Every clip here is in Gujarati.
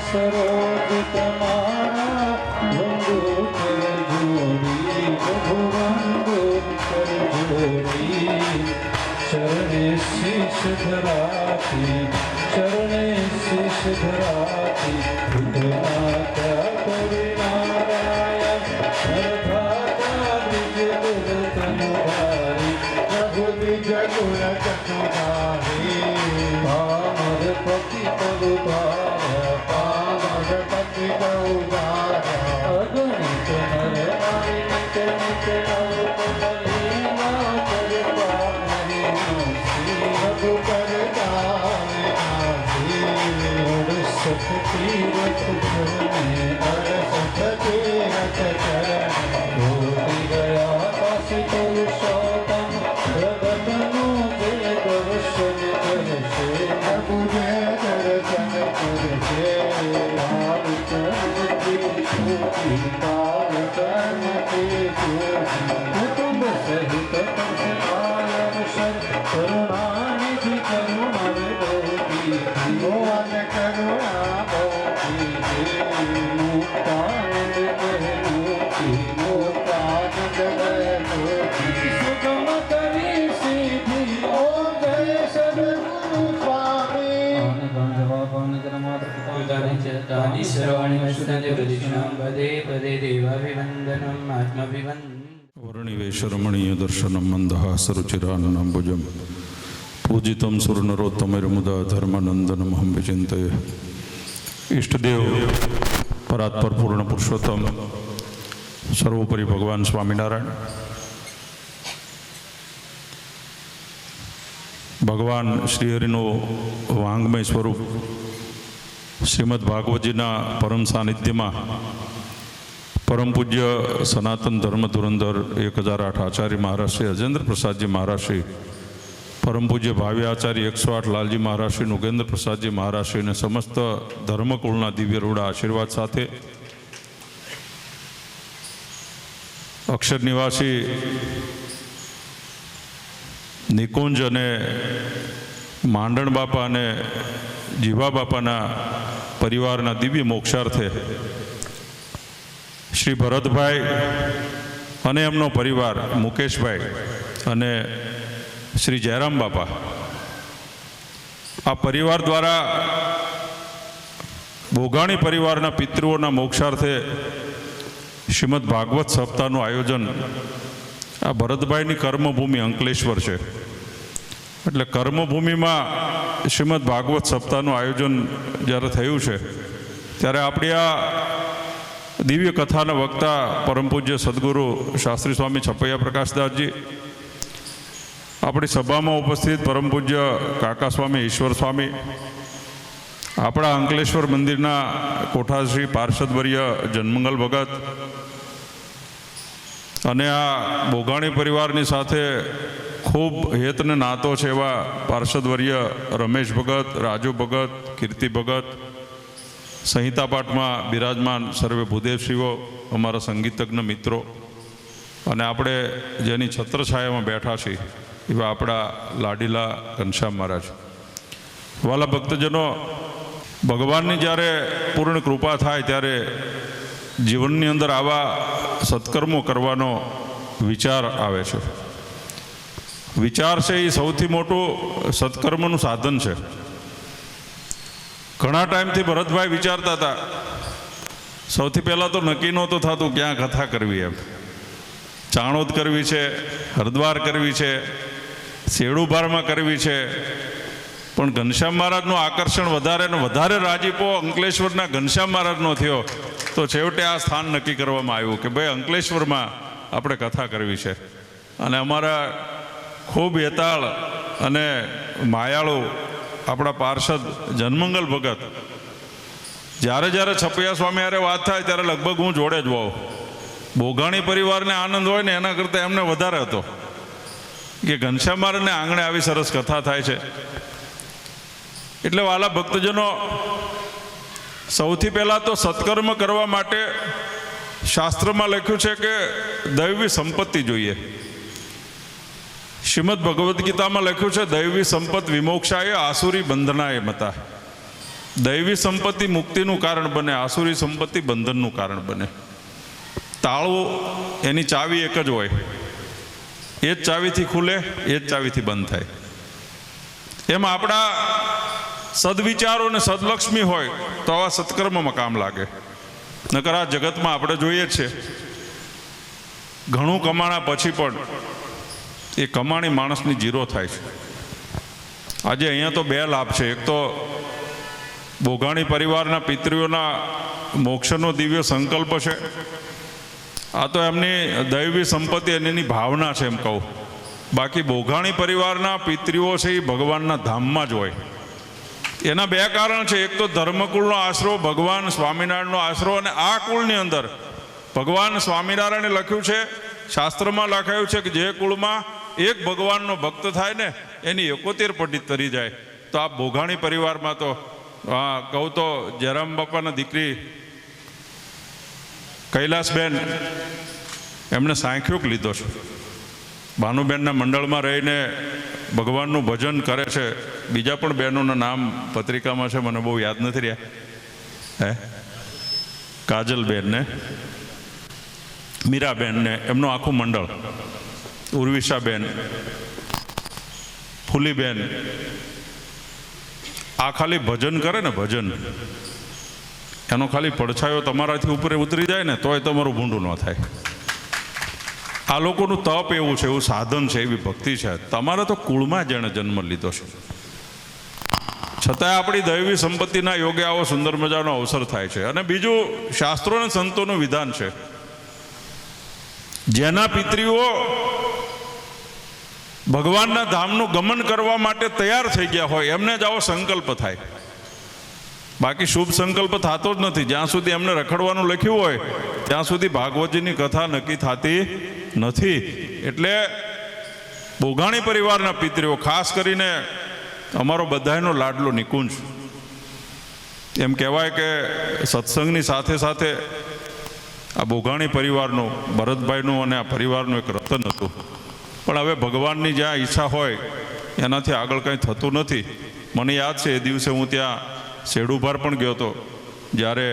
સરોજ તમારા વંદો કર જોડી પ્રભુ વંદો કર જોડી ચરણે શીશ ધરાતી ચરણે શીશ ધરાતી માતા કરી નારાયણ હરભાતા દ્વિજ ગુણ તનુવારી પ્રભુ દ્વિજ ગુણ તનુવારી પામર પતિ પગુભાર પામર પતિ પગુભાર અગણિત નર નારી નિત નિત નવપમલીના કરતા નહિ પ્રભુ કરતા તીરથ ચરણે અરસઠ તીરથ ચરણે ભૂતિ ગયા કાશી પુરુષોત્તમ પ્રગટનું જે દર્શન કરશે પ્રભુ જે દર્શન કરશે કુટુંબ સહિત કરુણાનિધિ કરુણા ભોગી ભગવાન કરુણા वर्णिवेशरमणीय दर्शनम मंदहासरुचिरान्नम्बुजम पूजितं सुरनरोत्तमैर्मुदा धर्मानंदनम हम विचिन्तये। इष्टदेव परात्पर पूर्ण पुरुषोत्तम सर्वोपरि भगवान स्वामीनारायण भगवान श्रीहरिनो वांग्मय स्वरूप श्रीमद भागवतजीना परम सानिध्यમાં परम पूज्य सनातन धर्म धुरंधर 1008 आचार्य महाराज श्री अजेंद्र प्रसाद जी महाराज श्री परम पूज्य भावी आचार्य 108 लालजी महाराज श्री नुगेंद्र प्रसाद जी महाराज श्री ने समस्त धर्मकुलना दिव्य रूढ़ा आशीर्वाद साथे अक्षर निवासी निकुंज ने मांडण बापा ने जीवा बापाना परिवारना दिव्य मोक्षार्थे श्री भरतभाई अने एमनो परिवार मुकेशभाई अने श्री जयराम बापा आ परिवार द्वारा भोगाणी परिवारना पितृओना मोक्षार्थे श्रीमद भागवत सप्ताहનું आयोजन आ भरतभाईनी कर्मभूमि अंकलेश्वर है એટલે કર્મભૂમિમાં શ્રીમદ ભાગવત સપ્તાહનું આયોજન જ્યારે થયું છે ત્યારે આપણી આ દિવ્ય કથાના વક્તા પરમ પૂજ્ય સદગુરુ શાસ્ત્રી સ્વામી છપૈયા પ્રકાશદાસજી, આપણી સભામાં ઉપસ્થિત પરમ પૂજ્ય કાકા સ્વામી ઈશ્વર સ્વામી, આપણા અંકલેશ્વર મંદિરના કોઠાશ્રી પાર્ષદવર્ય જનમંગલ ભગત અને આ બોગાણી પરિવારની સાથે ખૂબ હેતને નાતો છે એવા પાર્ષદવર્ય રમેશ ભગત, રાજુ ભગત, કીર્તિ ભગત, સંહિતા પાઠમાં બિરાજમાન સર્વે ભૂદેવશ્રીઓ, અમારા સંગીતજ્ઞ મિત્રો અને આપણે જેની છત્રછાયામાં બેઠા છીએ એવા આપણા લાડીલા ઘનશ્યામ મહારાજ. વાલા ભક્તજનો, ભગવાનની જ્યારે પૂર્ણ કૃપા થાય ત્યારે જીવનની અંદર આવા સત્કર્મો કરવાનો વિચાર આવે છે. વિચાર છે એ સૌથી મોટું સત્કર્મનું સાધન છે. ઘણા ટાઈમથી ભરતભાઈ વિચારતા હતા, સૌથી પહેલાં તો નક્કી નહોતું થતું ક્યાં કથા કરવી એમ. ચાણોદ કરવી છે, હરદ્વાર કરવી છે, શેડુભારમાં કરવી છે, પણ ઘનશ્યામ મહારાજનું આકર્ષણ વધારે ને વધારે રાજીપો અંકલેશ્વરના ઘનશ્યામ મહારાજનો થયો તો છેવટે આ સ્થાન નક્કી કરવામાં આવ્યું કે ભાઈ અંકલેશ્વરમાં આપણે કથા કરવી છે. અને અમારા ખૂબ હેતાળ અને માયાળુ આપણા પાર્ષદ જનમંગલ ભગત, જ્યારે જ્યારે છપૈયા સ્વામી હારે વાત થાય ત્યારે લગભગ હું જોડે જ હોઉં. બોગાણી પરિવારને આનંદ હોય ને એના કરતાં એમને વધારે હતો કે ઘનશ્યામ મહારાજને આંગણે આવી સરસ કથા થાય છે. એટલે વાલા ભક્તજનો, સૌથી પહેલાં તો સત્કર્મ કરવા માટે શાસ્ત્રમાં લખ્યું છે કે દૈવી સંપત્તિ જોઈએ. શ્રીમદ ભગવદ્ ગીતામાં લખ્યું છે દૈવી સંપત્ત વિમોક્ષાય આસુરી બંધનાય મતા. દૈવી સંપત્તિ મુક્તિનું કારણ બને, આસુરી સંપત્તિ બંધનનું કારણ બને. તાળું એની ચાવી એક જ હોય, એ જ ચાવીથી ખુલે, એ જ ચાવીથી બંધ થાય. એમાં આપણા સદવિચારો અને સદલક્ષ્મી હોય તો આવા સત્કર્મમાં કામ લાગે. નકર આ જગતમાં આપણે જોઈએ છે ઘણું કમાણા પછી પણ એ કમાણી માણસની જીરો થાય છે. આજે અહીંયા તો બે લાભ છે. એક તો બોઘાણી પરિવારના પિતૃઓના મોક્ષનો દિવ્ય સંકલ્પ છે. આ તો એમની દૈવી સંપત્તિ અને એની ભાવના છે એમ કહું. બાકી બોઘાણી પરિવારના પિતૃઓ છે એ ભગવાનના ધામમાં જ હોય. એના બે કારણ છે. એક તો ધર્મકુળનો આશરો, ભગવાન સ્વામિનારાયણનો આશરો, અને આ કુળની અંદર ભગવાન સ્વામિનારાયણે લખ્યું છે, શાસ્ત્રમાં લખાયું છે કે જે કુળમાં એક ભગવાનનો ભક્ત થાય ને એની 71 પંડિત તરી જાય. તો આ બોઘાણી પરિવારમાં તો કહું તો જયરામ બાપાના દીકરી કૈલાસબેન એમણે સાંખ્યોગ લીધો છે. ભાનુબેનના મંડળમાં રહીને ભગવાનનું ભજન કરે છે. બીજા પણ બહેનોના નામ પત્રિકામાં છે, મને બહુ યાદ નથી રહ્યા. કાજલબેન ને મીરાબેન ને એમનું આખું મંડળ, ઉર્વિશાબેન, ફૂલીબેન, આ ખાલી ભજન કરે ને ભજન, એનો ખાલી પડછાયો તમારાથી ઉપર ઉતરી જાય ને તોય તમારું ભૂંડું ન થાય. આ લોકોનું તપ એવું છે, એવું સાધન છે, એવી ભક્તિ છે. તમારે તો કુળમાં જેણે જન્મ લીધો છે, છતાંય આપણી દૈવી સંપત્તિના યોગે આવો સુંદર મજાનો અવસર થાય છે. અને બીજું શાસ્ત્રો અને સંતોનું વિધાન છે, જેના પિતૃઓ ભગવાનના ધામનું ગમન કરવા માટે તૈયાર થઈ ગયા હોય એમને જ આવો સંકલ્પ થાય. બાકી શુભ સંકલ્પ થતો જ નથી. જ્યાં સુધી એમને રખડવાનું લખ્યું હોય ત્યાં સુધી ભાગવતજીની કથા નક્કી થતી નથી. એટલે બોઘાણી પરિવારના પિતૃઓ, ખાસ કરીને અમારો બધાયનો લાડલો નિકુંજ, એમ કહેવાય કે સત્સંગની સાથે સાથે આ બોઘાણી પરિવારનું, ભરતભાઈનું અને આ પરિવારનું એક રતન હતું. પણ હવે ભગવાનની જ્યાં ઈચ્છા હોય એનાથી આગળ કંઈ થતું નથી. મને યાદ છે એ દિવસે હું ત્યાં શેડુભાર પણ ગયો હતો, જ્યારે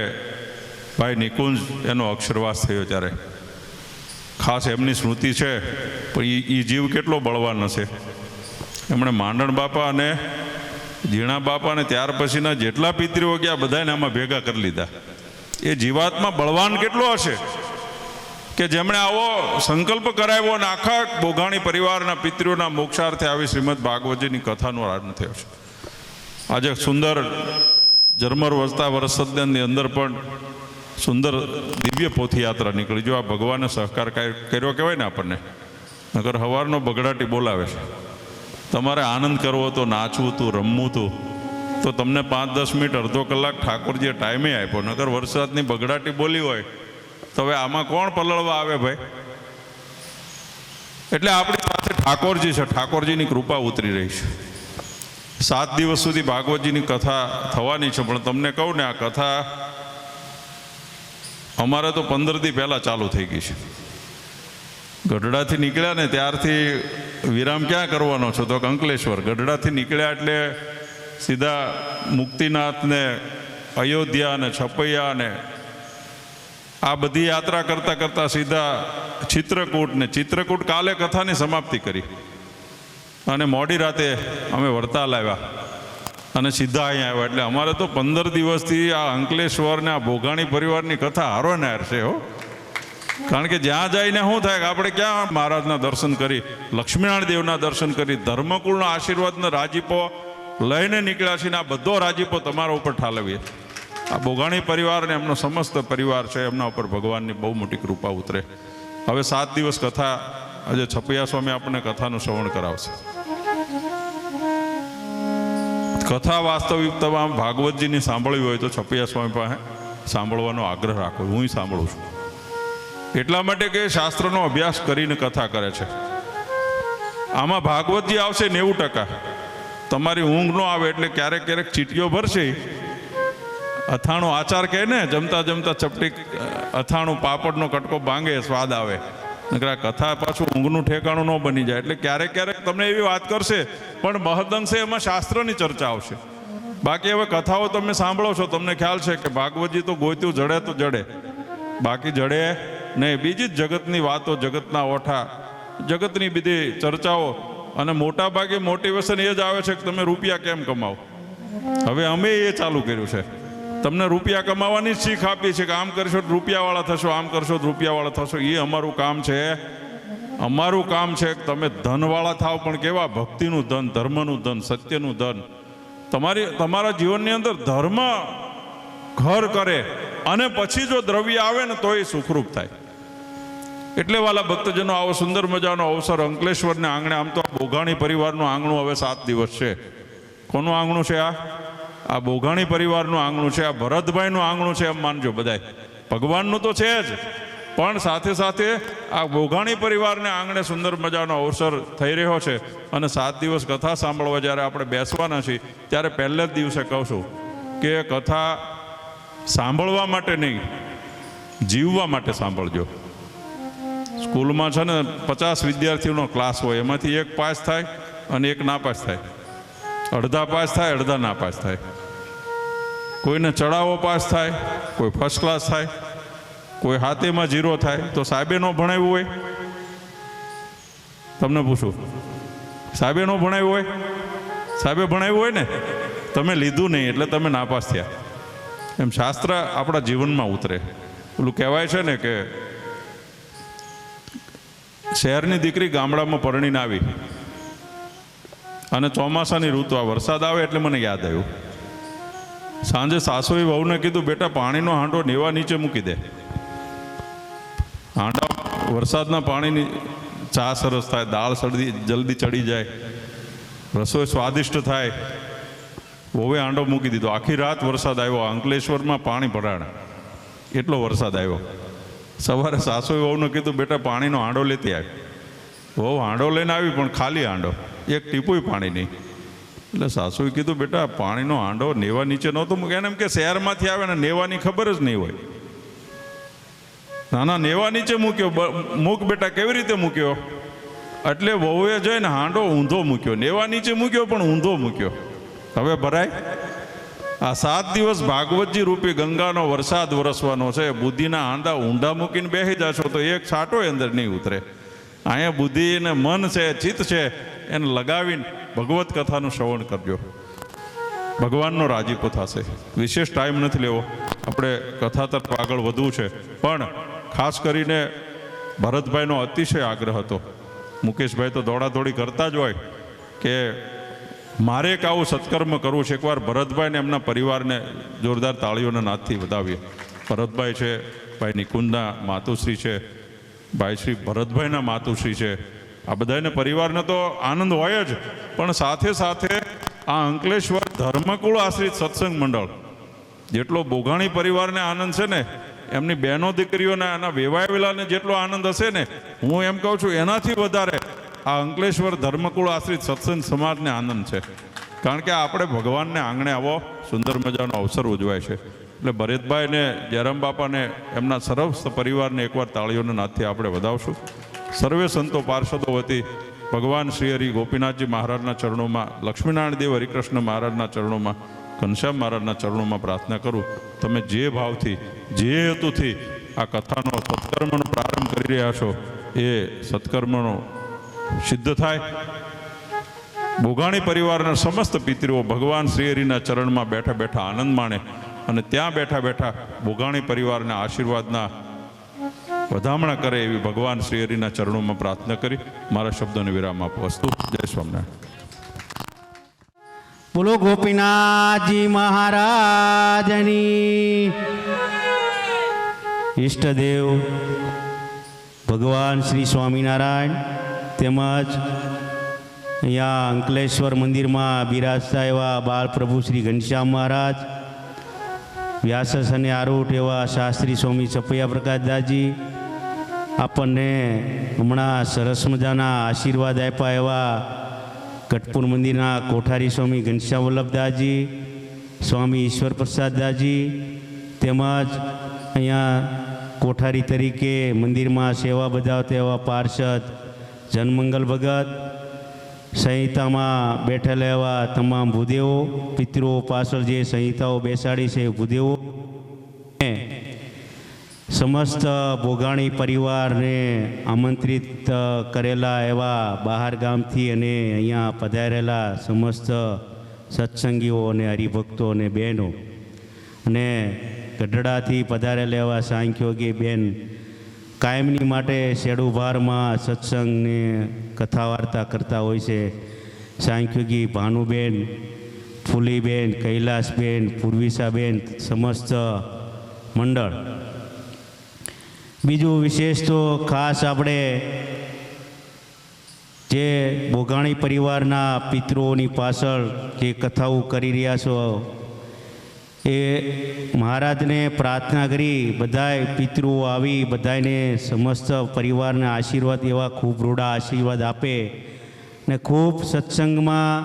ભાઈ નિકુંજ એનો અક્ષરવાસ થયો ત્યારે. ખાસ એમની સ્મૃતિ છે, પણ એ જીવ કેટલો બળવાન હશે. એમણે માંડણ બાપા અને ઝીણા બાપા અને ત્યાર પછીના જેટલા પિતૃઓ ગયા બધાને આમાં ભેગા કરી લીધા. એ જીવાત્મા બળવાન કેટલો હશે કે જેમણે આવો સંકલ્પ કરાવ્યો અને આખા બોઘાણી પરિવારના પિતૃઓના મોક્ષાર્થે આવી શ્રીમદ ભાગવતજીની કથાનો આરંભ થયો છે. આજે સુંદર ઝરમર વસતા વરસદની અંદર પણ સુંદર દિવ્ય પોથયાત્રા નીકળી. જો આ ભગવાને સહકાર કર્યો કહેવાય ને આપણને, નકર સવારનો બગડાટી બોલાવે છે. તમારે આનંદ કરવો તો, નાચવું હતું, રમવું હતું, તો તમને 5-10 મિનિટ અડધો કલાક ઠાકોરજીએ ટાઈમે આપ્યો. નકર વરસાદની બગડાટી બોલી હોય તો હવે આમાં કોણ પલળવા આવે ભાઈ? એટલે આપણી સાથે ઠાકોરજી છે, ઠાકોરજીની કૃપા ઉતરી રહી છે. 7 દિવસ સુધી ભાગવતજીની કથા થવાની છે. પણ તમને કહું ને, આ કથા અમારે તો 15 દી પહેલાં ચાલુ થઈ ગઈ છે. ગઢડાથી નીકળ્યા ને ત્યારથી વિરામ ક્યાં કરવાનો છો તો અંકલેશ્વર. ગઢડાથી નીકળ્યા એટલે સીધા મુક્તિનાથ ને અયોધ્યા ને છપૈયા ને આ બધી યાત્રા કરતાં કરતાં સીધા ચિત્રકૂટ ને ચિત્રકૂટ કાલે કથાની સમાપ્તિ કરી અને મોડી રાતે અમે વડતાલ આવ્યા અને સીધા અહીંયા આવ્યા. એટલે અમારે તો 15 દિવસથી આ અંકલેશ્વર ને આ બોઘાણી પરિવારની કથા હારો ને હાર છે હો. કારણ કે જ્યાં જઈને શું થાય કે આપણે ક્યાં મહારાજના દર્શન કરી, લક્ષ્મીનારાયણ દેવના દર્શન કરી, ધર્મકુળનો આશીર્વાદનો રાજીપો લઈને નીકળ્યા છીએ ને આ બધો રાજીપો તમારા ઉપર ઠાલવીએ. આ બોઘાણી પરિવાર ને એમનો સમસ્ત પરિવાર છે, એમના ઉપર ભગવાનની બહુ મોટી કૃપા ઉતરે. હવે 7 દિવસ કથા, આજે છપૈયા સ્વામી આપણને કથાનું શ્રવણ કરાવશે. કથા વાસ્તવિકતામાં ભાગવતજીની સાંભળવી હોય તો છપૈયા સ્વામી પાસે સાંભળવાનો આગ્રહ રાખો. હું સાંભળું છું એટલા માટે કે શાસ્ત્રનો અભ્યાસ કરીને કથા કરે છે. આમાં ભાગવતજી આવશે 90%. તમારી ઊંઘ ન આવે એટલે ક્યારેક ક્યારેક ચીટીઓ ભરશે અથાણું આચાર કહે ને, જમતા જમતા ચપટી અથાણું પાપડનો કટકો ભાંગે સ્વાદ આવે. નકર આ કથા પાછું ઊંઘનું ઠેકાણું ન બની જાય. એટલે ક્યારેક ક્યારેક તમને એવી વાત કરશે, પણ મહદઅંશે એમાં શાસ્ત્રની ચર્ચા આવશે. બાકી હવે કથાઓ તમે સાંભળો છો, તમને ખ્યાલ છે કે ભાગવતજી તો ગોત્યું જડે તો જડે, બાકી જડે નહીં. બીજી જ જગતની વાતો, જગતના ઓઠા, જગતની બધી ચર્ચાઓ, અને મોટા ભાગે મોટિવેશન એ જ આવે છે કે તમે રૂપિયા કેમ કમાવો. હવે અમે એ ચાલુ કર્યું છે. તમને રૂપિયા કમાવાની જ શીખ આપી છે કે આમ કરશો તો રૂપિયાવાળા થશો, આમ કરશો તો રૂપિયાવાળા થશો. એ અમારું કામ છે. અમારું કામ છે કે તમે ધનવાળા થાવ, પણ કેવા? ભક્તિનું ધન, ધર્મનું ધન, સત્યનું ધન. તમારા જીવનની અંદર ધર્મ ઘર કરે, અને પછી જો દ્રવ્ય આવે ને તો એ સુખરૂપ થાય. એટલે વાલા ભક્તજનો, આવો સુંદર મજાનો અવસર અંકલેશ્વરને આંગણે. આમ તો આ બોઘાણી પરિવારનું આંગણું હવે 7 દિવસ છે. કોનું આંગણું છે? આ બોઘાણી પરિવારનું આંગણું છે. આ ભરતભાઈનું આંગણું છે એમ માનજો બધાય. ભગવાનનું તો છે જ, પણ સાથે સાથે આ બોઘાણી પરિવારને આંગણે સુંદર મજાનો અવસર થઈ રહ્યો છે. અને 7 દિવસ કથા સાંભળવા જ્યારે આપણે બેસવાના છીએ, ત્યારે પહેલે જ દિવસે કહું છું કે કથા સાંભળવા માટે નહીં, જીવવા માટે સાંભળજો. સ્કૂલમાં છે ને 50 વિદ્યાર્થીઓનો ક્લાસ હોય, એમાંથી એક પાસ થાય અને એક નાપાસ થાય. અડધા પાસ થાય, અડધા નાપાસ થાય. કોઈને ચડાવો પાસ થાય, કોઈ ફર્સ્ટ ક્લાસ થાય, કોઈ હાથેમાં 0 થાય. તો સાહેબે નો ભણાવ્યું હોય? તમને પૂછું, સાહેબે નો ભણાવ્યું હોય? સાહેબે ભણાવ્યું હોય ને, તમે લીધું નહીં એટલે તમે નાપાસ થયા. એમ શાસ્ત્ર આપણા જીવનમાં ઉતરે. પેલું કહેવાય છે ને કે શહેરની દીકરી ગામડામાં પરણીને આવી, અને ચોમાસાની ઋતુ, આ વરસાદ આવે એટલે મને યાદ આવ્યું. સાંજે સાસુએ વહુને કીધું, બેટા પાણીનો હાંડો નેવા નીચે મૂકી દે. હાંડા, વરસાદના પાણીની ચા સરસ થાય, દાળ જલ્દી ચડી જાય, રસોઈ સ્વાદિષ્ટ થાય. વહુએ હાંડો મૂકી દીધો. આખી રાત વરસાદ આવ્યો. અંકલેશ્વરમાં પાણી ભરાણ, એટલો વરસાદ આવ્યો. સવારે સાસુએ વહુને કીધું, બેટા પાણીનો હાંડો લેતી આવી. વહુ હાંડો લઈને આવી, પણ ખાલી હાંડો, એક ટીપુય પાણી નહીં. એટલે સાસુએ કીધું, બેટા પાણીનો હાંડો નેવા નીચે નહોતો મૂકે. એને એમ કે શહેરમાંથી આવે ને નેવાની ખબર જ નહીં હોય. ના, નેવા નીચે મૂક્યો. મૂક બેટા. કેવી રીતે મૂક્યો? એટલે વહુએ જઈને હાંડો ઊંધો મૂક્યો. નેવા નીચે મૂક્યો પણ ઊંધો મૂક્યો. હવે ભરાય? આ 7 દિવસ ભાગવતજી રૂપી ગંગાનો વરસાદ વરસવાનો છે. બુદ્ધિના હાંડા ઊંડા મૂકીને બેસી જશો તો એક છાંટો અંદર નહીં ઉતરે. અહીંયા બુદ્ધિ ને મન છે, ચિત્ત છે, એને લગાવીને ભગવત કથાનું શ્રવણ કરજો. ભગવાનનો રાજીપો થશે. વિશેષ ટાઈમ નથી લેવો, આપણે કથા તરફ આગળ વધવું છે. પણ ખાસ કરીને ભરતભાઈનો અતિશય આગ્રહ હતો. મુકેશભાઈ તો દોડાદોડી કરતા જ હોય કે મારે એક આવું સત્કર્મ કરવું છે. એકવાર ભરતભાઈને એમના પરિવારને જોરદાર તાળીઓના નાદથી વધાવીએ. ભરતભાઈ છે, ભાઈ નિકુંજના માતુશ્રી છે, ભાઈ શ્રી ભરતભાઈના માતુશ્રી છે. આ બધાને પરિવારને તો આનંદ હોય જ, પણ સાથે સાથે આ અંકલેશ્વર ધર્મકુળ આશ્રિત સત્સંગ મંડળ, જેટલો બોઘાણી પરિવારને આનંદ છે ને, એમની બહેનો દીકરીઓને, એના વેવાયેલાને જેટલો આનંદ હશે ને, હું એમ કહું છું એનાથી વધારે આ અંકલેશ્વર ધર્મકુળ આશ્રિત સત્સંગ સમાજને આનંદ છે. કારણ કે આપણે ભગવાનને આંગણે આવો સુંદર મજાનો અવસર ઉજવાય છે. એટલે ભરતભાઈને, જયરામ બાપાને, એમના સરસ પરિવારને એકવાર તાળીઓના નાદથી આપણે વધાવશું. સર્વે સંતો પાર્ષદો વતી ભગવાન શ્રી હરિ ગોપીનાથજી મહારાજના ચરણોમાં, લક્ષ્મીનારાયણ દેવ હરિકૃષ્ણ મહારાજના ચરણોમાં, ઘનશ્યામ મહારાજના ચરણોમાં પ્રાર્થના કરું, તમે જે ભાવથી, જે હેતુથી આ કથાનો સત્કર્મનો પ્રારંભ કરી રહ્યા છો, એ સત્કર્મનો સિદ્ધ થાય. બોઘાણી પરિવારના સમસ્ત પિતૃઓ ભગવાન શ્રી હરિના ચરણમાં બેઠા બેઠા આનંદ માણે, અને ત્યાં બેઠા બેઠા બોઘાણી પરિવારના આશીર્વાદના વધામણા કરે એવી ભગવાન શ્રી હરિના ચરણોમાં પ્રાર્થના કરી મારા શબ્દોને વિરામ આપો. અસ્તુ. જય સ્વામિનારાયણ. બોલો ગોપીનાથજી મહારાજની. ઈષ્ટદેવ ભગવાન શ્રી સ્વામિનારાયણ તેમજ અહીંયા અંકલેશ્વર મંદિરમાં બિરાજતા એવા બાળ પ્રભુ શ્રી ઘનશ્યામ મહારાજ, વ્યાસસને આરૂઢ એવા શાસ્ત્રી સ્વામી ચપૈયા પ્રકાશદાસજી, આપણને હમણાં સરસ મજાના આશીર્વાદ આપ્યા એવા ગઢપુર મંદિરના કોઠારી સ્વામી ઘનશ્યામ વલ્લભદાસજી, સ્વામી ઈશ્વર પ્રસાદ દાસજી, તેમજ અહીંયા કોઠારી તરીકે મંદિરમાં સેવા બજાવતા એવા પાર્ષદ જનમંગલ ભગત, સંહિતામાં બેઠેલા એવા તમામ ભૂદેવો, પિતૃઓ પાછળ જે સંહિતાઓ બેસાડી છે એ ભૂદેવો, સમસ્ત ભોગાણી પરિવારને આમંત્રિત કરેલા એવા બહાર ગામથી અને અહીંયા પધારેલા સમસ્ત સત્સંગીઓ અને હરિભક્તો અને બહેનો, અને ગઢડાથી પધારેલા એવા સાંખ્યોગી બેન કાયમની માટે શેડુભારમાં સત્સંગને કથા વાર્તા કરતા હોય છે. સાંખ્યોગી ભાનુબેન, ફૂલીબેન, કૈલાસબેન, પૂર્વિશાબેન, સમસ્ત મંડળ. બીજું વિશેષ તો ખાસ આપણે જે ભોગાણી પરિવારના પિતૃઓની પાછળ જે કથાઓ કરી રહ્યા છો એ મહારાજને પ્રાર્થના કરી બધાય પિતૃઓ આવી બધાને સમસ્ત પરિવારને આશીર્વાદ એવા ખૂબ રૂડા આશીર્વાદ આપે ને ખૂબ સત્સંગમાં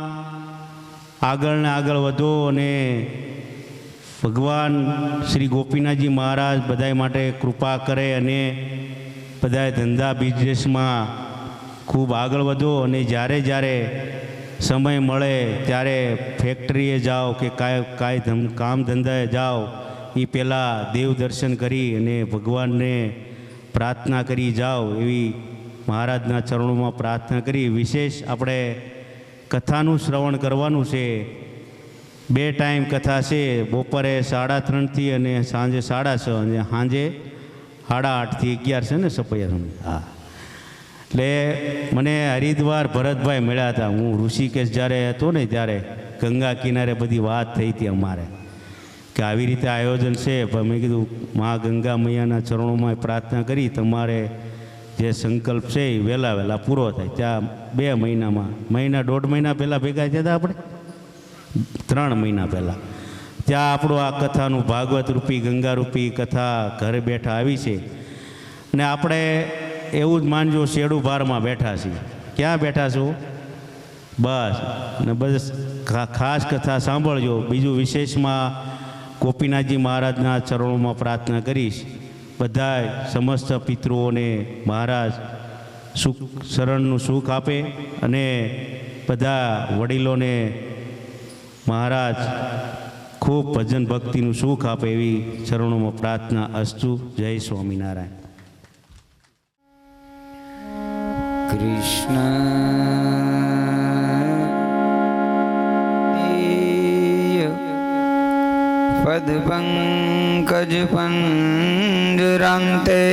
આગળ ને આગળ વધો અને ભગવાન શ્રી ગોપીનાથજી મહારાજ બધાય માટે કૃપા કરે અને બધાય ધંધા બિઝનેસમાં ખૂબ આગળ વધો અને જ્યારે સમય મળે ત્યારે ફેક્ટરીએ જાઓ કે કાંઈ કામ ધંધાએ જાઓ એ પહેલાં દેવ દર્શન કરી અને ભગવાનને પ્રાર્થના કરી જાઓ એવી મહારાજના ચરણોમાં પ્રાર્થના કરી. વિશેષ આપણે કથાનું શ્રવણ કરવાનું છે. 2 ટાઈમ કથા છે, બપોરે 3:30 અને સાંજે 6:30 અને સાંજે 8:30 થી 11 છે ને સપૈયા. હા, એટલે મને હરિદ્વાર ભરતભાઈ મળ્યા હતા. હું ઋષિકેશ જ્યારે હતો ને ત્યારે ગંગા કિનારે બધી વાત થઈ હતી અમારે કે આવી રીતે આયોજન છે. પણ મેં કીધું મા ગંગા મૈયાના ચરણોમાં પ્રાર્થના કરી તમારે જે સંકલ્પ છે એ વહેલા પૂરો થાય. ત્યાં 2 મહિનામાં, 1.5 મહિના પહેલાં ભેગા થયા હતા આપણે, 3 મહિના પહેલાં ત્યાં આપણું આ કથાનું ભાગવત રૂપી ગંગારૂપી કથા ઘરે બેઠા આવી છે. ને આપણે એવું જ માનજો શેડુભારમાં બેઠા છીએ. ક્યાં બેઠા છો? બસ ને બસ ખાસ કથા સાંભળજો. બીજું વિશેષમાં ગોપીનાથજી મહારાજના ચરણોમાં પ્રાર્થના કરીશ બધાય સમસ્ત પિતૃઓને મહારાજ સુખ શરણનું સુખ આપે અને બધા વડીલોને મહારાજ ખૂબ ભજન ભક્તિનું સુખ આપે એવી ચરણોમાં પ્રાર્થના અસ્તુ. જય સ્વામિનારાયણ. કૃષ્ણ પદપંકજ પંજરાંતે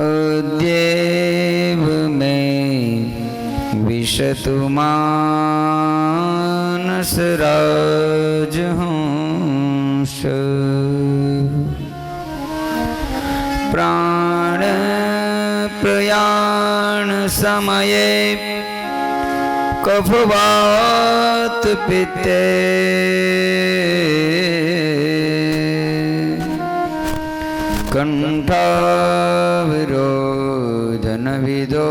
અદ્યૈવ મે વિશતુ માનસ રાજહંસ પ્રાણ પ્રયાણ સમયે કફવાત પિત્તે કંઠાવિરોધન વિદો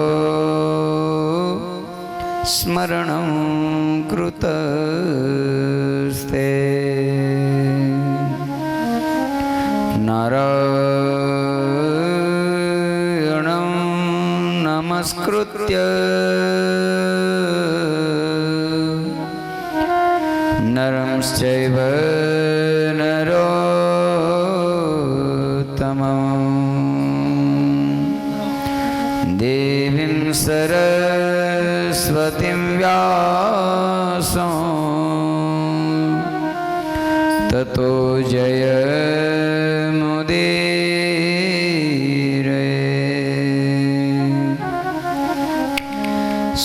સ્મરણં કૃતસ્તે નારાયણં નમસ્કૃત્ય નરંશ્ચૈવ નરોત્તમં દેવીં સરસ્વતીં વ્યાસં તતો જયમુદીરયે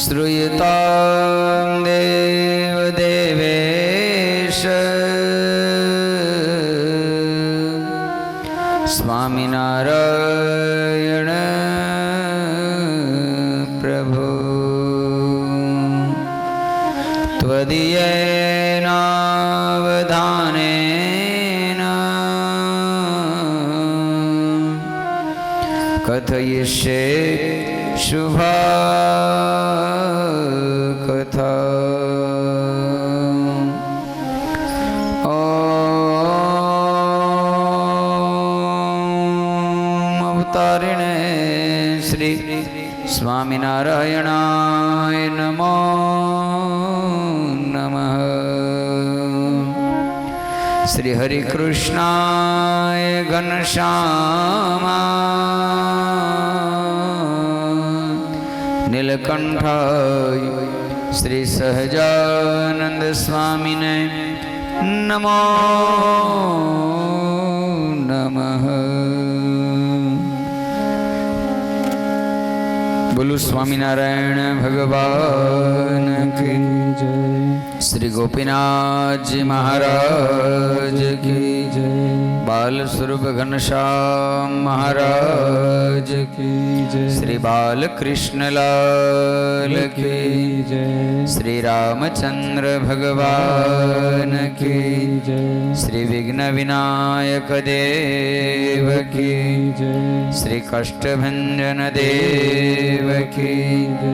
શ્રૂયતાં દેવદેવેશ સ્વામિનારાયણ પ્રભુ ત્વદીયેનાવધાનેન કથયિષ્યે શુભા તારીણે શ્રી સ્વામિનારાયણાય નમો નમઃ. શ્રી હરિકૃષ્ણાય ઘનશ્યામા નીલકંઠાય શ્રી સહજાનંદ સ્વામીને નમો નમઃ. બોલો સ્વામિનારાયણ ભગવાન કી જય. શ્રી ગોપીનાથજી મહારાજ કી જય. બાલ સ્વરૂપ ઘનશ્યામ મહારાજ કી જય. શ્રી બાલકૃષ્ણલાલ કી જય. શ્રી રામચંદ્ર ભગવાન કી જય. શ્રી વિઘ્ન વિનાયક દેવ કી જય. શ્રી કષ્ટભંજન દેવ કી જય.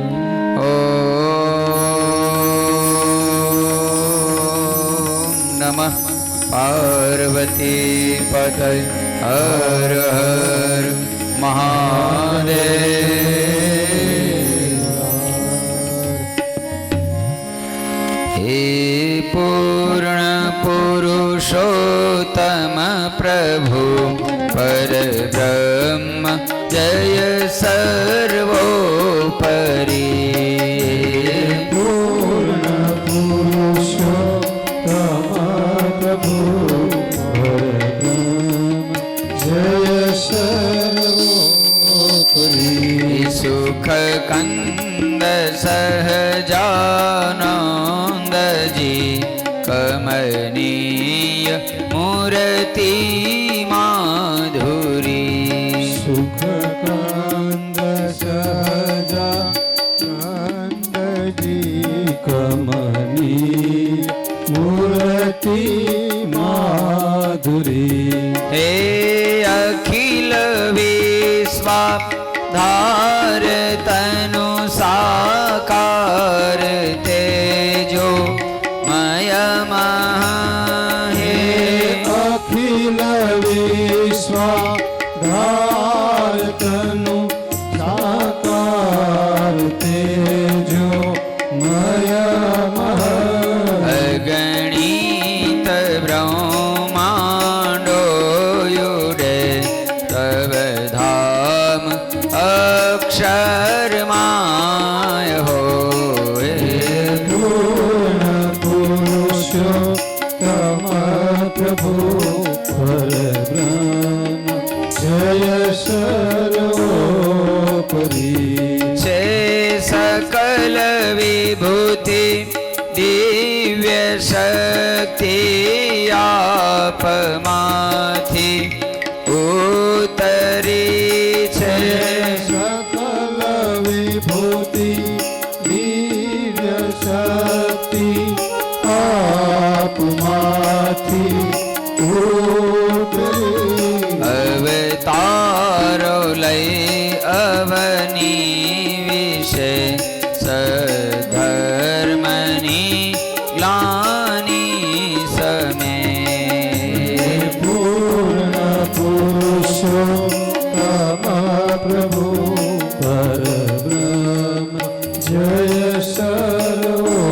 નમઃ પાર્વતી પતય હર હર મહાદેવ. હે પૂર્ણ પુરુષોત્તમ પ્રભુ પરબ્રહ્મ જય સર્વોપરી. પૂર્ણ પુરુષોત્તમ પ્રભુ જય સર્વોપરી. સુખ કંદ સહજાનંદજી કમનીય મૂર્તિ માધુરી. સુખ કાંદ સહજાનંદજી કમની મૂર્તિ માધુરી. હે અખિલ વિશ્વા ધાર તનુ સાકાર તેજો મયમઃ. હે અખિલ વિશ્વાધાર તનુ સાકાર તેજો મયમઃ. અગણિત બ્રહ્માંડો યુડે તવ ધામ અક્ષરમાય હોય. પૂર્ણ પુરુષોત્તમ પ્રભુ પરબ્રહ્મ જય સર્વોપરી. છે સકલ વિભૂતિ દિવ્ય શક્તિ આપમાંથી ઉતરી છે. સકલ વિભૂતિ દિવ્ય શક્તિ આપમાંથી ઉતરી. અવતારો લઈ અવની વિશે સધર્મની ગ્લાની સમે. પૂર્ણ પુરુષોત્તમ પ્રભુ પરબ્રહ્મ જય સર્વોપરી.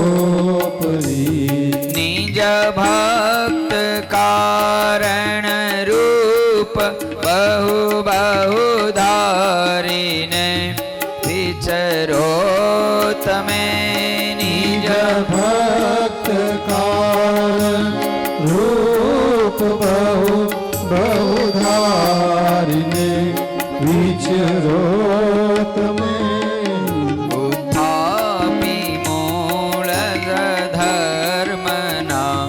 નિજ ભક્ત કારણ રૂપ બહુ બહુ ધારીને વિચરો તમે. નિજ ભક્ત કારણ રૂપ બહુ બહુધારીને વિચરો તમે. ઉત્થાપી મૂળ ધર્મના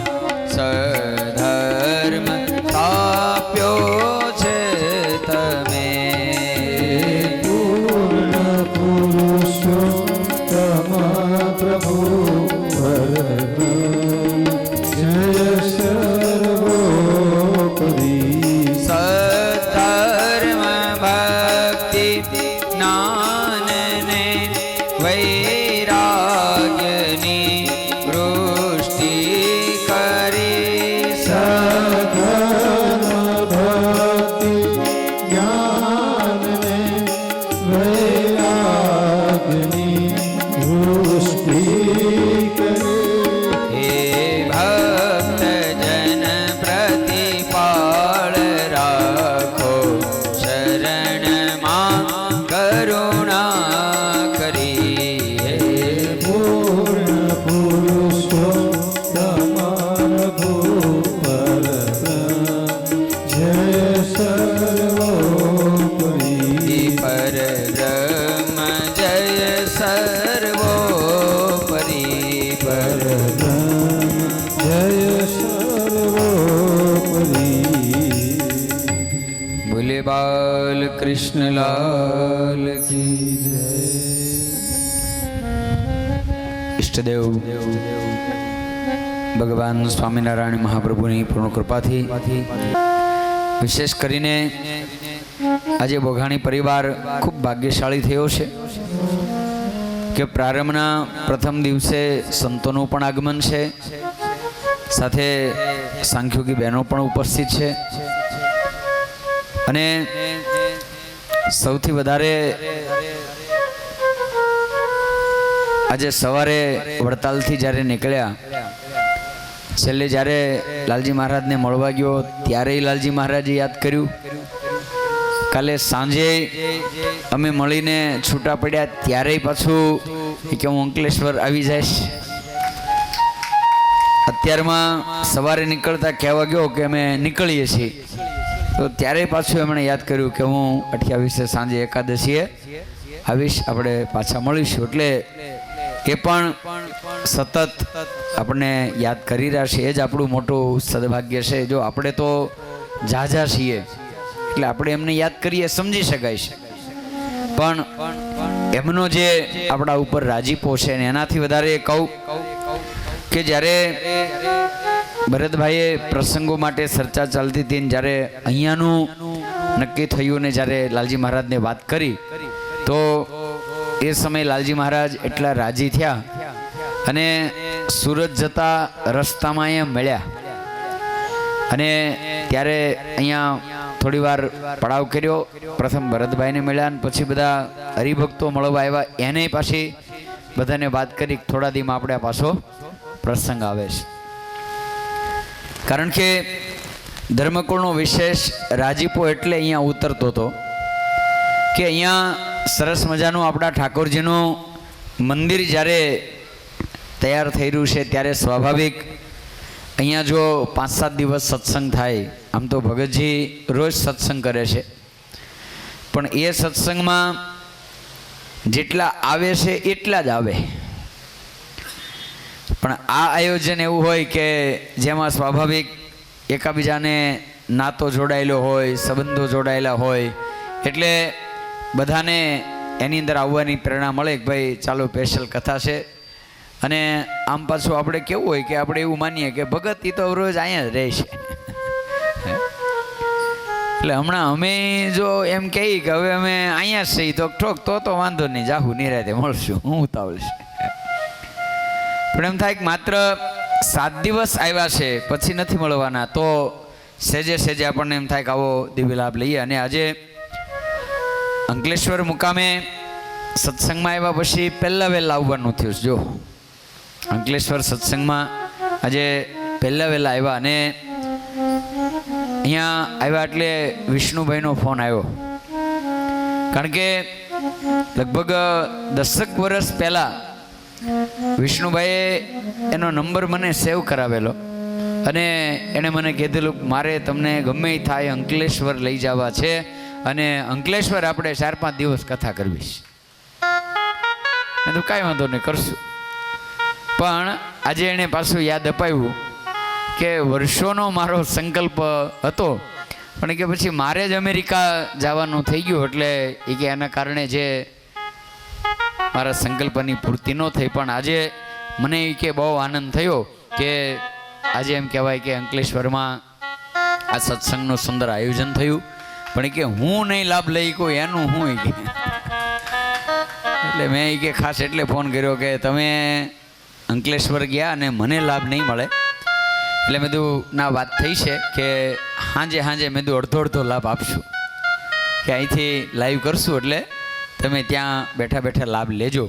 સધર્મ સ્થાપ્યો છે તમે. પૂર્ણ પુરુષો કૃષ્ણલાલ કી જય. ઈષ્ટદેવ ભગવાન સ્વામિનારાયણ મહાપ્રભુની પૂર્ણ કૃપાથી વિશેષ કરીને આજે બોઘાણી પરિવાર ખૂબ ભાગ્યશાળી થયો છે કે પ્રારંભના પ્રથમ દિવસે સંતોનું પણ આગમન છે, સાથે સાંખ્યોગી બહેનો પણ ઉપસ્થિત છે અને સૌથી વધારે આજે સવારે વડતાલથી જ્યારે નીકળ્યા, છેલ્લે જ્યારે લાલજી મહારાજને મળવા ગયો ત્યારે લાલજી મહારાજે યાદ કર્યું. કાલે સાંજે અમે મળીને છૂટા પડ્યા ત્યારે પાછું કે હું અંકલેશ્વર આવી જઈશ. અત્યારમાં સવારે નીકળતા કહેવા ગયો કે અમે નીકળીએ છીએ, તો ત્યારે પાછું એમણે યાદ કર્યું કે હું 28 સાંજે એકાદશીએ આવીશ, આપણે પાછા મળીશું. એટલે એ પણ સતત આપણને યાદ કરી રહ્યા છે. એ જ આપણું મોટું સદભાગ્ય છે. જો આપણે તો ઝાઝા છીએ એટલે આપણે એમને યાદ કરીએ, સમજી શકાય છે, પણ એમનો જે આપણા ઉપર રાજીપો છે ને એનાથી વધારે કહું કે જ્યારે ભરતભાઈએ પ્રસંગો માટે ચર્ચા ચાલતી હતી, જ્યારે અહીંયાનું નક્કી થયું ને જ્યારે લાલજી મહારાજને વાત કરી તો એ સમયે લાલજી મહારાજ એટલા રાજી થયા અને સુરત જતા રસ્તામાં અહીંયા મળ્યા અને ત્યારે અહીંયા થોડી વાર પડાવ કર્યો. પ્રથમ ભરતભાઈને મળ્યા અને પછી બધા હરિભક્તો મળવા આવ્યા, એને પાછી બધાને વાત કરી. થોડા દીમાં આપણે પાછો પ્રસંગ આવે છે, કારણ કે ધર્મકુળનો વિશેષ રાજીપો એટલે અહીંયા ઉતરતો હતો કે અહીંયા સરસ મજાનું આપણા ઠાકોરજીનું મંદિર જ્યારે તૈયાર થઈ રહ્યું છે ત્યારે સ્વાભાવિક અહીંયા જો 5-7 દિવસ સત્સંગ થાય. આમ તો ભગતજી રોજ સત્સંગ કરે છે, પણ એ સત્સંગમાં જેટલા આવે છે એટલા જ આવે. પણ આ આયોજન એવું હોય કે જેમાં સ્વાભાવિક એકાબીજાને નાતો જોડાયેલો હોય, સંબંધો જોડાયેલા હોય, એટલે બધાને એની અંદર આવવાની પ્રેરણા મળે કે ભાઈ ચાલો સ્પેશિયલ કથા છે. અને આમ પાછું આપણે કેવું હોય કે આપણે એવું માનીએ કે ભગત એ તો રોજ અહીંયા જ રહે છે. એટલે હમણાં અમે જો એમ કહીએ કે હવે અમે અહીંયા જ છીએ તો ઠોક તો વાંધો નહીં, જાહુ નિરાતે મળશું, હું ઉતાવળ છે. પણ એમ થાય કે માત્ર 7 દિવસ આવ્યા છે પછી નથી મળવાના, તો સેજે સેજે આપણને એમ થાય કે આવો દિવ્ય લાભ લઈએ. અને આજે અંકલેશ્વર મુકામે સત્સંગમાં આવ્યા પછી પહેલાં વહેલા આવવાનું થયું. જો અંકલેશ્વર સત્સંગમાં આજે પહેલાં વહેલા આવ્યા અને અહીંયા આવ્યા એટલે વિષ્ણુભાઈનો ફોન આવ્યો, કારણ કે લગભગ 10 વર્ષ પહેલાં વિષ્ણુભાઈએ એનો નંબર મને સેવ કરાવેલો અને એણે મને કીધેલું મારે તમને ગમે થાય અંકલેશ્વર લઈ જવા છે અને અંકલેશ્વર આપણે 4-5 દિવસ કથા કરવી છે. મેં તો કાંઈ વાંધો નહીં, કરશું. પણ આજે એણે પાછું યાદ અપાવ્યું કે વર્ષોનો મારો સંકલ્પ હતો, પણ કે પછી મારે જ અમેરિકા જવાનું થઈ ગયું, એટલે એ કે એના કારણે જે મારા સંકલ્પની પૂર્તિ ન થઈ. પણ આજે મને એ કે બહુ આનંદ થયો કે આજે એમ કહેવાય કે અંકલેશ્વરમાં આ સત્સંગનું સુંદર આયોજન થયું, પણ કે હું નહીં લાભ લઈ કોઈ એનું હું કે. એટલે મેં કે ખાસ એટલે ફોન કર્યો કે તમે અંકલેશ્વર ગયા અને મને લાભ નહીં મળે. એટલે મેં કીધું ના વાત થઈ છે કે સાંજે મેં કીધું અડધો લાભ આપશું, કે અહીંથી લાઈવ કરશું એટલે તમે ત્યાં બેઠા બેઠા લાભ લેજો.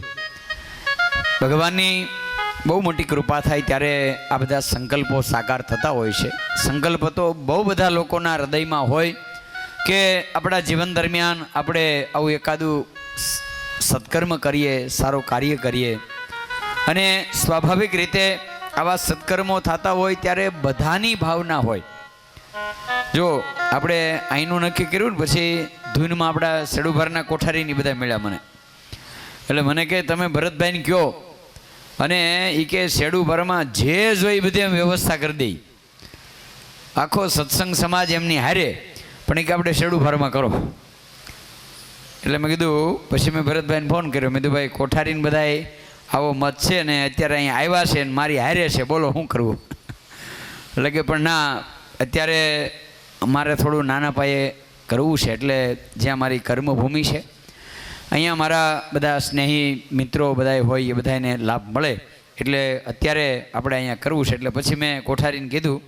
ભગવાનની બહુ મોટી કૃપા થાય ત્યારે આ બધા સંકલ્પો સાકાર થતા હોય છે. સંકલ્પ તો બહુ બધા લોકોના હૃદયમાં હોય કે આપણા જીવન દરમિયાન આપણે આવું એકાદું સત્કર્મ કરીએ, સારું કાર્ય કરીએ. અને સ્વાભાવિક રીતે આવા સત્કર્મો થતા હોય ત્યારે બધાની ભાવના હોય. જો આપણે અહીંનું નક્કી કર્યું ને પછી ધૂનમાં આપણા સેડુભારના કોઠારીની બધા મળ્યા મને, એટલે મને કહે તમે ભરતભાઈને કહો અને એ કે સેડુભારમાં જે જોઈ બધી એમ વ્યવસ્થા કરી દઈ, આખો સત્સંગ સમાજ એમની હારે, પણ એ કે આપણે સેડુભારમાં કરો. એટલે મેં કીધું, પછી મેં ભરતભાઈને ફોન કર્યો. મેં કીધું, ભાઈ કોઠારીને બધાએ આવો મત છે ને અત્યારે અહીંયા આવ્યા છે ને મારી હારે છે, બોલો શું કરવું? એટલે કે પણ ના, અત્યારે અમારે થોડું નાના પાયે કરવું છે, એટલે જ્યાં મારી કર્મભૂમિ છે અહીંયા મારા બધા સ્નેહી મિત્રો બધા હોય એ બધાને લાભ મળે, એટલે અત્યારે આપણે અહીંયા કરવું છે. એટલે પછી મેં કોઠારીને કીધું,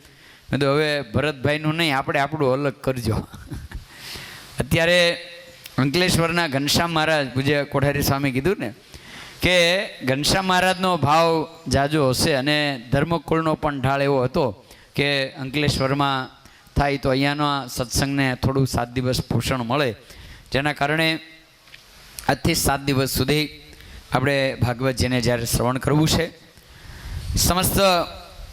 મેં કીધું હવે ભરતભાઈનું નહીં, આપણે આપણું અલગ કરજો. અત્યારે અંકલેશ્વરના ઘનશ્યામ મહારાજ પૂજ્ય કોઠારી સ્વામી કીધું ને કે ઘનશ્યામ મહારાજનો ભાવ જાજો હશે અને ધર્મકુળનો પણ ઢાળ એવો હતો કે અંકલેશ્વરમાં થાય તો અહીંયાના સત્સંગને થોડું 7 દિવસ પોષણ મળે, જેના કારણે આજથી 7 દિવસ સુધી આપણે ભાગવતજીને જ્યારે શ્રવણ કરવું છે. સમસ્ત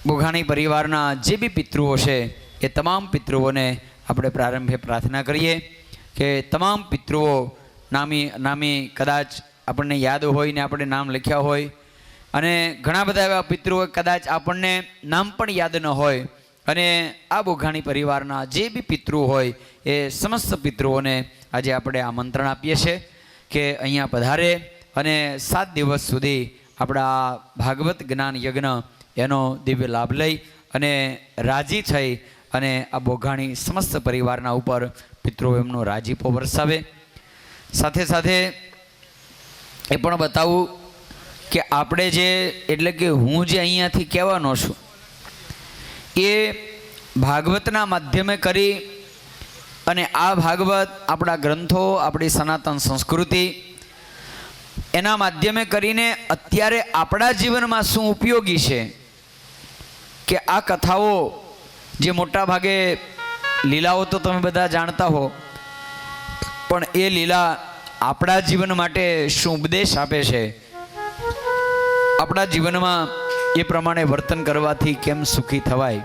બોઘાણી પરિવારના જે બી પિતૃઓ છે એ તમામ પિતૃઓને આપણે પ્રારંભે પ્રાર્થના કરીએ કે તમામ પિતૃઓ નામી કદાચ આપણને યાદ હોય ને આપણે નામ લખ્યા હોય, અને ઘણા બધા એવા પિતૃઓ કદાચ આપણને નામ પણ યાદ ન હોય, અને આ બોઘાણી પરિવારના જે બી પિતૃ હોય એ સમસ્ત પિતૃઓને આજે આપણે આમંત્રણ આપીએ છીએ કે અહીંયા પધારે અને 7 દિવસ સુધી આપણા ભાગવત જ્ઞાન યજ્ઞ એનો દિવ્ય લાભ લઈ અને રાજી થઈ અને આ બોઘાણી સમસ્ત પરિવારના ઉપર પિતૃઓ એમનો રાજીપો વરસાવે. સાથે સાથે એ પણ બતાવું કે આપણે જે, એટલે કે હું જે અહીંયાથી કહેવાનો છું એ ભાગવતના માધ્યમે કરી અને આ ભાગવત આપણા ગ્રંથો, આપણી સનાતન સંસ્કૃતિ એના માધ્યમે કરીને અત્યારે આપણા જીવનમાં શું ઉપયોગી છે કે આ કથાઓ જે મોટા ભાગે લીલાઓ તો તમે બધા જાણતા હો, પણ એ લીલા આપણા જીવન માટે શું ઉપદેશ આપે છે, આપણા જીવનમાં એ પ્રમાણે વર્તન કરવાથી કેમ સુખી થવાય,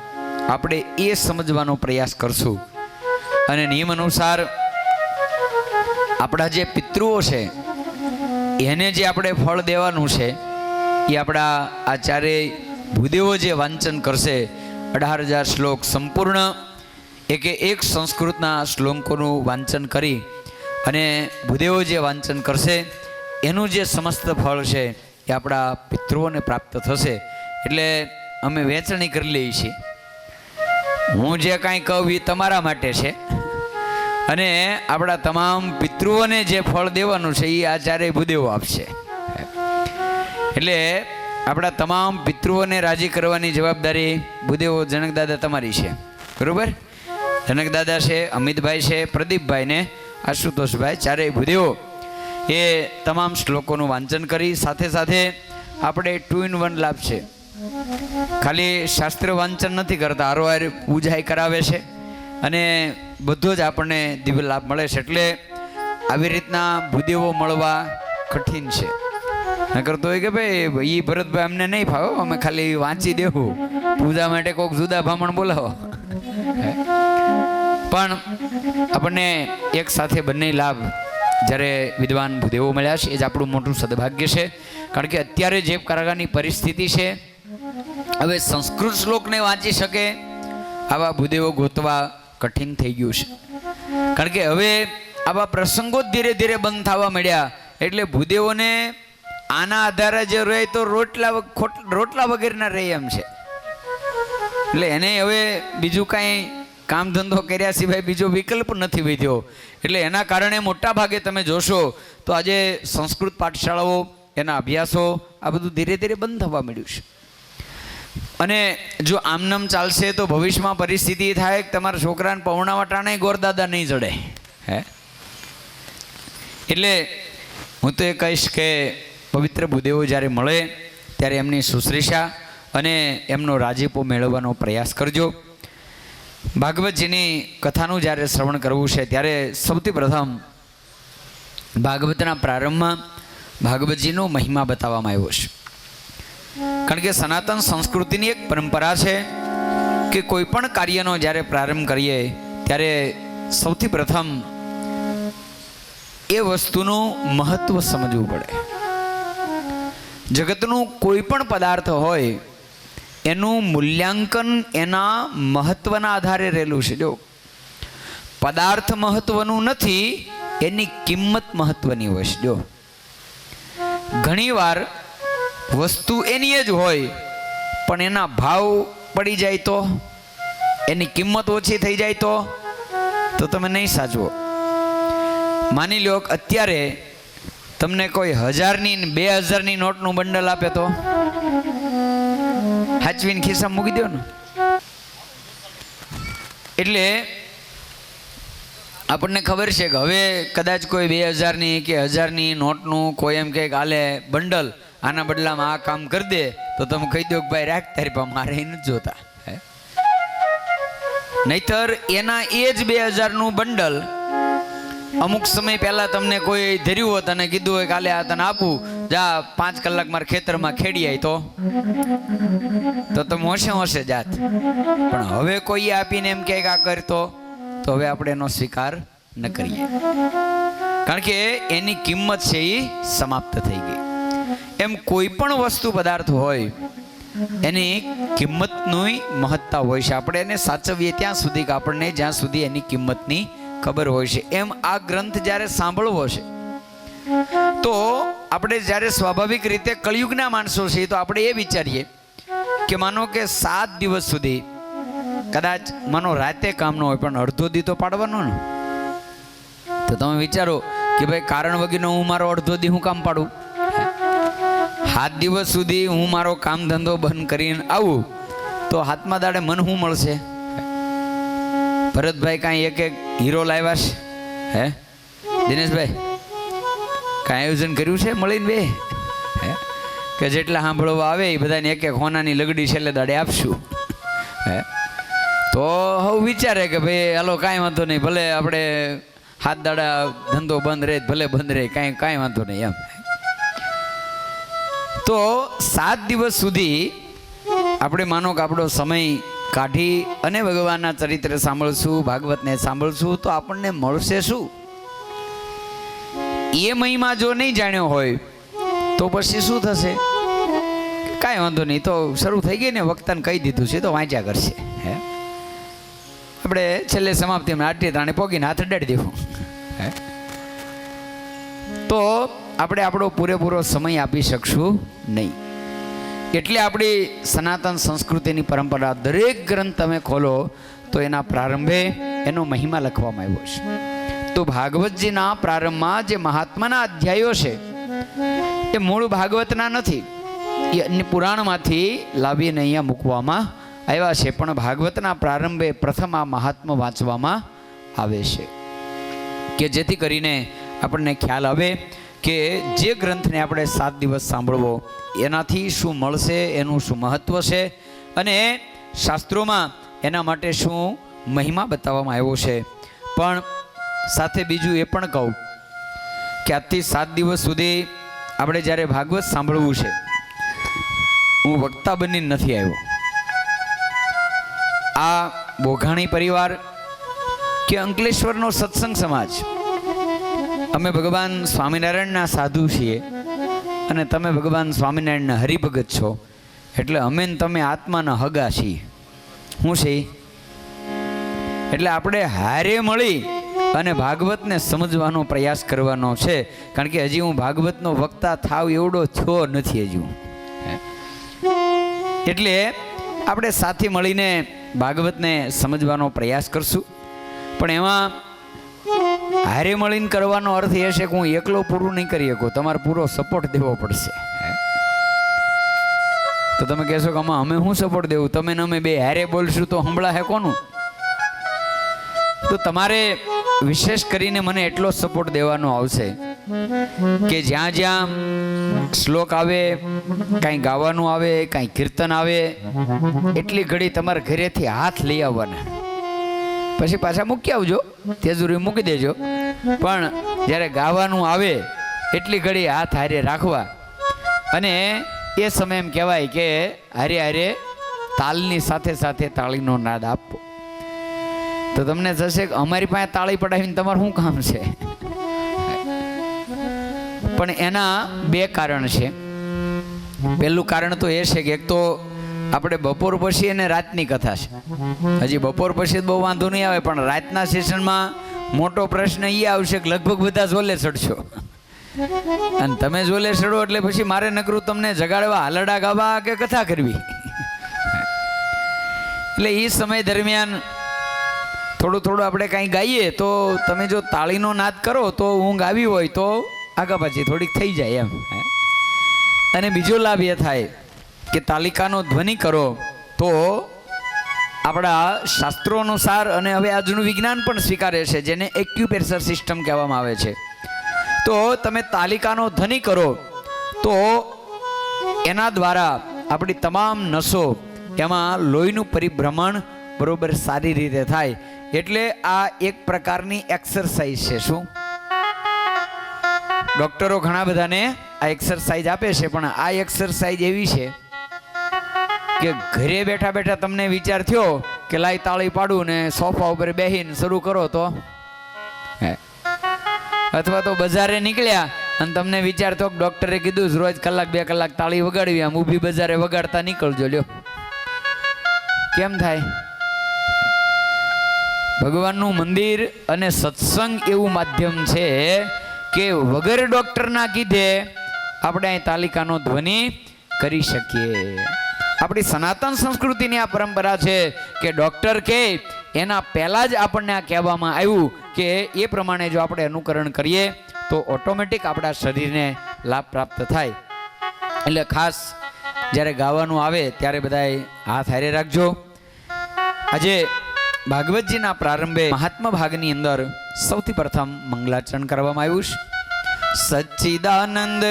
આપણે એ સમજવાનો પ્રયાસ કરશું. અને નિયમ અનુસાર આપણા જે પિતૃઓ છે એને જે આપણે ફળ દેવાનું છે એ આપણા આચાર્ય ભૂદેવો જે વાંચન કરશે 18,000 શ્લોક સંપૂર્ણ એક સંસ્કૃતના શ્લોકોનું વાંચન કરી અને ભૂદેવો જે વાંચન કરશે એનું જે સમસ્ત ફળ છે એ આપણા પિતૃઓને પ્રાપ્ત થશે. એટલે અમે વહેંચણી કરી લઈએ છીએ. હું જે કાંઈ કહું એ તમારા માટે છે, અને આપણા તમામ પિતૃઓને જે ફળ દેવાનું છે એ આચાર્ય ભૂદેવો આપશે. એટલે આપણા તમામ પિતૃઓને રાજી કરવાની જવાબદારી ભૂદેવો જનકદાદા તમારી છે, બરોબર? જનકદાદા છે, અમિતભાઈ છે, પ્રદીપભાઈ ને આશુતોષભાઈ, ચારેય ભૂદેવો એ તમામ શ્લોકોનું વાંચન કરી સાથે સાથે આપણે 2 in 1 લાભ છે. ખાલી શાસ્ત્ર વાંચન નથી કરતા, હારોહાર પૂજા કરાવે છે અને બધો જ આપણને દિવ્ય લાભ મળે છે. એટલે આવી રીતના ભૂદેવો મળવા કઠિન છે. નકર તો એ કે ભાઈ એ ભરતભાઈ અમને નહીં ફાવો, અમે ખાલી વાંચી દેવું, પૂજા માટે કોઈક જુદા બ્રાહ્મણ બોલાવો. પણ આપણને એક સાથે બંને લાભ જ્યારે વિદ્વાન ભૂદેવો મળ્યા છે એ જ આપણું મોટું સદભાગ્ય છે. કારણ કે અત્યારે જે પ્રકારની પરિસ્થિતિ છે, હવે સંસ્કૃત શ્લોકને વાંચી શકે આવા ભૂદેવો ગોતવા કઠિન થઈ ગયું છે. કારણ કે હવે આવા પ્રસંગો જ ધીરે ધીરે બંધ થવા મળ્યા, એટલે ભૂદેવોને આના આધારે જે રહે તો રોટલા વગેરેના રહે એમ છે. એટલે એને હવે બીજું કાંઈ કામ ધંધો કર્યા સિવાય બીજો વિકલ્પ નથી વધ્યો. એટલે એના કારણે મોટા ભાગે તમે જોશો તો આજે સંસ્કૃત પાઠશાળાઓ, એના અભ્યાસો આ બધું ધીરે ધીરે બંધ થવા મળ્યું છે. અને જો આમનામ ચાલશે તો ભવિષ્યમાં પરિસ્થિતિ થાય કે તમારા છોકરાને પૌર્ણાવા ટાણે ગોરદાદા નહીં જડે. એટલે હું તો એ કહીશ કે પવિત્ર ભૂદેવો જ્યારે મળે ત્યારે એમની શુશ્રૂષા અને એમનો રાજીપો મેળવવાનો પ્રયાસ કરજો. ભાગવતજીની કથાનું જ્યારે શ્રવણ કરવું છે ત્યારે સૌથી પ્રથમ ભાગવતના પ્રારંભમાં ભાગવતજીનો મહિમા બતાવવામાં આવ્યો છે. કારણ કે સનાતન સંસ્કૃતિની એક પરંપરા છે કે કોઈ પણ કાર્યનો જ્યારે પ્રારંભ કરીએ ત્યારે સૌથી પ્રથમ એ વસ્તુનું મહત્વ સમજવું પડે. જગતનું કોઈ પણ પદાર્થ હોય એનું મૂલ્યાંકન એના મહત્વના આધારે રહેલું છે. જો પદાર્થ મહત્વનું નથી એની કિંમત મહત્વની હોય છે. જો ઘણીવાર વસ્તુ એની જ હોય પણ એના ભાવ પડી જાય તો, એની કિંમત ઓછી થઈ જાય તો તમે નહીં સાચવો. માની લો કે અત્યારે તમને કોઈ 1000ની ને 2000ની નોટનું બંડલ આપે તો હાચવીને ખિસ્સામાં મૂકી દો ને. એટલે આપણને ખબર છે કે હવે કદાચ કોઈ 2000ની કે 1000ની નોટનું કોઈ એમ કે હાલે બંડલ, આના બદલામાં આ કામ કરી દે, તો તમે કહી દો કે ભાઈ રાખ તારી પા, મારે એ નથી જોતા. નહીતર એના એ જ 2000નું બંડલ અમુક સમય પહેલા તમને કોઈ ધર્યું હોત અને કીધું હોય કાલે આ તને આપું, જા 5 કલાક મારા ખેતરમાં ખેડી આવી, તો તમે હોશે જાત. પણ હવે કોઈ આપીને એમ કે આ કરતો, તો હવે આપણે એનો સ્વીકાર ન કરીએ, કારણ કે એની કિંમત છે એ સમાપ્ત થઈ ગઈ. એમ કોઈ પણ વસ્તુ પદાર્થ હોય એની કિંમતની મહત્તા હોય છે. આપણે એને સાચવીએ ત્યાં સુધી કે આપણને જ્યાં સુધી એની કિંમતની ખબર હોય છે. એમ આ ગ્રંથ જ્યારે સાંભળવો છે તો આપણે જ્યારે સ્વાભાવિક રીતે કળિયુગના માણસો છીએ તો આપણે એ વિચારીએ કે માનો કે 7 દિવસ સુધી કદાચ માનો રાતે કામ ન હોય પણ અડધો દી તો પાડવાનો ને. તો તમે વિચારો કે ભાઈ કારણ વગરનો હું મારો અડધો દી હું કામ પાડું? 7 દિવસ સુધી હું મારો કામ ધંધો બંધ કરીને આવું તો હાથમાં દાડે મન શું મળશે? ભરતભાઈ કાંઈ એક હીરો લાવ્યા છે? હે દિનેશભાઈ કાંઈ આયોજન કર્યું છે મળીને બે? હે કે જેટલા સાંભળવા આવે એ બધાને એક હોનાની લગડી છેલ્લે દાડે આપશું? હે તો હવે વિચારે કે ભાઈ હાલો કાંઈ વાંધો નહીં, ભલે આપણે 7 દાડા ધંધો બંધ રહે, ભલે બંધ રહે, કાંઈ વાંધો નહીં એમ. તો 7 દિવસ સુધી આપણે માનો કે આપણો સમય કાઢી અને ભગવાનના ચરિત્ર સાંભળશું, ભાગવતને સાંભળશું, તો આપણને મળશે શું? એ મહિમા જો નહીં જાણ્યો હોય તો પછી શું થશે? કાંઈ વાંધો નહીં, તો શરૂ થઈ ગઈ ને, વક્તાને કહી દીધું છે તો વાંચ્યા કરશે. હે આપણે છેલ્લે સમાપ્તિમાં આટલી તાણે પોગીને હાથ અડાડી દેવું. હે તો આપણે આપણો પૂરેપૂરો સમય આપી શકશું નહીં. એટલે આપણી સનાતન સંસ્કૃતિની પરંપરા દરેક ગ્રંથ તમે ખોલો તો એના પ્રારંભે એનો મહિમા લખવામાં આવ્યો છે. તો ભાગવતજીના પ્રારંભમાં જે મહાત્માના અધ્યાયો છે એ મૂળ ભાગવતના નથી, એ અન્ય પુરાણમાંથી લાવીને અહીંયા મૂકવામાં આવ્યા છે. પણ ભાગવતના પ્રારંભે પ્રથમ આ મહાત્મા વાંચવામાં આવે છે કે જેથી કરીને આપણને ખ્યાલ આવે કે જે ગ્રંથને આપણે 7 દિવસ સાંભળવો એનાથી શું મળશે, એનું શું મહત્વ છે, અને શાસ્ત્રોમાં એના માટે શું મહિમા બતાવવામાં આવ્યો છે. પણ સાથે બીજું એ પણ કહું કે આજથી 7 દિવસ સુધી આપણે જ્યારે ભાગવત સાંભળવું છે, હું વક્તા બનીને નથી આવ્યો. આ બોઘાણી પરિવાર કે અંકલેશ્વરનો સત્સંગ સમાજ, અમે ભગવાન સ્વામિનારાયણના સાધુ છીએ અને તમે ભગવાન સ્વામિનારાયણના હરિભગત છો, એટલે અમે ને તમે આત્માના હગા છીએ. શું છે? એટલે આપણે હારે મળી અને ભાગવતને સમજવાનો પ્રયાસ કરવાનો છે, કારણ કે હજી હું ભાગવતનો વક્તા થાવ એવડો થયો નથી હજી હું. એટલે આપણે સાથે મળીને ભાગવતને સમજવાનો પ્રયાસ કરશું. પણ એમાં હારે મળીને કરવાનો અર્થ એ છે કે હું એકલો પૂરું નહીં કરી શકું, તમારે પૂરો સપોર્ટ દેવો પડશે. તો તમે કહેશો કે આમાં અમે શું સપોર્ટ દેવું? તમે ને અમે બે હારે બોલશું તો હંભળા હે કોનું? તો તમારે વિશેષ કરીને મને એટલો સપોર્ટ દેવાનો આવશે કે જ્યાં જ્યાં શ્લોક આવે, કાંઈ ગાવાનું આવે, કાંઈ કીર્તન આવે, એટલી ઘડી તમારા ઘરેથી હાથ લઈ આવવાના. પછી પાછા મૂકી આવજો, તેજુરી મૂકી દેજો, પણ જ્યારે ગાવાનું આવે એટલી ઘડી હાથ હારે રાખવા. અને એ સમય એમ કહેવાય કે હારે હારે તાલની સાથે સાથે તાળીનો નાદ આપવો. તો તમને થશે કે અમારી પાસે તાળી પડાવીને તમારું શું કામ છે? પણ એના 2 કારણ છે. પહેલું કારણ તો એ છે કે એક તો આપણે બપોર પછી અને રાતની કથા છે. હજી બપોર પછી બહુ વાંધો નહીં આવે, પણ રાતના સેશનમાં મોટો પ્રશ્ન એ આવશે કે લગભગ બધા ઝોલે ચડશો, અને તમે ઝોલે ચડો એટલે પછી મારે નકરું તમને જગાડવા હાલડા ગાવા કે કથા કરવી. એટલે એ સમય દરમિયાન થોડું થોડું આપણે કાંઈ ગાઈએ તો તમે જો તાળીનો નાદ કરો તો ઊંઘ આવી હોય તો આગા પાછી થોડીક થઈ જાય એમ. અને બીજો લાભ એ થાય કે તાલિકાનો ધ્વનિ કરો તો આપણા શાસ્ત્રો અનુસાર, અને હવે આજનું વિજ્ઞાન પણ સ્વીકારે છે, જેને એક્યુપ્રેશર સિસ્ટમ કહેવામાં આવે છે, તો તમે તાલિકાનો ધ્વનિ કરો તો એના દ્વારા આપણી તમામ નસો એમાં લોહીનું પરિભ્રમણ બરોબર સારી રીતે થાય. એટલે આ એક પ્રકારની એક્સરસાઇઝ છે. શું ડોક્ટરો ઘણા બધાને આ એક્સરસાઇઝ આપે છે, પણ આ એક્સરસાઇઝ એવી છે કે ઘરે બેઠા બેઠા તમને વિચાર થયો કે લાઈ તાળી પાડું ને સોફા ઉપર બેહીને શરૂ કરો તો, અથવા તો બજારે નીકળ્યા અને તમને વિચાર તો ડોક્ટરે કીધું રોજ કલાક 2 કલાક તાળી વગાડવી, આમ ઊભી બજારે વગાડતા નીકળજો. લ્યો કેમ થાય? ભગવાનનું મંદિર અને સત્સંગ એવું માધ્યમ છે કે વગર ડોક્ટરના કીધે આપણે અહીં તાલિકાનો ધ્વનિ કરી શકીએ. આપણી સનાતન સંસ્કૃતિની આ પરંપરા છે કે ડોક્ટર કે એના પહેલાં જ આપણને આ કહેવામાં આવ્યું કે એ પ્રમાણે જો આપણે અનુકરણ કરીએ તો ઓટોમેટિક આપણા શરીરને લાભ પ્રાપ્ત થાય. એટલે ખાસ જ્યારે ગાવાનું આવે ત્યારે બધાએ હાથ હારે રાખજો. આજે ભાગવતજીના પ્રારંભે મહાત્મા ભાગની અંદર સૌથી પ્રથમ મંગલાચરણ કરવામાં આવ્યું છે. સચ્ચિદાનંદ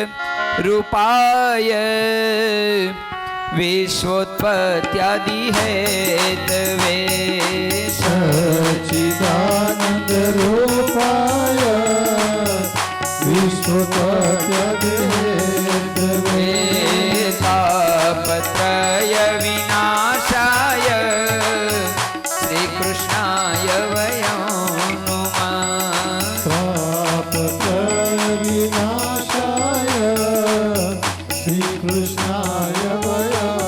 રૂપાય વિશ્વોત્પત્યાદિ હેતવે સચ્ચિદાનંદ રૂપાય વિશ્વોત્પત્યાદિ તાપત્રય વિનાશાય શ્રી કૃષ્ણાય વયં નુમઃ. વિનાશાય શ્રી કૃષ્ણાય વયં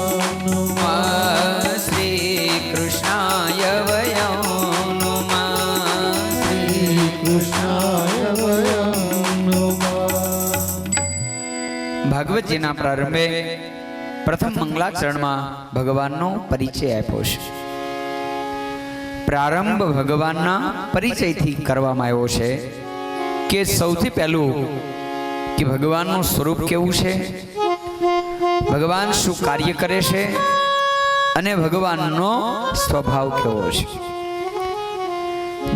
નમઃ. શ્રી કૃષ્ણાય વયં નુમઃ. શ્રી કૃષ્ણાય વયં નમઃ. ભાગવતજીના પ્રારંભે પ્રથમ મંગલાચરણમાં ભગવાનનો પરિચય આપ્યો છે. પ્રારંભ ભગવાનના પરિચયથી કરવામાં આવ્યો છે કે સૌથી પહેલું કે ભગવાનનું સ્વરૂપ કેવું છે, ભગવાન શું કાર્ય કરે છે અને ભગવાનનો સ્વભાવ કેવો છે.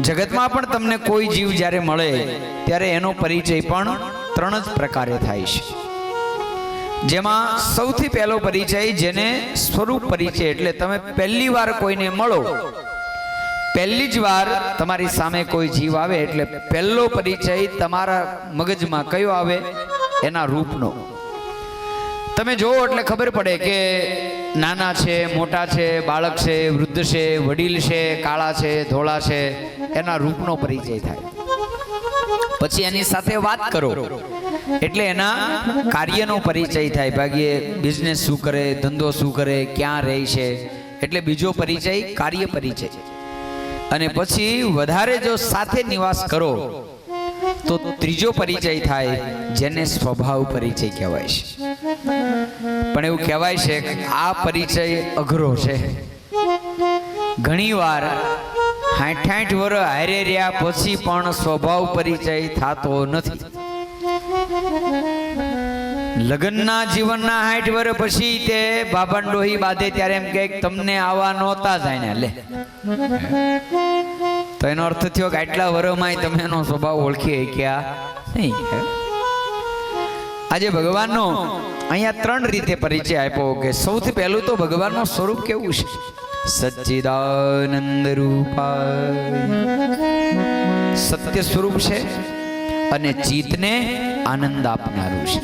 જગતમાં પણ તમને કોઈ જીવ જ્યારે મળે ત્યારે એનો પરિચય પણ 3 જ પ્રકારે થાય છે. જેમાં સૌથી પહેલો પરિચય જેને સ્વરૂપ પરિચય, એટલે તમે પહેલી વાર કોઈને મળો, પહેલી જ વાર તમારી સામે કોઈ જીવ આવે એટલે પહેલો પરિચય તમારા મગજમાં કયો આવે? એના રૂપનો. તમે જોવો એટલે ખબર પડે કે નાના છે, મોટા છે, બાળક છે, વૃદ્ધ છે, વડીલ છે, કાળા છે, ધોળા છે, એના રૂપનો પરિચય થાય. પછી એની સાથે વાત કરો એટલે એના કાર્યનો પરિચય થાય. ભાગ્યે બિઝનેસ શું કરે, ધંધો શું કરે, ક્યાં રહે છે, એટલે બીજો પરિચય કાર્ય પરિચય. અને પછી વધારે જો સાથે નિવાસ કરો તો ત્રીજો પરિચય થાય જેને સ્વભાવ પરિચય કહેવાય છે. પણ એવું કહેવાય છે કે આ પરિચય અઘરો છે. ઘણીવાર 60 વર્ષ હારે રહ્યા પછી પણ સ્વભાવ પરિચય થતો નથી. લગ્નના જીવનના 60 વર્ષ પછી તે બાબા ડોહી બાંધે ત્યારે એમ કે તમને આવા નહોતા જાણ્યા લે, તો એનો અર્થ થયો કે આટલા વર્ષમાં તમે એનો સ્વભાવ ઓળખી ગયા નહીં. આજે ભગવાનનો અહીંયા 3 રીતે પરિચય આપ્યો કે સૌથી પહેલું તો ભગવાનનું સ્વરૂપ કેવું છે? સચ્ચિદાનંદ રૂપાય, સત્ય સ્વરૂપ છે અને ચિત્તને આનંદ આપનારું છે.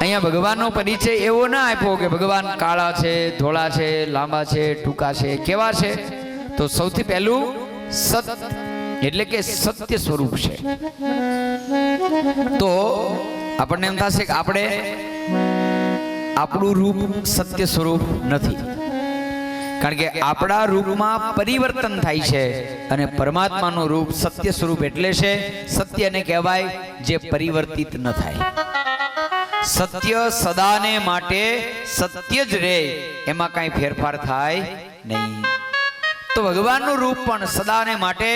અહીંયા ભગવાનનો પરિચય એવો ના આપ્યો કે ભગવાન કાળા છે, ધોળા છે, લાંબા છે, ટૂંકા છે. કેવા છે? તો સૌથી પહેલું સત એટલે કે સત્ય સ્વરૂપ છે. તો આપણને એમ થશે કે આપણું રૂપ સત્ય સ્વરૂપ નથી. કારણ કે આપણા રૂપમાં પરિવર્તન થાય છે અને પરમાત્માનું રૂપ સત્ય સ્વરૂપ એટલે છે સત્યને કહેવાય જે પરિવર્તિત ન થાય. સત્ય સદાને માટે સત્ય જ રહે, એમાં કાંઈ ફેરફાર થાય નહીં. તો ભગવાનનું રૂપ પણ સદાને માટે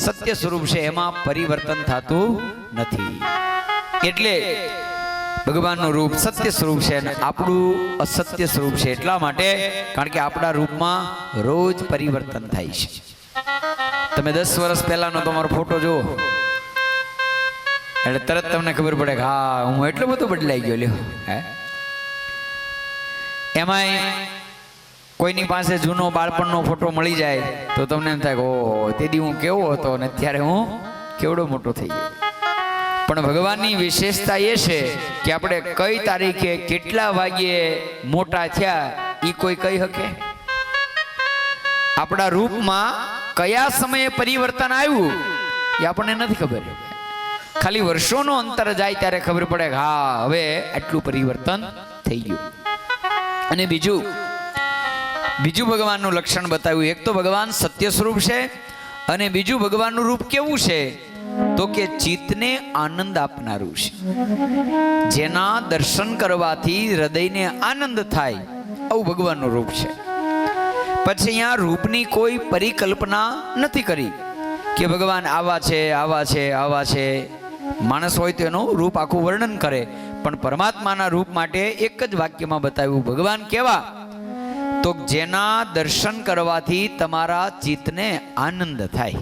સત્ય સ્વરૂપ છે, એમાં પરિવર્તન થતું નથી. એટલે ભગવાનનું રૂપ સત્ય સ્વરૂપ છે અને આપણું અસત્ય સ્વરૂપ છે. એટલા માટે કારણ કે આપણા રૂપમાં રોજ પરિવર્તન થાય છે. તમે 10 વર્ષ પહેલાનો તમારો ફોટો જુઓ એટલે તરત તમને ખબર પડે કે હા હું એટલો બધો બદલાઈ ગયો લ્યો. એમાંય કોઈની પાસે જૂનો બાળપણનો ફોટો મળી જાય તો તમને એમ થાય કે ઓહો તે દી હું કેવો હતો અને અત્યારે હું કેવડો મોટો થઈ ગયો. પણ ભગવાનની વિશેષતા એ છે કે આપણે કઈ તારીખે કેટલા વાગ્યે મોટા થયા એ કોઈ કહી શકે? આપણા રૂપમાં કયા સમયે પરિવર્તન આવ્યું એ આપણને નથી ખબર. ખાલી વર્ષોનો અંતર જાય ત્યારે ખબર પડે કે હા હવે આટલું પરિવર્તન થઈ ગયું. અને બીજું ભગવાનનું લક્ષણ બતાવ્યું. એક તો ભગવાન સત્ય સ્વરૂપ છે અને બીજું ભગવાનનું રૂપ કેવું છે તો કે ચિત્તને આનંદ આપનારું છે. જેના દર્શન કરવાથી હૃદયને આનંદ થાય આવું ભગવાનનું રૂપ છે. પછી અહીંયા રૂપની કોઈ પરિકલ્પના નથી કરી કે ભગવાન આવા છે આવા છે આવા છે. માણસ હોય તો એનું રૂપ આખું વર્ણન કરે, પણ પરમાત્માના રૂપ માટે એક જ વાક્યમાં બતાવ્યું. ભગવાન કેવા તો જેના દર્શન કરવાથી તમારા ચિત્તને આનંદ થાય.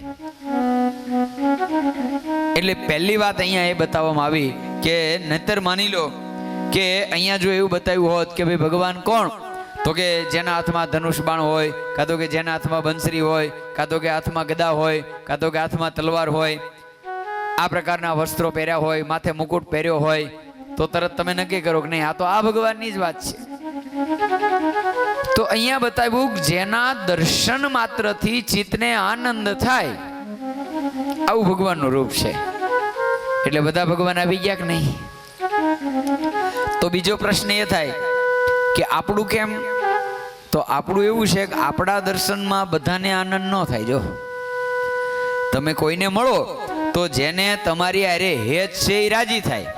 એટલે પહેલી વાત અહીંયા એ બતાવવામાં આવી કે નહીતર માની લો કે અહીંયા જો એવું બતાવ્યું હોત કે ભાઈ ભગવાન કોણ, તો કે જેના હાથમાં ધનુષ બાણ હોય, કાં તો કે જેના હાથમાં બંસરી હોય, કાં તો કે હાથમાં ગદા હોય, કાં તો કે હાથમાં તલવાર હોય, આ પ્રકારના વસ્ત્રો પહેર્યા હોય, માથે મુકુટ પહેર્યો હોય, તો તરત તમે નક્કી કરો કે નહીં આ તો આ ભગવાનની જ વાત છે. તો અહીંયા બતાવ્યું જેના દર્શન માત્રથી ચિત્તને આનંદ થાય આવું ભગવાનનું રૂપ છે. એટલે બધા ભગવાન આવી ગયા કે નહીં? તો બીજો પ્રશ્ન એ થાય કે આપણું કેમ? તો આપણું એવું છે કે આપણા દર્શનમાં બધાને આનંદ ન થાય. જો તમે કોઈને મળો તો જેને તમારી અરે હેત છે એ રાજી થાય,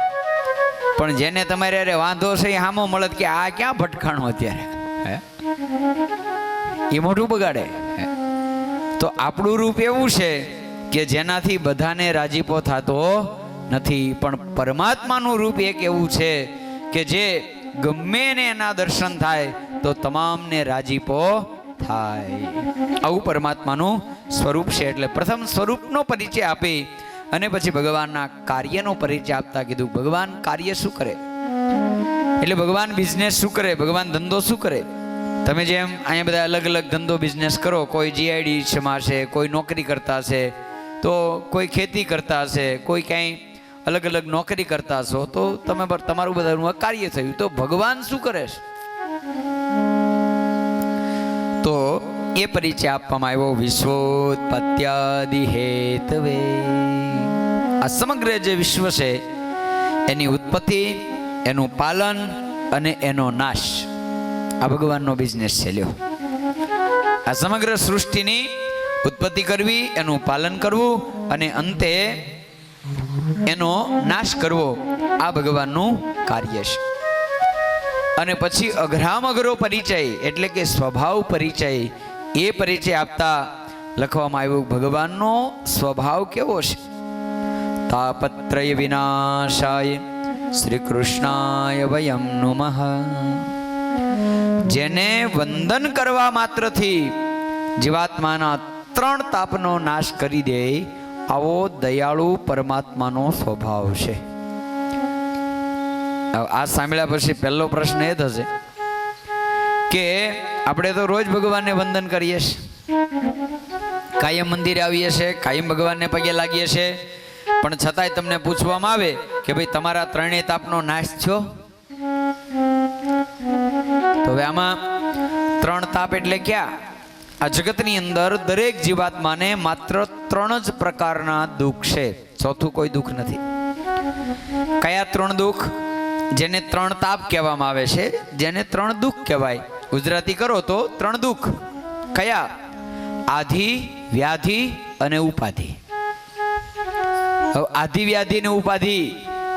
પણ જેને તમારે અરે વાંધો છે એ હામો મળે કે આ ક્યાં ભટકાણો અત્યારે એ મોઢું બગાડે. તો આપણું રૂપ એવું છે કે જેનાથી બધાને રાજીપો થતો નથી, પણ પરમાત્માનું રૂપ એક એવું છે કે જે ગમે ને એના દર્શન થાય તો તમામને રાજીપો થાય. આવું પરમાત્માનું સ્વરૂપ છે. એટલે પ્રથમ સ્વરૂપનો પરિચય આપી અને પછી ભગવાનના કાર્યનો પરિચય આપતા કીધું ભગવાન કાર્ય શું કરે. એટલે ભગવાન બિઝનેસ શું કરે, ભગવાન ધંધો શું કરે. તમે જેમ અહીંયા બધા અલગ અલગ ધંધો બિઝનેસ કરો, કોઈ GIDમાં છે, કોઈ નોકરી કરતા હશે, તો કોઈ ખેતી કરતા હશે, કોઈ ક્યાંય અલગ અલગ નોકરી કરતા હશો, તો તમે તમારું બધાનું કાર્ય થયું. તો ભગવાન શું કરે છે તો એ પરિચય આપવામાં આવ્યો. વિશ્વોત્પત્યાદિ હેતવે, આ સમગ્ર જે વિશ્વ છે એની ઉત્પત્તિ, એનું પાલન અને એનો નાશ આ ભગવાનનો બિઝનેસ છે. લ્યો, આ સમગ્ર સૃષ્ટિની ઉત્પત્તિ કરવી, એનું પાલન કરવું અને અંતે એનો નાશ કરવો આ ભગવાનનું કાર્ય છે. અને પછી અઘરામ અઘરો પરિચય એટલે કે સ્વભાવ પરિચય, એ પરિચય આપતા લખવામાં આવ્યું ભગવાનનો સ્વભાવ કેવો છે. તાપત્રય વિનાશાય શ્રી કૃષ્ણાય વયમ નમઃ. જેને વંદન કરવા માત્રથી જીવાત્માના 3 તાપનો નાશ કરી દે આવો દયાળુ પરમાત્માનો સ્વભાવ છે. આ સાંભળ્યા પછી પહેલો પ્રશ્ન એ થશે કે આપણે તો રોજ ભગવાનને વંદન કરીએ છીએ, કાયમ મંદિરે આવીએ છીએ, કાયમ ભગવાનને પગે લાગીએ છીએ, પણ છતાંય તમને પૂછવામાં આવે કે ભાઈ તમારા 3 તાપનો નાશ થયો. તો હવે આમાં 3 તાપ એટલે ક્યાં? આ જગતની અંદર દરેક જીવાત્માને માત્ર 3 જ પ્રકારના દુઃખ છે, ચોથું કોઈ દુઃખ નથી. કયા 3 દુઃખ? જેને 3 તાપ કહેવામાં આવે છે, જેને 3 દુઃખ કહેવાય. ગુજરાતી કરો તો 3 દુઃખ. કયા? આધિ, વ્યાધિ અને ઉપાધિ. હવે આધિ, વ્યાધિ ને ઉપાધિ,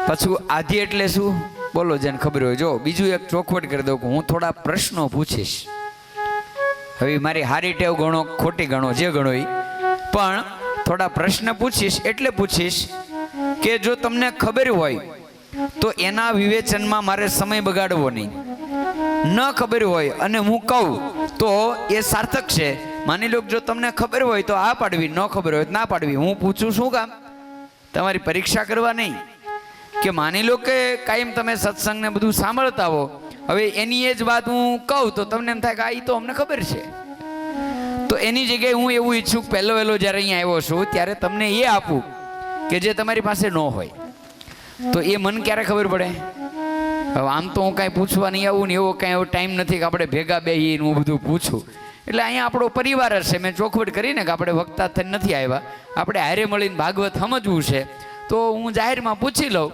પાછું આધિ એટલે શું? બોલો જેને ખબર હોય. જો બીજું એક ચોખવટ કરી દઉં કે હું થોડા પ્રશ્નો પૂછીશ. હવે મારી હારી ટેવ ગણો, ખોટી ગણો, જે ગણો એ, પણ થોડા પ્રશ્ન પૂછીશ. એટલે પૂછીશ કે જો તમને ખબર હોય તો એના વિવેચનમાં મારે સમય બગાડવો નહીં. ન ખબર હોય અને હું કહું તો એ સાર્થક છે. માની લો જો તમને ખબર હોય તો આ પાડવી, ન ખબર હોય તો ના પાડવી. હું પૂછું શું કામ? તમારી પરીક્ષા કરવા નહીં. કે માની લો કે કાયમ તમે સત્સંગને બધું સાંભળતા હો, હવે એની એ જ વાત હું કહું તો તમને એમ થાય કે આ ઈ તો અમને ખબર છે. તો એની જગ્યાએ હું એવું ઈચ્છું પહેલો વહેલો જ્યારે અહીંયા આવ્યો છું ત્યારે તમને એ આપું કે જે તમારી પાસે ન હોય. તો એ મને ક્યારે ખબર પડે? હવે આમ તો હું કાંઈ પૂછવા નહીં આવું ને એવો કાંઈ એવો ટાઈમ નથી કે આપણે ભેગા બેહીને હું બધું પૂછું. એટલે અહીંયા આપણો પરિવાર જ છે. મેં ચોખવટ કરીને કે આપણે વક્તા થઈને નથી આવ્યા, આપણે હારે મળીને ભાગવત સમજવું છે. તો હું જાહેરમાં પૂછી લઉં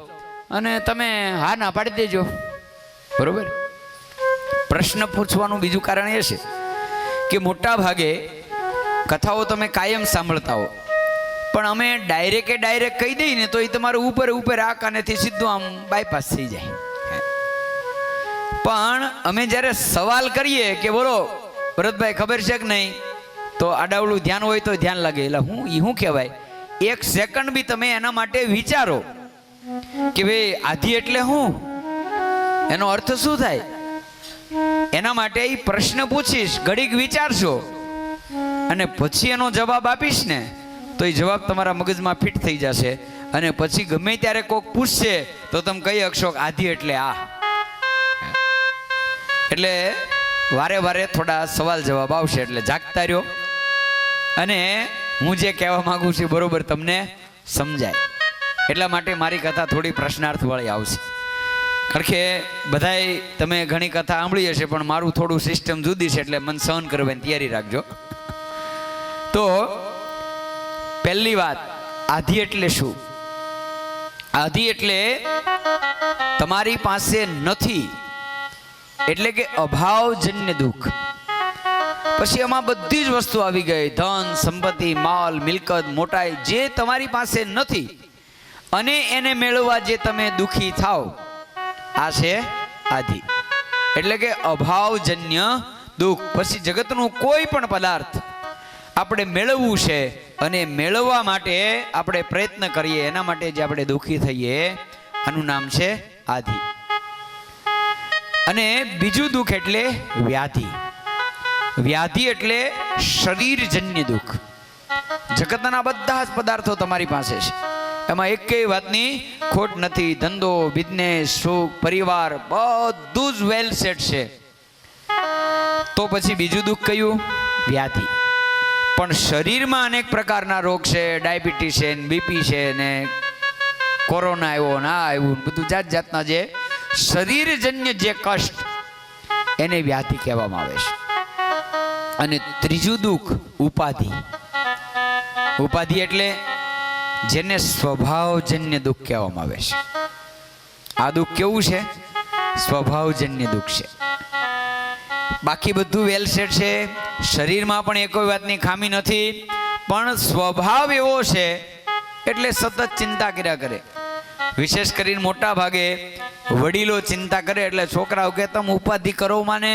અને તમે હા ના પાડી દેજો. બરોબર? પ્રશ્ન પૂછવાનું બીજું કારણ એ છે કે મોટા ભાગે કથાઓ તમે કાયમ સાંભળતા હો, પણ અમે ડાયરેક્ટ કહી દઈએ ને તો એ તમારું ઉપર આ કાનેથી સીધું આમ બાયપાસ થઈ જાય. પણ અમે જ્યારે સવાલ કરીએ કે બોલો ભરતભાઈ ખબર છે કે નહીં, તો આડાવડું ધ્યાન હોય તો ધ્યાન લાગે. એટલે શું કહેવાય? એક સેકન્ડ બી તમે એના માટે વિચારો કે ભાઈ આધિ એટલે શું, એનો અર્થ શું થાય. એના માટે એ પ્રશ્ન પૂછીશ, ઘડીક વિચારશો અને પછી એનો જવાબ આપીશ ને તો એ જવાબ તમારા મગજમાં ફિટ થઈ જશે. અને પછી ગમે ત્યારે કોઈક પૂછશે તો તમે કહી શકશો આધિ એટલે આ. એટલે વારે વારે થોડા સવાલ જવાબ આવશે એટલે જાગતા રહ્યો અને હું જે કહેવા માંગુ છું બરોબર તમને સમજાય. એટલા માટે મારી કથા થોડી પ્રશ્નાર્થ વાળી આવશે. કારણ કે બધાય તમે ઘણી કથા સાંભળી હશે પણ મારું થોડું સિસ્ટમ જુદી છે એટલે મન સહન કરવાની તૈયારી રાખજો. તો પહેલી વાત, આધિ એટલે શું? આધિ એટલે તમારી પાસે નથી એટલે કે અભાવજન્ય દુઃખ. પછી એમાં બધી જ વસ્તુ આવી ગઈ, ધન, સંપત્તિ, માલ, મિલકત, મોટાઈ, જે તમારી પાસે નથી અને એને મેળવવા જે તમે દુઃખી થાવ, આ છે આધિ. એટલે કે અભાવજન્ય દુઃખ. પછી જગતનું કોઈ પણ પદાર્થ આપણે મેળવવું છે અને મેળવવા માટે આપણે પ્રયત્ન કરીએ, એના માટે જે આપણે દુઃખી થઈએ, આનું નામ છે આધિ. અને બીજું દુઃખ એટલે વ્યાધિ. વ્યાધિ એટલે શરીરજન્ય દુઃખ. જગતના બધા જ પદાર્થો તમારી પાસે છે, એમાં એકેય વાતની ખોટ નથી. ધંધો, બિઝનેસ, સુખ, પરિવાર બધું જ વેલ સેટ છે. તો પછી બીજું દુઃખ કયું? વ્યાધિ. પણ શરીરમાં અનેક પ્રકારના રોગ છે, ડાયાબિટીસ છે, બીપી છે ને કોરોના આવ્યો ને આ આવ્યું, બધું જાત જાતના જે શરીરજન્ય જે કષ્ટ, એને વ્યાધિ કહેવામાં આવે છે. અને ત્રીજું દુઃખ ઉપાધિ. ઉપાધિ એટલે જેને સ્વભાવજન્ય દુઃખ કહેવામાં આવે છે. આ દુઃખ કેવું છે? સ્વભાવજન્ય દુઃખ છે. બાકી બધું વેલ સેટ છે, શરીરમાં પણ કોઈ વાતની ખામી નથી, પણ સ્વભાવ એવો છે એટલે સતત ચિંતા કર્યા કરે. વિશેષ કરીને મોટા ભાગે વડીલો ચિંતા કરે એટલે છોકરાઓ કે તમે ઉપાધિ કરો માને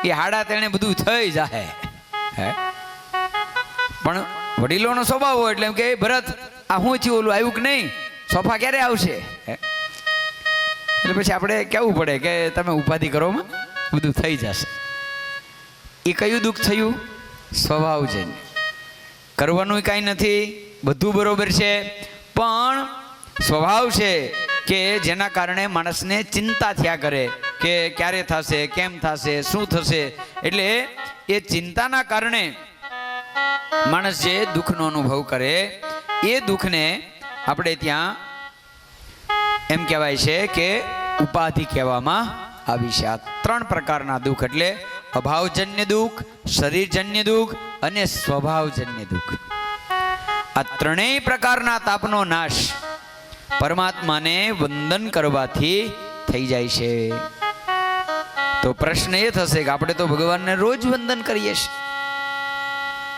એ હાડા તેણે બધું થઈ જાય. હે પણ વડીલોનો સ્વભાવ હોય એટલે એમ કે ભરત આ શું થયું, ઓલું આવ્યું કે નહીં, સોફા ક્યારે આવશે? એટલે પછી આપણે કહેવું પડે કે તમે ઉપાધિ કરો માં બધું થઈ જશે. એ કયું દુઃખ થયું? સ્વભાવજન્ય. કરવાનું કાંઈ નથી, બધું બરોબર છે, પણ સ્વભાવ છે કે જેના કારણે માણસને ચિંતા થયા કરે કે ક્યારે થશે, કેમ થશે, શું થશે. એટલે એ ચિંતાના કારણે માણસ જે દુઃખનો અનુભવ કરે એ દુઃખને આપણે ત્યાં એમ કહેવાય છે કે ઉપાધિ કહેવામાં આવી છે. આ ત્રણ પ્રકારના દુઃખ એટલે અભાવજન્ય દુઃખ, શરીરજન્ય દુઃખ અને સ્વભાવજન્ય દુઃખ. આ ત્રણેય પ્રકારના તાપનો નાશ પરમાત્માને વંદન કરવાથી થઈ જાય છે. તો પ્રશ્ન એ થશે કે આપણે તો ભગવાનને રોજ વંદન કરીએ છીએ,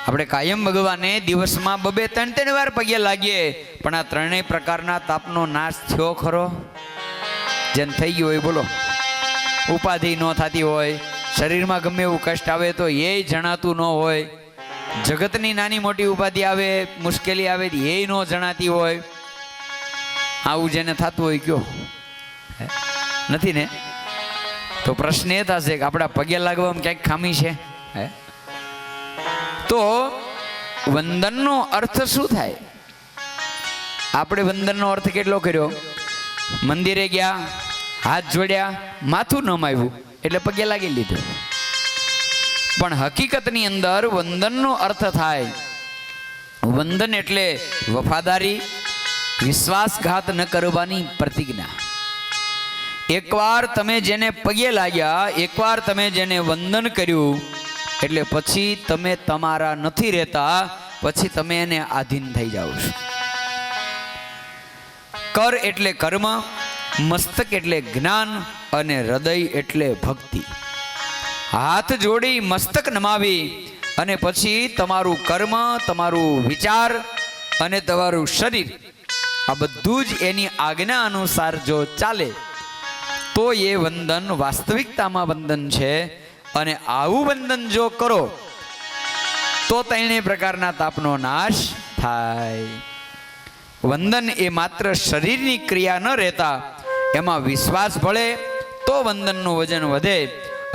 આપણે કાયમ ભગવાને દિવસમાં 2-3 વાર પગે લાગીએ, પણ આ ત્રણેય પ્રકારના તાપનો નાશ થયો ખરો? જેને થઈ ગયું હોય બોલો. ઉપાધિ ન થતી હોય, શરીરમાં ગમે એવું કષ્ટ આવે તો એ જણાતું ન હોય, જગતની નાની મોટી ઉપાધિ આવે, મુશ્કેલી આવે એ ન જણાતી હોય, આવું જેને થતું હોય કયો? નથી ને? તો પ્રશ્ન એ થશે કે આપણા પગે લાગવામાં ક્યાંક ખામી છે? હે? તો વંદનનો અર્થ શું થાય? આપણે વંદનનો અર્થ કેટલો કર્યો? મંદિરે ગયા, હાથ જોડ્યા, માથું નમાવ્યું એટલે પગે લાગી લીધું. પણ હકીકતની અંદર વંદનનો અર્થ થાય, વંદન એટલે વફાદારી, વિશ્વાસઘાત ન કરવાની પ્રતિજ્ઞા. એકવાર તમે જેને પગે લાગ્યા, એકવાર તમે જેને વંદન કર્યું એટલે પછી તમે તમારા નથી રહેતા, પછી તમે એને આધીન થઈ જાઓ છો. કર એટલે કર્મ, મસ્તક એટલે જ્ઞાન અને હૃદય એટલે ભક્તિ. હાથ જોડી મસ્તક નમાવી અને પછી તમારું કર્મ, તમારું વિચાર અને તમારું શરીર આ બધું જ એની આજ્ઞા અનુસાર જો ચાલે તો એ વંદન વાસ્તવિકતામાં વંદન છે. અને આવું વંદન જો કરો તો ત્રણેય પ્રકારના તાપનો નાશ થાય. વંદન એ માત્ર શરીરની ક્રિયા ન રહેતા, એમાં વિશ્વાસ ભળે તો વંદનનું વજન વધે,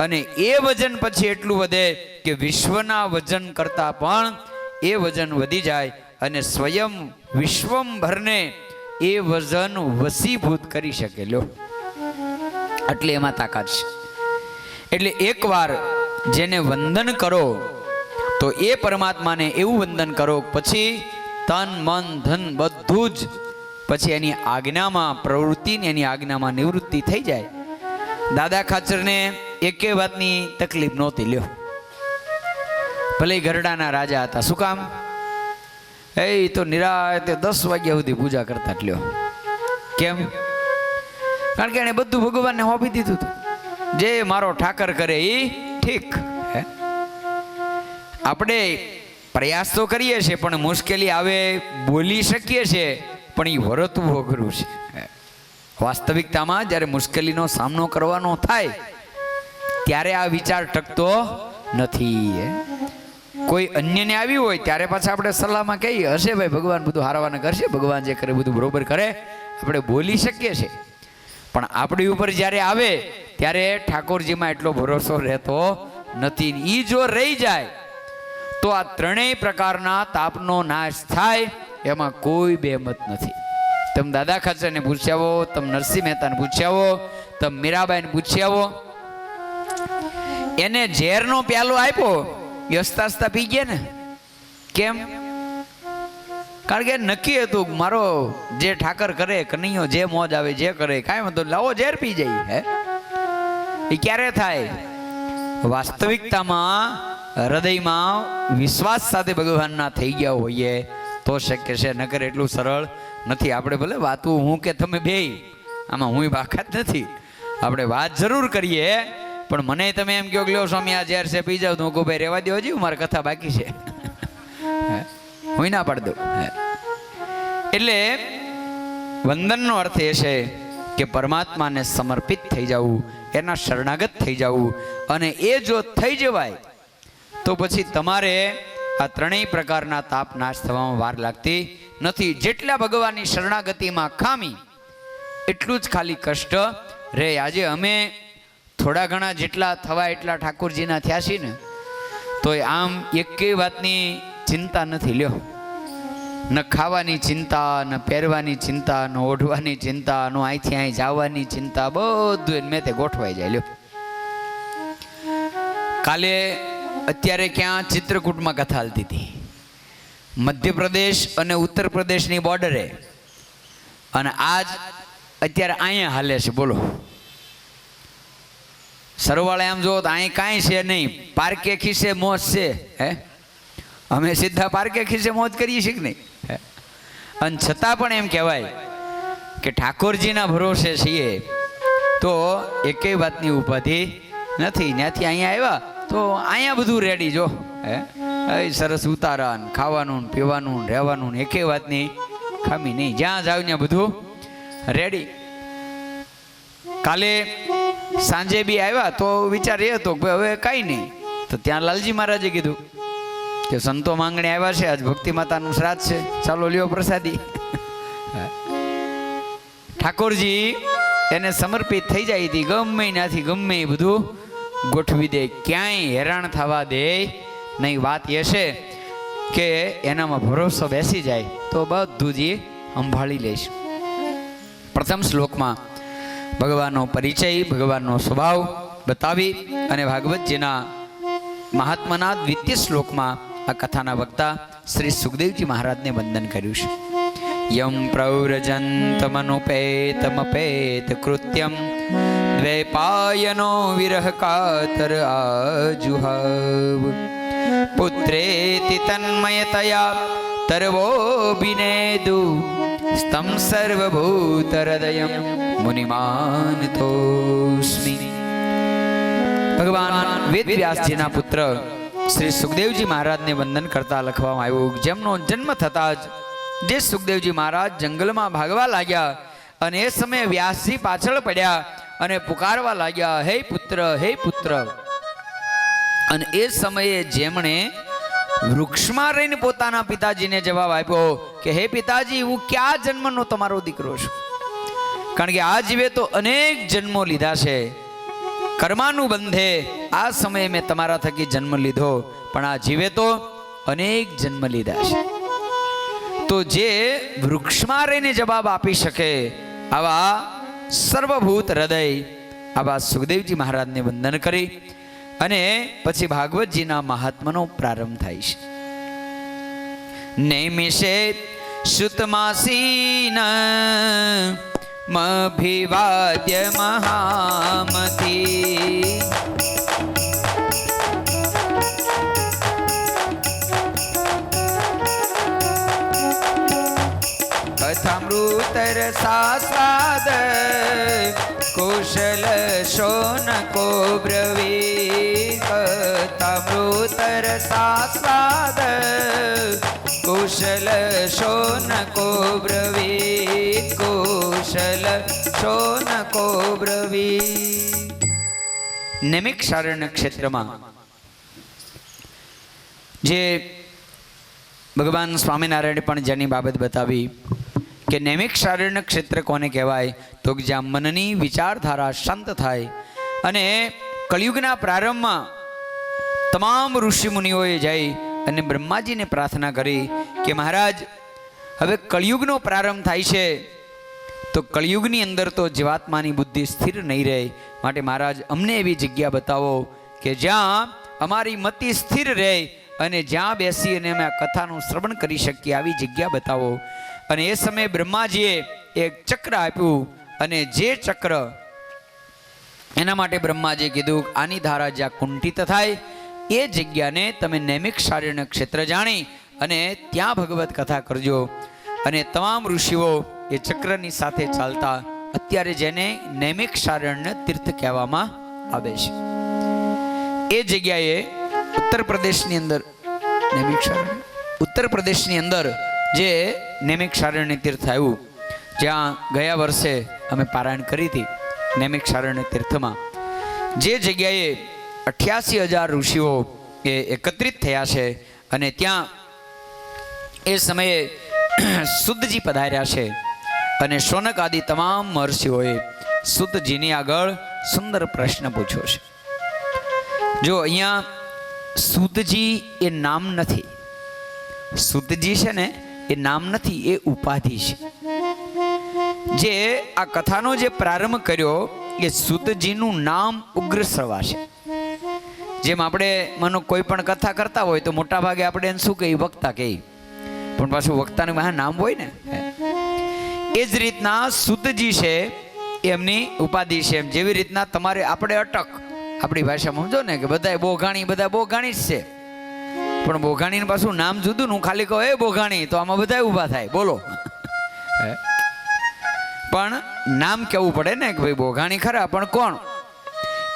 અને એ વજન પછી એટલું વધે કે વિશ્વના વજન કરતાં પણ એ વજન વધી જાય અને સ્વયં વિશ્વંભરને એ વજન વસીભૂત કરી શકે. લ્યો, એટલે એમાં તાકાત છે. એટલે એકવાર જેને વંદન કરો તો એ પરમાત્માને એવું વંદન કરો પછી તન મન ધન બધું જ પછી એની આજ્ઞામાં પ્રવૃત્તિ, એની આજ્ઞામાં નિવૃત્તિ થઈ જાય. દાદા ખાચરને એકે વાતની તકલીફ નહોતી. લ્યો, ભલે ગરડાના રાજા હતા, શું કામ? એ તો નિરાતે 10 વાગ્યા સુધી પૂજા કરતા. લ્યો, કેમ? કારણ કે એને બધું ભગવાનને સોંપી દીધું હતું. જે મારો ઠાકર કરે એ ઠીક. આપણે પ્રયાસ તો કરીએ છીએ, પણ મુશ્કેલી આવે, બોલી શકીએ છીએ, પણ એ વર્તવું અઘરું છે. વાસ્તવિકતામાં જ્યારે મુશ્કેલીનો સામનો કરવાનો થાય ત્યારે આ વિચાર ટકતો નથી. કોઈ અન્યને આવી હોય ત્યારે પાછા આપણે સલાહમાં કહીએ, હશે ભાઈ ભગવાન બધું હારવાના કરશે, ભગવાન જે કરે બધું બરોબર કરે, આપણે બોલી શકીએ છીએ. પણ આપણી ઉપર જ્યારે આવે ત્યારે ઠાકોરજીમાં એટલો ભરોસો રહેતો નથી. એ જો રહી જાય તો આ ત્રણેય પ્રકારના તાપનો નાશ થાય, એમાં કોઈ બેમત નથી. તમે દાદા ખાચરને પૂછી આવો, તમે નરસિંહ મહેતાને પૂછી આવો, તમે મીરાબાઈને પૂછી આવો. એને ઝેરનો પ્યાલો આપ્યો, એ હસતા હસતા પી ગયા ને. કેમ? કારણ કે નક્કી હતું મારો જે ઠાકર કરે, કનૈયો જે મોજ આવે જે કરે, કાંઈ વાંધો લાવો ઝેર પી જાય. હે, એ ક્યારે થાય? વાસ્તવિકતામાં હૃદયમાં વિશ્વાસ સાથે ભગવાનના થઈ ગયા હોઈએ તો શક્ય છે, નકર એટલું સરળ નથી. આપણે ભલે વાતું હું કે તમે બે, આમાં હું બાકાત નથી. આપણે વાત જરૂર કરીએ, પણ મને તમે એમ કહો લ્યો સ્વામી આ ઝેર છે પી જાવ, તો હું કહું ભાઈ રહેવા દો, હજી મારી કથા બાકી છે, હું ના પાડ દઉં. એટલે વંદનનો અર્થ એ છે કે પરમાત્માને સમર્પિત થઈ જવું, એના શરણાગત થઈ જવું. અને એ જો થઈ જવાય તો પછી તમારે આ ત્રણેય પ્રકારના તાપ નાશ થવામાં વાર લાગતી નથી. જેટલા ભગવાનની શરણાગતિમાં ખામી એટલું જ ખાલી કષ્ટ રહે. આજે અમે થોડા ઘણા જેટલા થવા એટલા ઠાકોરજીના થયા છીએ ને, તો આમ એકેય વાતની ચિંતા નથી. લ્યો, ન ખાવાની ચિંતા, ન પહેરવાની ચિંતા, ન ઓઢવાની ચિંતા, ન અહીંથી અહીં જવાની ચિંતા, બધું મેં તે ગોઠવાઈ જાય. લ્યો, કાલે અત્યારે ક્યાં ચિત્રકૂટમાં કથા હાલતી હતી, મધ્યપ્રદેશ અને ઉત્તર પ્રદેશની બોર્ડરે, અને આજ અત્યારે અહીંયા હાલે છે. બોલો, સરવાળે આમ જુઓ તો અહીં કાંઈ છે નહીં, પાર્કે ખીસે મોજ છે. હે, અમે સીધા પાર્કે ખીસે મોજ કરીએ છીએ કે નહીં? અને છતાં પણ એમ કહેવાય કે ઠાકોરજીના ભરોસે છીએ તો એકેય વાતની ઉપાધિ નથી. ત્યાંથી અહીંયા આવ્યા તો અહીંયા બધું રેડી. જો હે સરસ ઉતારા ને ખાવાનું ને પીવાનું ને રહેવાનું ને એકે વાતની ખામી નહીં, જ્યાં જાવ ત્યાં બધું રેડી. કાલે સાંજે બી આવ્યા તો વિચાર એ હતો કે હવે કાંઈ નહીં, તો ત્યાં લાલજી મહારાજે કીધું કે સંતો માંગણી આવ્યા છે, આજ ભક્તિ માતાનું શ્રાદ્ધ છે, ચાલો લ્યો પ્રસાદી. ઠાકોરજી એને સમર્પિત થઈ જાય હતી, ગમે નાથી ગમે એ બધું ગોઠવી દે, ક્યાંય હેરાન થવા દે નહીં. વાત એ છે કે એનામાં ભરોસો બેસી જાય તો બધું જ સંભાળી લઈશ. પ્રથમ શ્લોકમાં ભગવાનનો પરિચય, ભગવાનનો સ્વભાવ બતાવી અને ભાગવતજીના મહાત્માના દ્વિતીય શ્લોકમાં આ કથાના વક્તા શ્રી સુખદેવજી મહારાજને વંદન કર્યું છે. યમ પ્રવ્રજંતમનુપેતમપેત કૃત્યમ દ્વૈપાયનો વિરહ કાતર આજુહાવ પુત્રેતિ તન્મયતયા તર્વોબિનેદુ સ્તમ સર્વભૂત હૃદયમ મુનિમાનતોસ્મિ. ભગવાન વેદવ્યાસજીના પુત્ર શ્રી સુખદેવજી મહારાજને વંદન કરતા લખવામાં આવ્યું, જેમનો જન્મ થતા જ જે સુખદેવજી મહારાજ જંગલમાં ભાગવા લાગ્યા અને એ સમયે વ્યાસજી પાછળ પડ્યા અને પુકારવા લાગ્યા, હે પુત્ર, હે પુત્ર. અને એ સમયે જેમણે વૃક્ષમાં રહીને પોતાના પિતાજીને જવાબ આપ્યો કે હે પિતાજી, હું ક્યાં જન્મનો તમારો દીકરો છું, કારણ કે આ જીવે તો અનેક જન્મો લીધા છે, કર્માનું બંધે આ સમયે મેં તમારા થકી જન્મ લીધો, પણ આ જીવે તો અનેક જન્મ લીધા છે. તો જે વૃક્ષમાં રહીને જવાબ આપી શકે આવા સર્વભૂત હૃદય આવા સુખદેવજી મહારાજને વંદન કરી અને પછી ભાગવતજીના મહાત્માનો પ્રારંભ થાય છે. નૈમિષે સુતમાસીન મભિવાદ્ય મહામતી કથામૃતર સાસ્વાદ કુશલ શોनको બ્રવી. કથામૃતર સાસ્વાદ કુશલ શોनको બ્રવી. કુશલ શોनको બ્રવી. નૈમિષારણ્ય ક્ષેત્રમાં જે ભગવાન સ્વામિનારાયણે પણ જેની બાબત બતાવી કે નૈમિષારણ્ય ક્ષેત્ર કોને કહેવાય, તો જ્યાં મનની વિચારધારા શાંત થાય. અને કળિયુગના પ્રારંભમાં તમામ ઋષિ મુનિઓએ જઈ અને બ્રહ્માજીને પ્રાર્થના કરી કે મહારાજ, હવે કળિયુગનો પ્રારંભ થાય છે, તો કળિયુગની અંદર તો જીવાત્માની બુદ્ધિ સ્થિર નહીં રહે, માટે મહારાજ અમને એવી જગ્યા બતાવો કે જ્યાં અમારી મતિ સ્થિર રહે અને જ્યાં બેસી અને અમે આ કથાનું શ્રવણ કરી શકીએ, આવી જગ્યા બતાવો. અને એ સમયે બ્રહ્માજીએ એક ચક્ર આપ્યું અને જે ચક્ર એના માટે બ્રહ્માજીએ કીધું આની ધારા જ્યાં કુંઠિત થાય એ જગ્યાને તમે નૈમિષારણ્ય ક્ષેત્ર જાણી અને ત્યાં ભગવત કથા કરજો. અને તમામ ઋષિઓ એ ચક્રની સાથે ચાલતા અત્યારે જેને નૈમિષારણ્ય તીર્થ કહેવામાં આવે છે. એ જગ્યાએ ઉત્તર પ્રદેશની અંદર ઉત્તર પ્રદેશની અંદર જે નૈમિષારણ્ય તીર્થ આવ્યું, જ્યાં ગયા વર્ષે અમે પારાયણ કરી હતી નૈમિષારણ્ય તીર્થમાં, જે જગ્યાએ 88,000 ઋષિઓ એ એકત્રિત થયા છે અને ત્યાં એ સમયે શુદ્ધજી પધાર્યા છે અને શૌનક આદિ તમામ મહર્ષિઓએ શુદ્ધજીની આગળ સુંદર પ્રશ્ન પૂછ્યો છે. જો અહીંયા શુદ્ધજી એ નામ નથી, શુદ્ધજી છે ને એ નામ નથી, એ ઉપાધિ છે. જે આ કથાનો જે પ્રારંભ કર્યો એ શુદ્ધજીનું નામ ઉગ્ર શ્રવા છે. જેમ આપણે માનો કોઈ પણ કથા કરતા હોય તો મોટા ભાગે આપણે એને શું કહીએ, વક્તા કહીએ, પણ પાછું વક્તાનું મહા નામ હોય ને. એ જ રીતના શુદ્ધજી છે એમની ઉપાધિ છે. એમ જેવી રીતના તમારે આપણે અટક આપણી ભાષામાં સમજો ને કે બધા બોઘાણી જ છે, પણ બોઘાણીને પાછું નામ જુદું. હું ખાલી કહું એ બોઘાણી તો આમાં બધા ઊભા થાય, બોલો. પણ નામ કહેવું પડે ને કે ભાઈ બોઘાણી ખરા, પણ કોણ.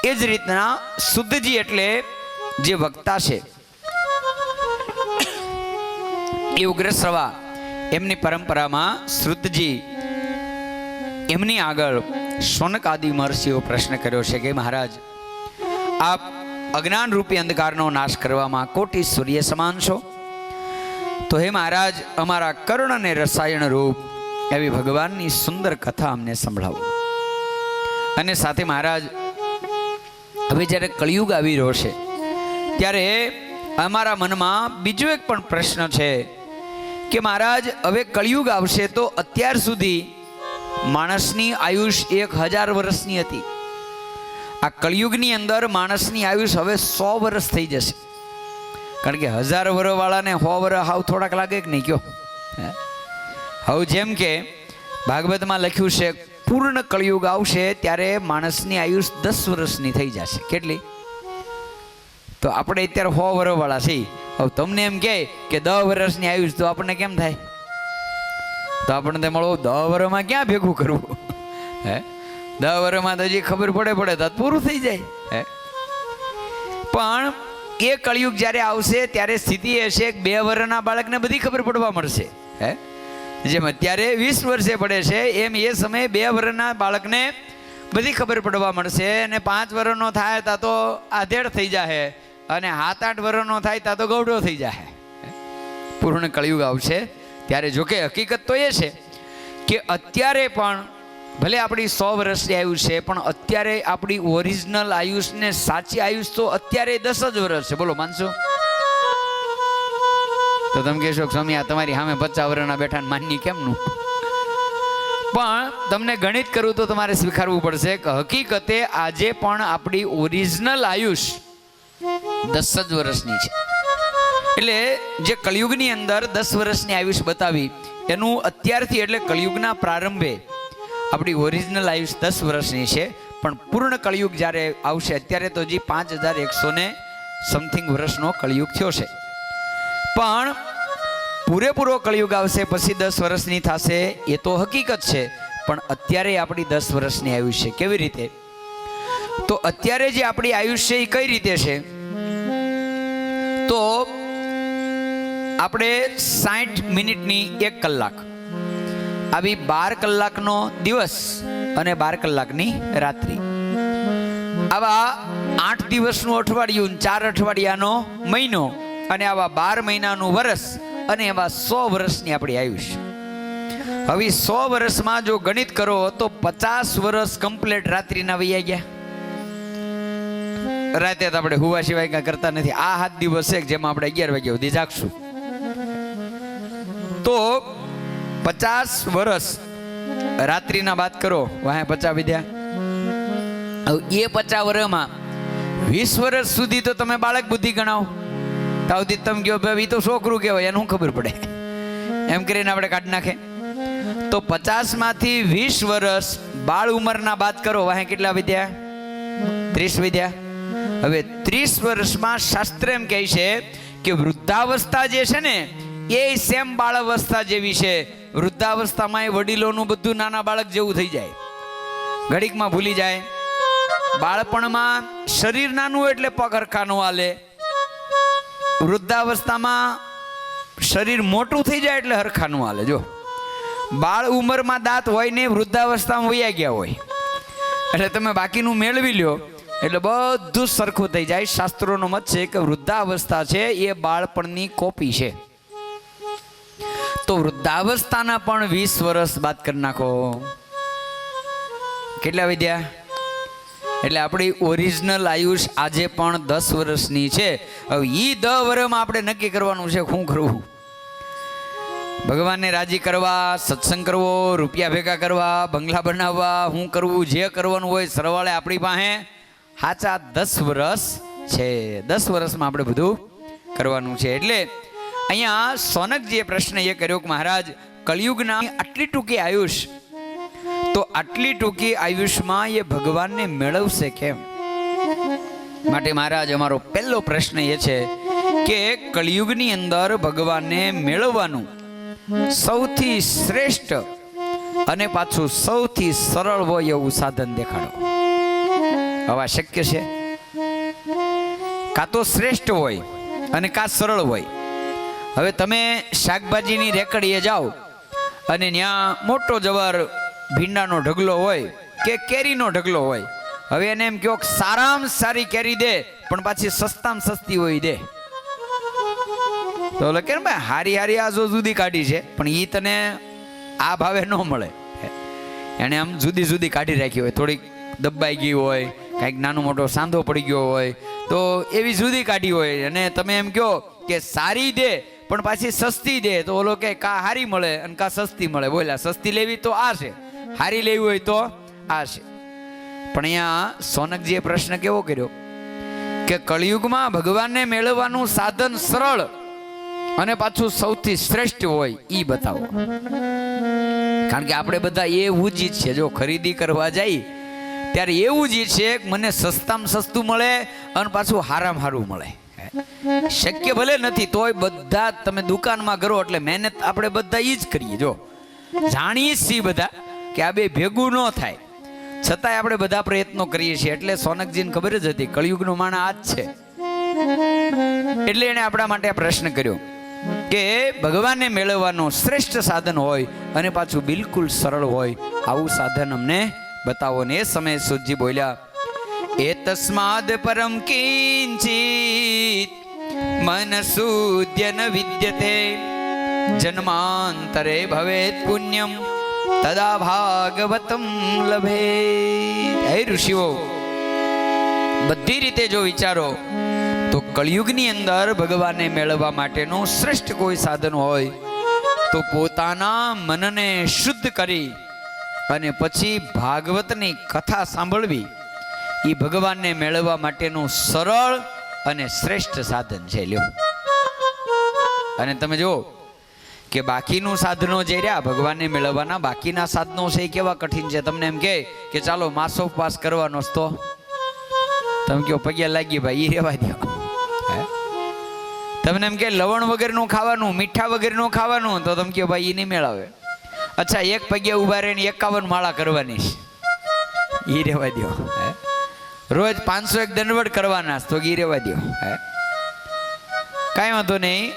એ જ રીતના શુદ્ધજી એટલે જે વક્તા છે એ ઉગ્રશ્રવા એમની પરંપરામાં શ્રુતજી એમની આગળ શૌનક આદિ મહર્ષિઓ પ્રશ્ન કર્યો છે કે મહારાજ, આપ અજ્ઞાન રૂપી અંધકારનો નાશ કરવામાં કોટી સૂર્ય સમાન છો, તો હે મહારાજ અમારા કર્ણ અને રસાયણ રૂપ એવી ભગવાનની સુંદર કથા અમને સંભળાવો. અને સાથે મહારાજ, હવે જ્યારે કળિયુગ આવી રહ્યો છે ત્યારે અમારા મનમાં બીજો એક પણ પ્રશ્ન છે કે મહારાજ, હવે કળિયુગ આવશે તો અત્યાર સુધી માણસની આયુષ 1000 વર્ષની હતી. આ કળિયુગની અંદર માણસની આયુષ હવે 100 વર્ષ થઈ જશે. કારણ કે 1000 વર્ષવાળાને 100 વર્ષ હાવ થોડાક લાગે કે નહીં કયો? હવે જેમ કે ભાગવતમાં લખ્યું છે, પૂર્ણ કળિયુગ આવશે ત્યારે માણસની આયુષ 10 વર્ષની થઈ જશે. કેટલી? તો આપણે અત્યારે 100 વર્ષવાળા છીએ. હવે તમને એમ કહે કે 10 વર્ષની આયુષ, તો આપણને કેમ થાય? તો આપણને મળો 10 વર્ષમાં ક્યાં ભેગું કરવું? હે, 10 વર્ષમાં તો હજી ખબર પડે તો પૂરું થઈ જાય. હે, પણ એ કળિયુગ જ્યારે આવશે ત્યારે સ્થિતિ એ છે કે 2 વર્ષના બાળકને બધી ખબર પડવા મળશે. હે, જેમ અત્યારે 20 વર્ષે પડે છે એમ એ સમયે 2 વર્ષના બાળકને બધી ખબર પડવા મળશે. અને 5 વર્ષનો થાય ત્યાં તો આધેડ થઈ જાય, અને 7-8 વર્ષનો થાય ત્યાં તો ગૌડો થઈ જાય. પૂર્ણ કળિયુગ આવશે ત્યારે. જોકે હકીકત તો એ છે કે અત્યારે પણ ભલે આપણી 100 વર્ષની આયુષ છે, પણ અત્યારે આપણી ઓરિજિનલ આયુષ ને સાચી આયુષ તો અત્યારે 10 જ વર્ષ છે. બોલો, માનશો? તો તમે કહેશો કે સ્વામી, આ તમારી સામે 50 વર્ષના બેઠા માનની કેમનું? પણ તમને ગણિત કરવું તો તમારે સ્વીકારવું પડશે કે હકીકતે આજે પણ આપણી ઓરિજિનલ આયુષ 10 જ વર્ષની છે. એટલે જે કળિયુગની અંદર 10 વર્ષની આયુષ બતાવી એનું અત્યારથી, એટલે કળિયુગના પ્રારંભે આપણી ઓરિજિનલ આયુષ 10 વર્ષની છે. પણ પૂર્ણ કળિયુગ જ્યારે આવશે, અત્યારે તો હજી 5100 સમથિંગ વર્ષનો કળિયુગ થયો છે. પણ પૂરેપૂરો કળિયુગ આવશે પછી 10 વર્ષની થશે, એ તો હકીકત છે. પણ અત્યારે આપણી 10 વર્ષની આયુષ છે. કેવી રીતે? તો અત્યારે જે આપણી આયુષ છે એ કઈ રીતે છે? તો આપણે 60 મિનિટની 1 કલાક, આવી 12 કલાકનો દિવસ અને 12 કલાકની રાત્રિ, આવા 8 દિવસનું અઠવાડિયું, 4 અઠવાડિયાનો મહિનો, અને આવા 12 મહિનાનું વર્ષ, અને એવા 100 વર્ષની આપણી આયુષ. હવે 100 વર્ષમાં જો ગણિત કરો તો 50 વર્ષ કમ્પ્લીટ રાત્રિના વૈયા ગયા. રાતે તો આપણે હુવા સિવાય કાંઈ કરતા નથી. આ 7 દિવસ છે જેમાં આપણે 11 વાગ્યા સુધી જાગશું. તો 50 વર્ષ રાત્રિના વાત કરો, વાહે 50 વિદ્યા. હવે એ 50 વર્ષમાં 20 વર્ષ સુધી તો તમે બાળક બુદ્ધિ ગણાવો. તાવથી તમે કહો ભાઈ તો છોકરું કહેવાય, એને શું ખબર પડે? એમ કરીને આપણે કાઢી નાખે. તો 50 માંથી 20 વર્ષ બાળ ઉંમરના બાદ કરો, વાહે કેટલા વિદ્યા? 30 વિદ્યા. હવે 30 વર્ષમાં શાસ્ત્ર એમ કહે છે કે વૃદ્ધાવસ્થા જે છે ને એ સેમ બાળાવસ્થા જેવી છે. વૃદ્ધાવસ્થામાં એ વડીલોનું બધું નાના બાળક જેવું થઈ જાય, ઘડીકમાં ભૂલી જાય. બાળપણમાં શરીર નાનું એટલે પગ હરખા ન હાલે. વૃદ્ધાવસ્થામાં શરીર મોટું થઈ જાય એટલે હરખા ન હાલે. જો બાળ ઉંમરમાં દાંત હોય ને વૃદ્ધાવસ્થામાં વયા ગયા હોય, એટલે તમે બાકીનું મેળવી લ્યો એટલે બધું સરખું થઈ જાય. શાસ્ત્રોનો મત છે કે વૃદ્ધાવસ્થા છે એ બાળપણની કોપી છે. તો વૃદ્ધાવસ્થાના પણ 20 વર્ષ બાદ કરી નાખો, કેટલા વિદ્યા? એટલે આપણી ઓરિજિનલ આયુષ આજે પણ 10 વર્ષની છે. હવે એ 10 વર્ષમાં આપણે નક્કી કરવાનું છે શું કરવું. ભગવાનને રાજી કરવા, સત્સંગ કરવો, રૂપિયા ભેગા કરવા, બંગલા બનાવવા, શું કરવું, જે કરવાનું હોય સરવાળે આપણી પાસે સાચા 10 વર્ષ છે. 10 વર્ષમાં આપણે બધું કરવાનું છે. એટલે અહીંયા સોનકજીએ પ્રશ્ન એ કર્યો કે મહારાજ, કળિયુગના આટલી ટૂંકી આયુષ, તો આટલી ટૂંકી આયુષમાં એ ભગવાનને મેળવશે કેમ? માટે મહારાજ, અમારો પહેલો પ્રશ્ન એ છે કે કળિયુગની અંદર ભગવાનને મેળવવાનું સૌથી શ્રેષ્ઠ અને પાછું સૌથી સરળ હોય એવું સાધન દેખાડો. હવે શક્ય છે? કાં તો શ્રેષ્ઠ હોય અને કાં સરળ હોય. હવે તમે શાકભાજીની રેકડીએ જાઓ અને ત્યાં મોટો જબર ભીંડાનો ઢગલો હોય કે કેરીનો ઢગલો હોય, હવે એને એમ કહો કે સારામાં સારી કેરી દે પણ પાછી સસ્તામાં સસ્તી હોય દે, તો ઓલો કે ભાઈ હારી હારી આ જો જુદી કાઢી છે પણ એ તને આ ભાવે ન મળે. એને આમ જુદી જુદી કાઢી રાખી હોય, થોડીક દબાઈ ગઈ હોય, કાંઈક નાનો મોટો સાંધો પડી ગયો હોય તો એવી જુદી કાઢી હોય, અને તમે એમ કહો કે સારી દે પણ પાછી સસ્તી દે, તો ઓલો કે કા હારી મળે અને કા સસ્તી મળે. બોલ્યા સસ્તી લેવી તો આ છે, હારી લેવી હોય તો આ છે. પણ અહીંયા સોનકજીએ પ્રશ્ન કેવો કર્યો કે કળિયુગમાં ભગવાનને મેળવવાનું સાધન સરળ અને પાછું સૌથી શ્રેષ્ઠ હોય ઈ બતાવો. કારણ કે આપણે બધા એવું જ ઈચ્છીએ, જો ખરીદી કરવા જાય ત્યારે એવું જ ઈચ્છીએ કે મને સસ્તામાં સસ્તું મળે અને પાછું હારામાં હારું મળે. શક્ય ભલે નથી તોય બધા તમે દુકાનમાં કરો એટલે મહેનત આપણે બધા ઈ જ કરીએ. જો જાણીએ છીએ બધા કે આ બે ભેગું ન થાય, છતાંય આપણે બધા પ્રયત્નો કરીએ છીએ. એટલે સોનકજીને ખબર જ હતી કળિયુગનો માણસ આ જ છે. એટલે એને આપણા માટે આ પ્રશ્ન કર્યો કે ભગવાનને મેળવવાનું શ્રેષ્ઠ સાધન હોય અને પાછું બિલકુલ સરળ હોય આવું સાધન અમને બતાવો. ને એ સમયે સુજી બોલ્યા, એ તસ્માદ પરમ કિંચિત મનસુદ્ય ન વિદ્યતે જન્માંતરે ભવેત પુણ્યમ તદા ભાગવતમ લભે. હે ઋષિઓ, બધી રીતે જો વિચારો તો કળિયુગની અંદર ભગવાનને મેળવવા માટેનું શ્રેષ્ઠ કોઈ સાધન હોય તો પોતાના મનને શુદ્ધ કરી અને પછી ભાગવતની કથા સાંભળવી એ ભગવાનને મેળવવા માટેનું સરળ અને શ્રેષ્ઠ સાધન છે. લ્યો, અને તમે જો કે બાકીનું સાધનો જે રહ્યા ભગવાનને મેળવવાના બાકીના સાધનો છે એ કેવા કઠિન છે. તમને એમ કે ચાલો માસોપવાસ કરવાનો તો તમે કહો પગ્યા લાગી ભાઈ એ રહેવા દો. તમને એમ કે લવણ વગરનું ખાવાનું, મીઠા વગરનું ખાવાનું, તો તમે કહો ભાઈ એ નહીં મેળવે. અચ્છા, એક પગ્યા ઉભા રહીને 51 માળા કરવાની એ રહેવા દો. રોજ 501 દંડવત કરવાના તો એ રહેવા દો. કાંઈ વાંધો નહીં,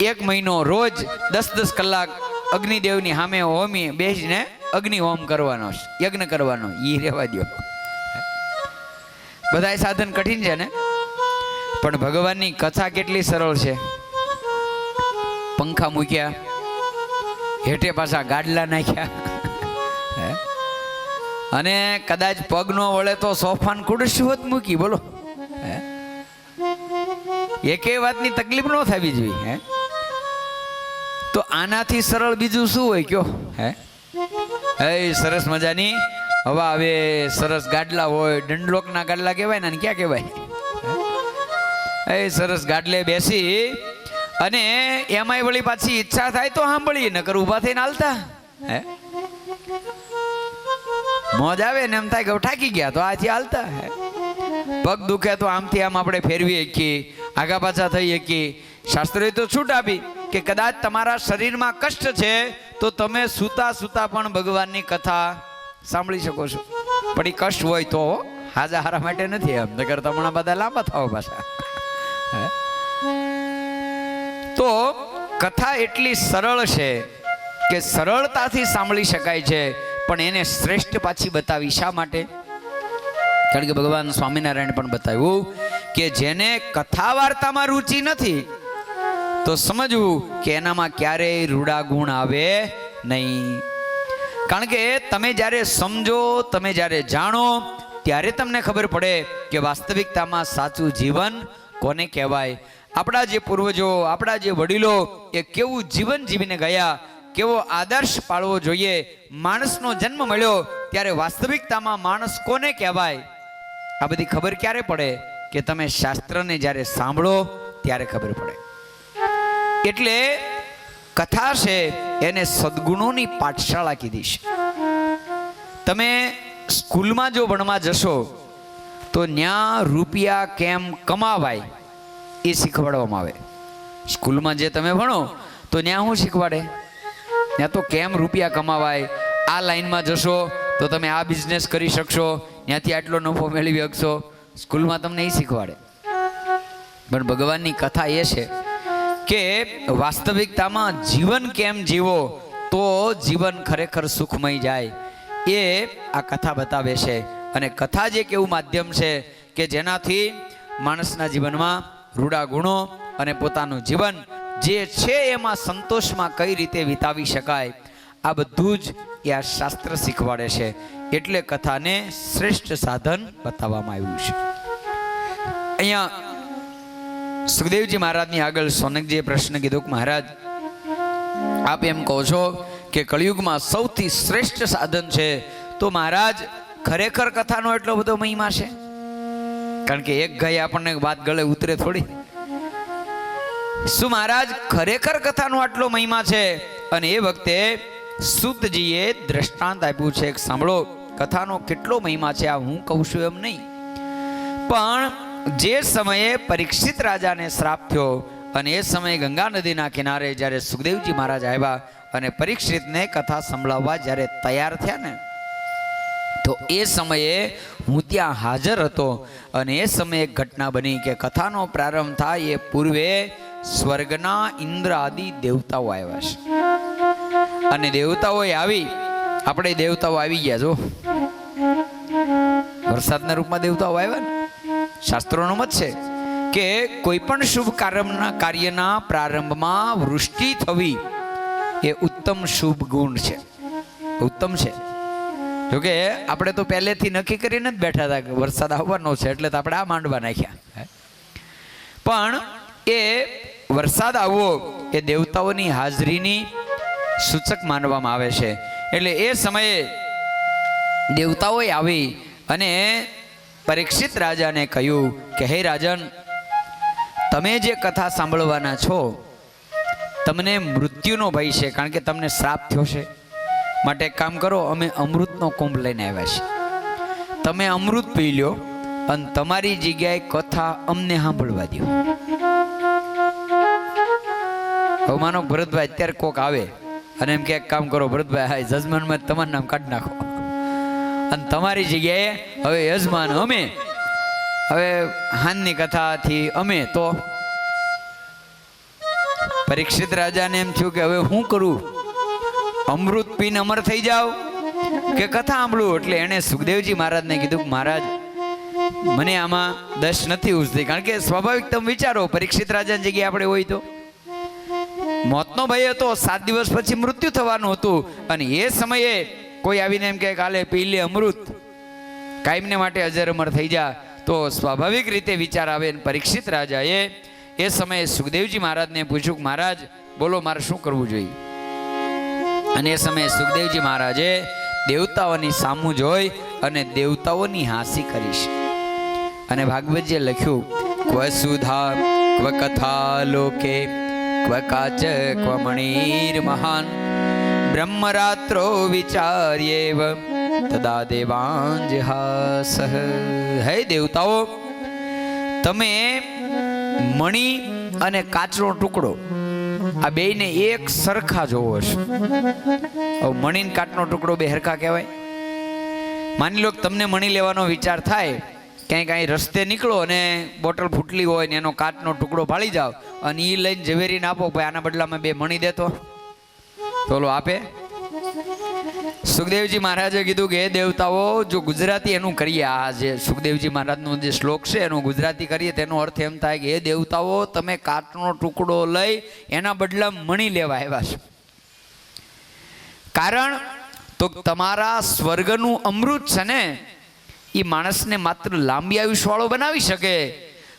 1 મહિનો રોજ 10-10 કલાક અગ્નિદેવની સામે હોમી બેસીને અગ્નિ હોમ કરવાનો, યજ્ઞ કરવાનો, એ રહેવા દો. બધા સાધન કઠિન છે ને, પણ ભગવાનની કથા કેટલી સરળ છે. પંખા મૂક્યા, હેઠે પાછા ગાડલા નાખ્યા, અને કદાચ પગ નો વળે તો સોફાન ખુરશી હોત મૂકી. બોલો, એકે વાતની તકલીફ ન થવી જોઈએ. તો આનાથી સરળ બીજું શું હોય કયો? હે સરસ મજાની હવા આવે, સરસ ગાડલા હોય, દંડલોકના ગાડલા કહેવાય ને, ક્યાં કહેવાય? એ સરસ ગાડલે બેસી અને એમાંય વળી પાછી ઈચ્છા થાય તો સાંભળીએ, નકર ઊભા થઈને હાલતા. મોજ આવે ને એમ થાય કે ઠાકી ગયા તો આથી હાલતા. પગ દુખે તો આમથી આમ આપણે ફેરવી શકીએ, આગા પાછા થઈ શકીએ. શાસ્ત્રોએ તો છૂટ આપી કે કદાચ તમારા શરીરમાં કષ્ટ છે તો તમે સૂતા સૂતા પણ ભગવાનની કથા સાંભળી શકો છો. પણ એ કષ્ટ હોય તો હાજા હારા માટે નથી, એમ નકર તમારા બધા લાંબા થાવ પાછા. તો કથા એટલી સરળ છે કે સરળતાથી સાંભળી શકાય છે, પણ એને શ્રેષ્ઠ પાછી બતાવી. શા માટે? કારણ કે ભગવાન સ્વામિનારાયણ પણ બતાવ્યું કે જેને કથા વાર્તામાં રુચિ નથી તો સમજવું કે એનામાં ક્યારેય રૂડા ગુણ આવે નહીં. કારણ કે તમે જ્યારે સમજો, તમે જ્યારે જાણો, ત્યારે તમને ખબર પડે કે વાસ્તવિકતામાં સાચું જીવન કોને કહેવાય. આપણા જે પૂર્વજો, આપણા જે વડીલો એ કેવું જીવન જીવીને ગયા, કેવો આદર્શ પાળવો જોઈએ. માણસનો જન્મ મળ્યો ત્યારે વાસ્તવિકતામાં માણસ કોને કહેવાય આ બધી ખબર ક્યારે પડે? કે તમે શાસ્ત્રને જ્યારે સાંભળો ત્યારે ખબર પડે. એટલે કથા છે એને સદગુણોની પાઠશાળા કીધી છે. તમે સ્કૂલમાં જો ભણવા જશો તો ત્યાં રૂપિયા કેમ કમાવાય એ શીખવાડવામાં આવે. સ્કૂલમાં જે તમે ભણો તો ત્યાં શું શીખવાડે? ત્યાં તો કેમ રૂપિયા કમાવાય, આ લાઈનમાં જશો તો તમે આ બિઝનેસ કરી શકશો, ત્યાંથી આટલો નફો મેળવી શકશો. સ્કૂલમાં તમને એ શીખવાડે. પણ ભગવાનની કથા એ છે કે વાસ્તવિકતામાં જીવન કેમ જીવો તો જીવન ખરેખર સુખમય જાય, એ આ કથા બતાવે છે. અને કથા જ એક એવું માધ્યમ છે કે જેનાથી માણસના જીવનમાં રૂડા ગુણો અને પોતાનું જીવન જે છે એમાં સંતોષમાં કઈ રીતે વિતાવી શકાય, આ બધું જ એ આ શાસ્ત્ર શીખવાડે છે. એટલે કથાને શ્રેષ્ઠ સાધન બતાવવામાં આવ્યું છે. અહીંયા સુખદેવજી મહારાજની આગળ સોનકજીએ પ્રશ્ન કીધો કે મહારાજ, આપ એમ કહો છો કે કળિયુગમાં સૌથી શ્રેષ્ઠ સાધન છે, તો મહારાજ ખરેખર કથાનો એટલો બધો મહિમા છે? કારણ કે એક ગાય આપણને વાત ગળે ઉતરે થોડી. શું મહારાજ ખરેખર કથાનો આટલો મહિમા છે? અને એ વખતે સૂતજીએ દ્રષ્ટાંત આપ્યું છે, સાંભળો કથાનો કેટલો મહિમા છે. આ હું કહું છું એમ નહીં, પણ જે સમયે પરીક્ષિત રાજાને શ્રાપ થયો અને એ સમયે ગંગા નદીના કિનારે જ્યારે સુખદેવજી મહારાજ આવ્યા અને પરીક્ષિતને કથા સંભળાવવા જ્યારે તૈયાર થયા ને, તો એ સમયે હું ત્યાં હાજર હતો. અને એ સમયે એક ઘટના બની કે કથાનો પ્રારંભ થાય એ પૂર્વે સ્વર્ગના ઇન્દ્ર આદિ દેવતાઓ આવ્યા છે. અને દેવતાઓએ આવી, આપણે દેવતાઓ આવી ગયા, જો વરસાદના રૂપમાં દેવતાઓ આવ્યા ને. શાસ્ત્રોનો મત છે કે કોઈ પણ શુભ કાર્યના પ્રારંભમાં વૃષ્ટિ થવી એ ઉત્તમ શુભ ગુણ છે, ઉત્તમ છે. જોકે આપણે તો પહેલેથી નક્કી કરીને જ બેઠા હતા કે વરસાદ આવવાનો છે, એટલે તો આપણે આ માંડવા નાખ્યા. પણ એ વરસાદ આવવો એ દેવતાઓની હાજરીની સૂચક માનવામાં આવે છે. એટલે એ સમયે દેવતાઓએ આવી અને પરીક્ષિત રાજાને કહ્યું કે હે રાજન, તમે જે કથા સાંભળવાના છો તમને મૃત્યુનો ભય છે, કારણ કે તમને શ્રાપ થયો છે. માટે એક કામ કરો, અમે અમૃતનો કુંભ લઈને આવ્યા છીએ, તમે અમૃત પી લો અને તમારી જગ્યાએ કથા અમને સાંભળવા દો. હવે માનો ભરતભાઈ અત્યારે કોક આવે અને એમ કે એક કામ કરો ભરતભાઈ, જજમાનમાં તમારું નામ કાઢી નાખો અને તમારી જગ્યાએ હવે યજમાન અમે, હવે હાનની કથાથી અમે, તો પરીક્ષિત રાજાને એમ થયું કે હવે હું કરું, અમૃત પીને અમર થઈ જાવ કે કથા સાંભળું? એટલે એણે સુખદેવજી મહારાજને કીધું કે મહારાજ, મને આમાં દશ નથી ઉજતી. કારણ કે સ્વાભાવિક તમે વિચારો, પરીક્ષિત રાજાની જગ્યાએ આપણે હોય તો મોતનો ભય હતો, 7 દિવસ પછી મૃત્યુ થવાનું હતું. અને એ સમયે કોઈ આવીને એમ કે કાલે પી લે અમૃત, કાયમને માટે અજર અમર થઈ જા, તો સ્વાભાવિક રીતે વિચાર આવે. પરીક્ષિત રાજાએ એ સમયે સુખદેવજી મહારાજને પૂછ્યું કે મહારાજ બોલો, મારે શું કરવું જોઈએ? અને એ સમયે સુખદેવજી મહારાજે દેવતાઓની સામું જોઈ અને દેવતાઓની હાંસી કરી છે. અને ભાગવતજીએ લખ્યું, ક્વ સુધા ક્વ કથા લોકે ક્વ કાચ ક્વ મણિર મહાન બ્રહ્મરાત્રો વિચાર્યેવ તદા દેવાંજહાસ. હે દેવતાઓ, તમે મણિ અને કાચનો ટુકડો આ બેયને એક સરખા જોવો છો. મણી કાચનો ટુકડો બે હરખા કહેવાય? માની લો તમને મણી લેવાનો વિચાર થાય, ક્યાંય રસ્તે નીકળો અને બોટલ ફૂટલી હોય ને એનો કાચનો ટુકડો ફાળી જાવ અને એ લઈને ઝવેરીને આપો, ભાઈ આના બદલામાં 2 મણી દેતો, તો આપે? સુખદેવજી મહારાજે કીધું કે હે દેવતાઓ, જો ગુજરાતી એનું કરીએ, આ જે સુખદેવજી મહારાજનો જે શ્લોક છે એનું ગુજરાતી કરીએ તેનો અર્થ એમ થાય કે હે દેવતાઓ, તમે કાચનો ટુકડો લઈ એના બદલામાં મણી લેવા આવ્યા છો. કારણ તો તમારા સ્વર્ગનું અમૃત છે ને, એ માણસને માત્ર લાંબી આયુષ્યવાળો બનાવી શકે,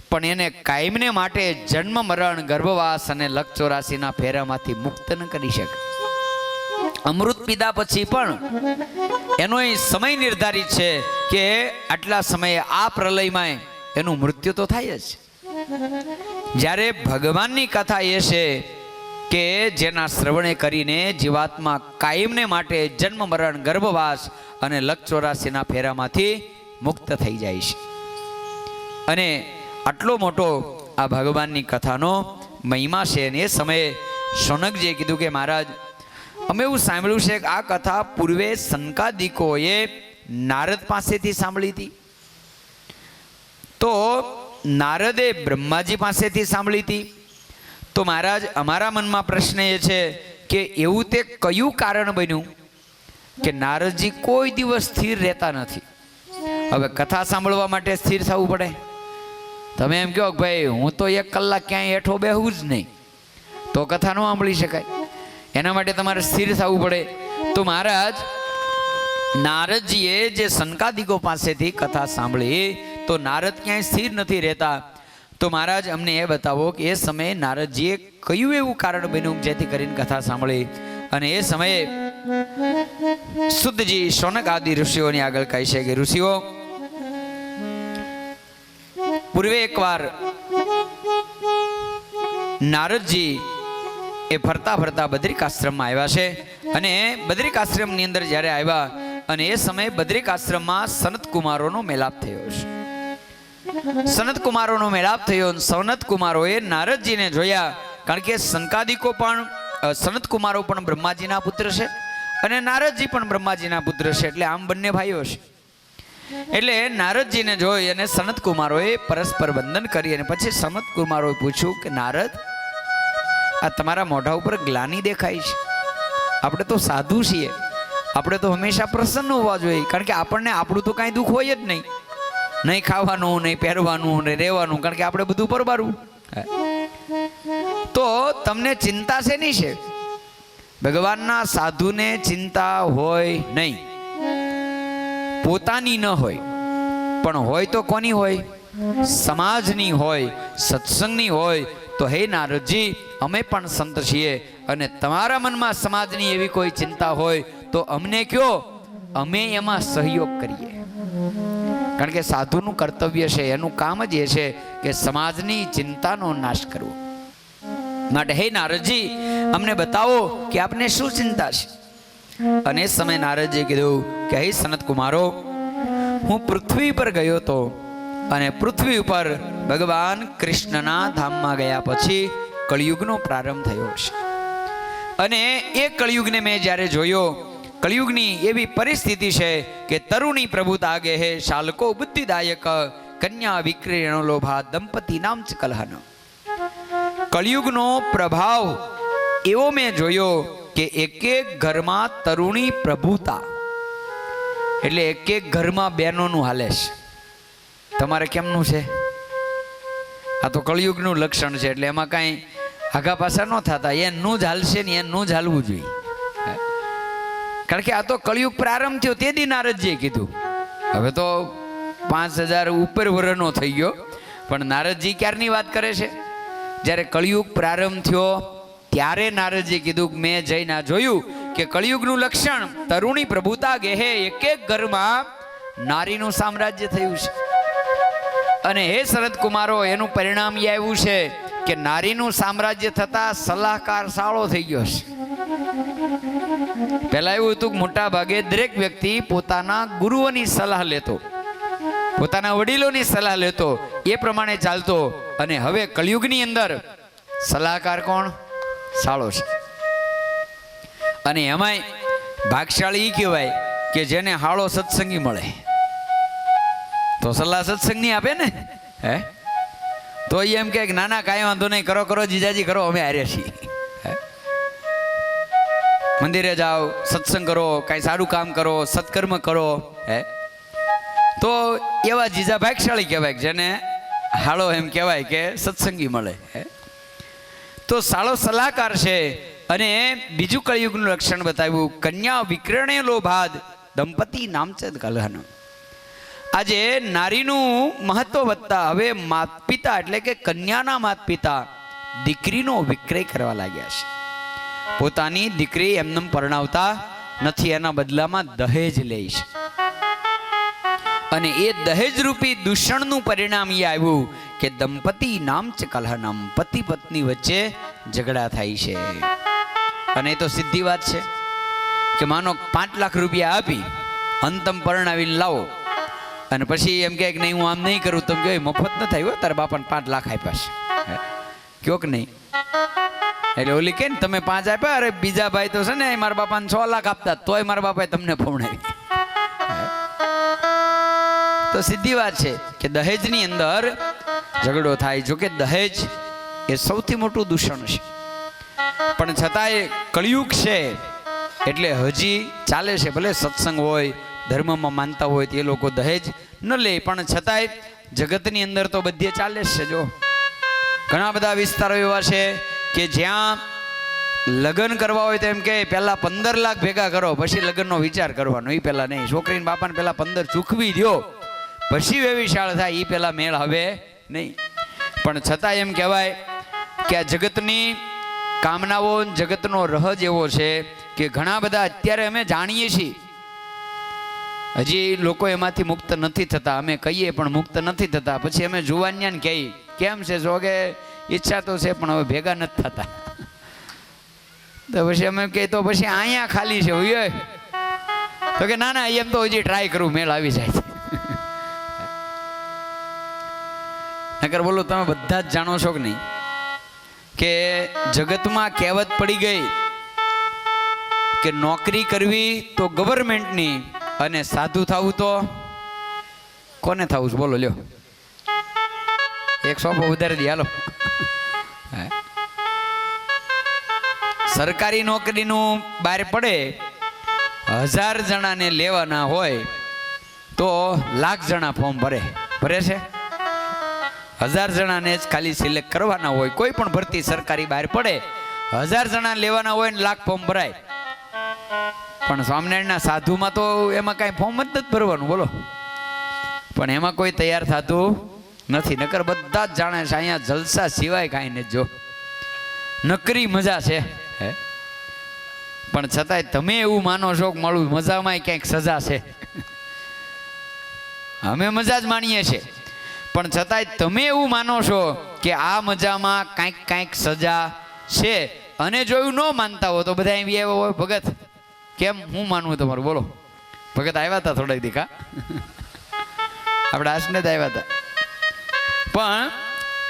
પણ એને કાયમને માટે જન્મ મરણ ગર્ભવાસ અને લક 84ના ફેરામાંથી મુક્ત ન કરી શકે. અમૃત પીધા પછી પણ એનો સમય નિર્ધારિત છે કે આટલા સમયે આ પ્રલયમાં એનું મૃત્યુ તો થાય જ. જ્યારે ભગવાનની કથા એ છે કે જેના શ્રવણે કરીને જીવાત્મા કાયમને માટે જન્મ મરણ ગર્ભવાસ અને લક 84ના ફેરામાંથી મુક્ત થઈ જાય છે. અને આટલો મોટો આ ભગવાનની કથાનો મહિમા છે. અને એ સમયે શૌનકજીએ કીધું કે મહારાજ, અમે એવું સાંભળ્યું છે કે આ કથા પૂર્વે સંકાદિકોએ નારદ પાસેથી સાંભળી હતી, તો નારદે બ્રહ્માજી પાસેથી સાંભળી હતી, તો મહારાજ અમારા મનમાં પ્રશ્ન એ છે કે એવું તે કયું કારણ બન્યું કે નારદજી કોઈ દિવસ સ્થિર રહેતા નથી? હવે કથા સાંભળવા માટે સ્થિર થવું પડે. તમે એમ કહો કે ભાઈ હું તો 1 કલાક ક્યાંય હેઠો બેહું જ નહીં, તો કથા ન સાંભળી શકાય. એના માટે તમારે સ્થિર થવું પડે. તો મહારાજ નારદજીએ જે સનકાદિકો પાસેથી કથા સાંભળી, તો નારદ ક્યાંય સ્થિર નથી રહેતા. તો મહારાજ અમને એ બતાવો કે એ સમયે નારદજીએ કયું એવું કારણ બન્યું જેથી કરીને કથા સાંભળી. અને એ સમયે શુદ્ધજી શૌનક આદિ ઋષિઓની આગળ કહે છે કે ઋષિઓ, પૂર્વે એકવાર નારદજી એ ફરતા ફરતા બદ્રિકાશ્રમમાં આવ્યા છે. અને બદ્રિકાશ્રમની અંદર જ્યારે આવ્યા અને એ સમયે બદ્રિકાશ્રમમાં સનત કુમારોનો મેલાપ થયો છે. સનત કુમારોનો મેળાપ થયો. સનત કુમારોએ નારદજીને જોયા, કારણ કે સનકાદિકો પણ સનત કુમારો પણ બ્રહ્માજીના પુત્ર છે અને નારદજી પણ બ્રહ્માજીના પુત્ર છે, એટલે આમ બંને ભાઈઓ છે. એટલે નારદજીને જોઈ અને સનત કુમારોએ પરસ્પર વંદન કરી અને પછી સનત કુમારોએ પૂછ્યું કે નારદ, આ તમારા મોઢા ઉપર ગ્લાની દેખાય છે. આપણે તો સાધુ છીએ, આપણે તો હંમેશા પ્રસન્ન હોવા જોઈએ, કારણ કે આપણને આપણું તો કાંઈ દુઃખ હોય જ નહીં. નહીં ખાવાનું, નહીં પહેરવાનું, નહીં રહેવાનું, કારણ કે આપણે બધું પરબારું. તો તમને ચિંતા શેની છે? ભગવાનના સાધુને ચિંતા હોય નહીં, પોતાની ન હોય, પણ હોય તો કોની હોય? સમાજની હોય, સત્સંગની હોય. તો હે નારદજી, અમે પણ સંત છીએ અને તમારા મનમાં સમાજની એવી કોઈ ચિંતા હોય તો અમને કહો, અમે એમાં સહયોગ કરીએ. કારણ કે સાધુનું કર્તવ્ય છે, એનું કામ જ એ છે કે સમાજની ચિંતાનો નાશ કરવો. માટે હે નારદજી, અમને બતાવો કે આપને શું ચિંતા છે. અને એ સમયે નારદજીએ કીધું કે હે સનત કુમારો, હું પૃથ્વી પર ગયો હતો અને પૃથ્વી ઉપર ભગવાન કૃષ્ણના ધામમાં ગયા પછી કળિયુગનો પ્રારંભ થયો છે. અને એ કળિયુગને મેં જ્યારે જોયો, કળિયુગની એવી પરિસ્થિતિ છે કે તરુણી પ્રભુતા ગે હે શાલકો બુદ્ધિદાયક કન્યા વિક્રયણો લોભા દંપતિ નામ ચ કલહન. કળિયુગનો પ્રભાવ એવો મેં જોયો કે એક એક ઘરમાં તરુણી પ્રભુતા, એટલે એક એક ઘરમાં બહેનોનું હાલે છે. તમારે કેમનું છે? આ તો કળિયુગનું લક્ષણ છે, એટલે એમાં કાંઈ આગા પાછા ન થતા. એનું જ હાલશે ને એનું જ હાલવું જોઈએ. કારણ કે આ તો કળિયુગ પ્રારંભ થયો તે દી નારદજીએ કીધું. હવે તો 5000 ઉપર વર્ષનો થઈ ગયો, પણ નારદજી ક્યારની વાત કરે છે? જ્યારે કળિયુગ પ્રારંભ થયો ત્યારે નારદજી કીધું કે મેં જઈને જોયું કે કળિયુગનું લક્ષણ તરુણી પ્રભુતા ગેહે, એક એક ઘરમાં નારીનું સામ્રાજ્ય થયું છે. અને હે શરદ કુમારો, એનું પરિણામ એ આવ્યું છે કે નારીનું સામ્રાજ્ય થતા સલાહકાર સાળો થઈ ગયો છે. પહેલા એવું હતું કે મોટા ભાગે દરેક વ્યક્તિ પોતાના ગુરુઓની સલાહ લેતો, પોતાના વડીલોની સલાહ લેતો, એ પ્રમાણે ચાલતો. અને હવે કળિયુગની અંદર સલાહકાર કોણ? સાળો છે. અને એમાંય ભાગશાળી એ કહેવાય કે જેને હાળો સત્સંગી મળે. તો સલાહ સત્સંગની આપે ને, હે તો એમ કે નાના કાંઈ વાંધો નહીં, કરો કરો જીજાજી કરો, અમે હારે છીએ. મંદિરે જાઓ, સત્સંગ કરો, કાંઈ સારું કામ કરો, સત્કર્મ કરો. હે તો એવા જીજા ભાગશાળી કહેવાય, જેને હાળો એમ કહેવાય કે સત્સંગી મળે. તો સાળો સલાહકાર છે. અને બીજું કળિયુગનું લક્ષણ બતાવ્યું, કન્યા વિક્રણે લોભાદ દંપતિ નામચદ કલહન. આજે નારીનું મહત્વ વધતા હવે માત પિતા એટલે કે કન્યાના માત પિતા દીકરીનો વિક્રય કરવા લાગ્યા છે. પોતાની દીકરી એમને પરણાવતા નથી, એના બદલામાં દહેજ લે છે. અને એ દહેજ રૂપી દૂષણનું પરિણામ એ આવ્યું કે દંપતિ નામ ચ કલહનમ, પતિ પત્ની વચ્ચે ઝઘડા થાય છે. અને એ તો સીધી વાત છે કે માનો 5 લાખ રૂપિયા આપી અંતમ પરણાવીને લાવો અને પછી એમ કહે કે નહીં હું આમ નહીં કરું, તમે કહો મફત ન થાય હો, તારા બાપાને 5 લાખ આપ્યા છે, કયો કે નહીં? એટલે ઓલી કે ને તમે 5 આપ્યા, અરે બીજા ભાઈ તો છે ને મારા બાપાને 6 લાખ આપતા, તોય મારા બાપાએ તમને પરણાવી. તો સીધી વાત છે કે દહેજની અંદર ઝઘડો થાય. જો કે દહેજ એ સૌથી મોટું દૂષણ છે. પણ છતાંય કળિયુગ છે એટલે હજી ચાલે છે. ભલે સત્સંગ હોય, ધર્મમાં માનતા હોય તે લોકો દહેજ ન લે, પણ છતાંય જગતની અંદર તો બધે ચાલે જ છે. જો ઘણા બધા વિસ્તારો એવા છે કે જ્યાં લગ્ન કરવા હોય તો એમ કે પહેલા 15 લાખ ભેગા કરો પછી લગ્નનો વિચાર કરવાનો. એ પહેલા નહીં, છોકરીને બાપાને પહેલા 15 ચૂકવી દો પછી વેવિશાળ થાય, એ પહેલા મેળ હવે નહીં. પણ છતાં એમ કહેવાય કે આ જગતની કામનાઓ, જગતનો રહજ એવો છે કે ઘણા બધા અત્યારે અમે જાણીએ છીએ, હજી લોકો એમાંથી મુક્ત નથી થતા. અમે કહીએ પણ મુક્ત નથી થતા. પછી અમે જુવાનિયાને કહીએ કેમ છે, જો કે ઈચ્છા તો છે પણ હવે ભેગા નથી થતા. તો પછી અમે કહીએ તો પછી અહીંયા ખાલી છે હોય, તો કે ના ના એમ તો હજી ટ્રાય કરું, મેળ આવી જાય છે. નકર બોલો, તમે બધા જ જાણો છો કે નહીં કે જગતમાં કહેવત પડી ગઈ કે નોકરી કરવી તો ગવર્મેન્ટની અને સાધુ થવું તો કોને થવું છે? બોલો લ્યો, એક સોફો વધારે દી હાલો. સરકારી નોકરીનું બહાર પડે 1000 જણાને લેવાના હોય તો લાખ જણા ફોર્મ ભરે છે. 1000 જણાને જ ખાલી સિલેક્ટ કરવાના હોય. કોઈ પણ ભરતી સરકારી બહાર પડે 1000 જણા લેવાના હોય ને લાખ ફોર્મ ભરાય. પણ સ્વામિનારાયણના સાધુમાં તો એમાં કાંઈ ફોર્મ જ નથી ભરવાનું. બોલો, પણ એમાં કોઈ તૈયાર થતું નથી. નકર બધા જ જાણે છે અહીંયા જલસા સિવાય કાંઈ નથી. જો નકરી મજા છે હે, પણ છતાંય તમે એવું માનો છો કે મળું મજામાં ક્યાંક સજા છે. અમે મજા જ માણીએ છીએ, પણ છતાંય તમે એવું માનો છો કે આ મજામાં કાંઈક સજા છે. અને જો એવું ન માનતા હો તો બધા એમ આવ્યા હોય, ભગત કેમ હું માનવું તમારું? બોલો, ભગત આવ્યા હતા થોડાક દીકા, આપણે આસને જ આવ્યા હતા. પણ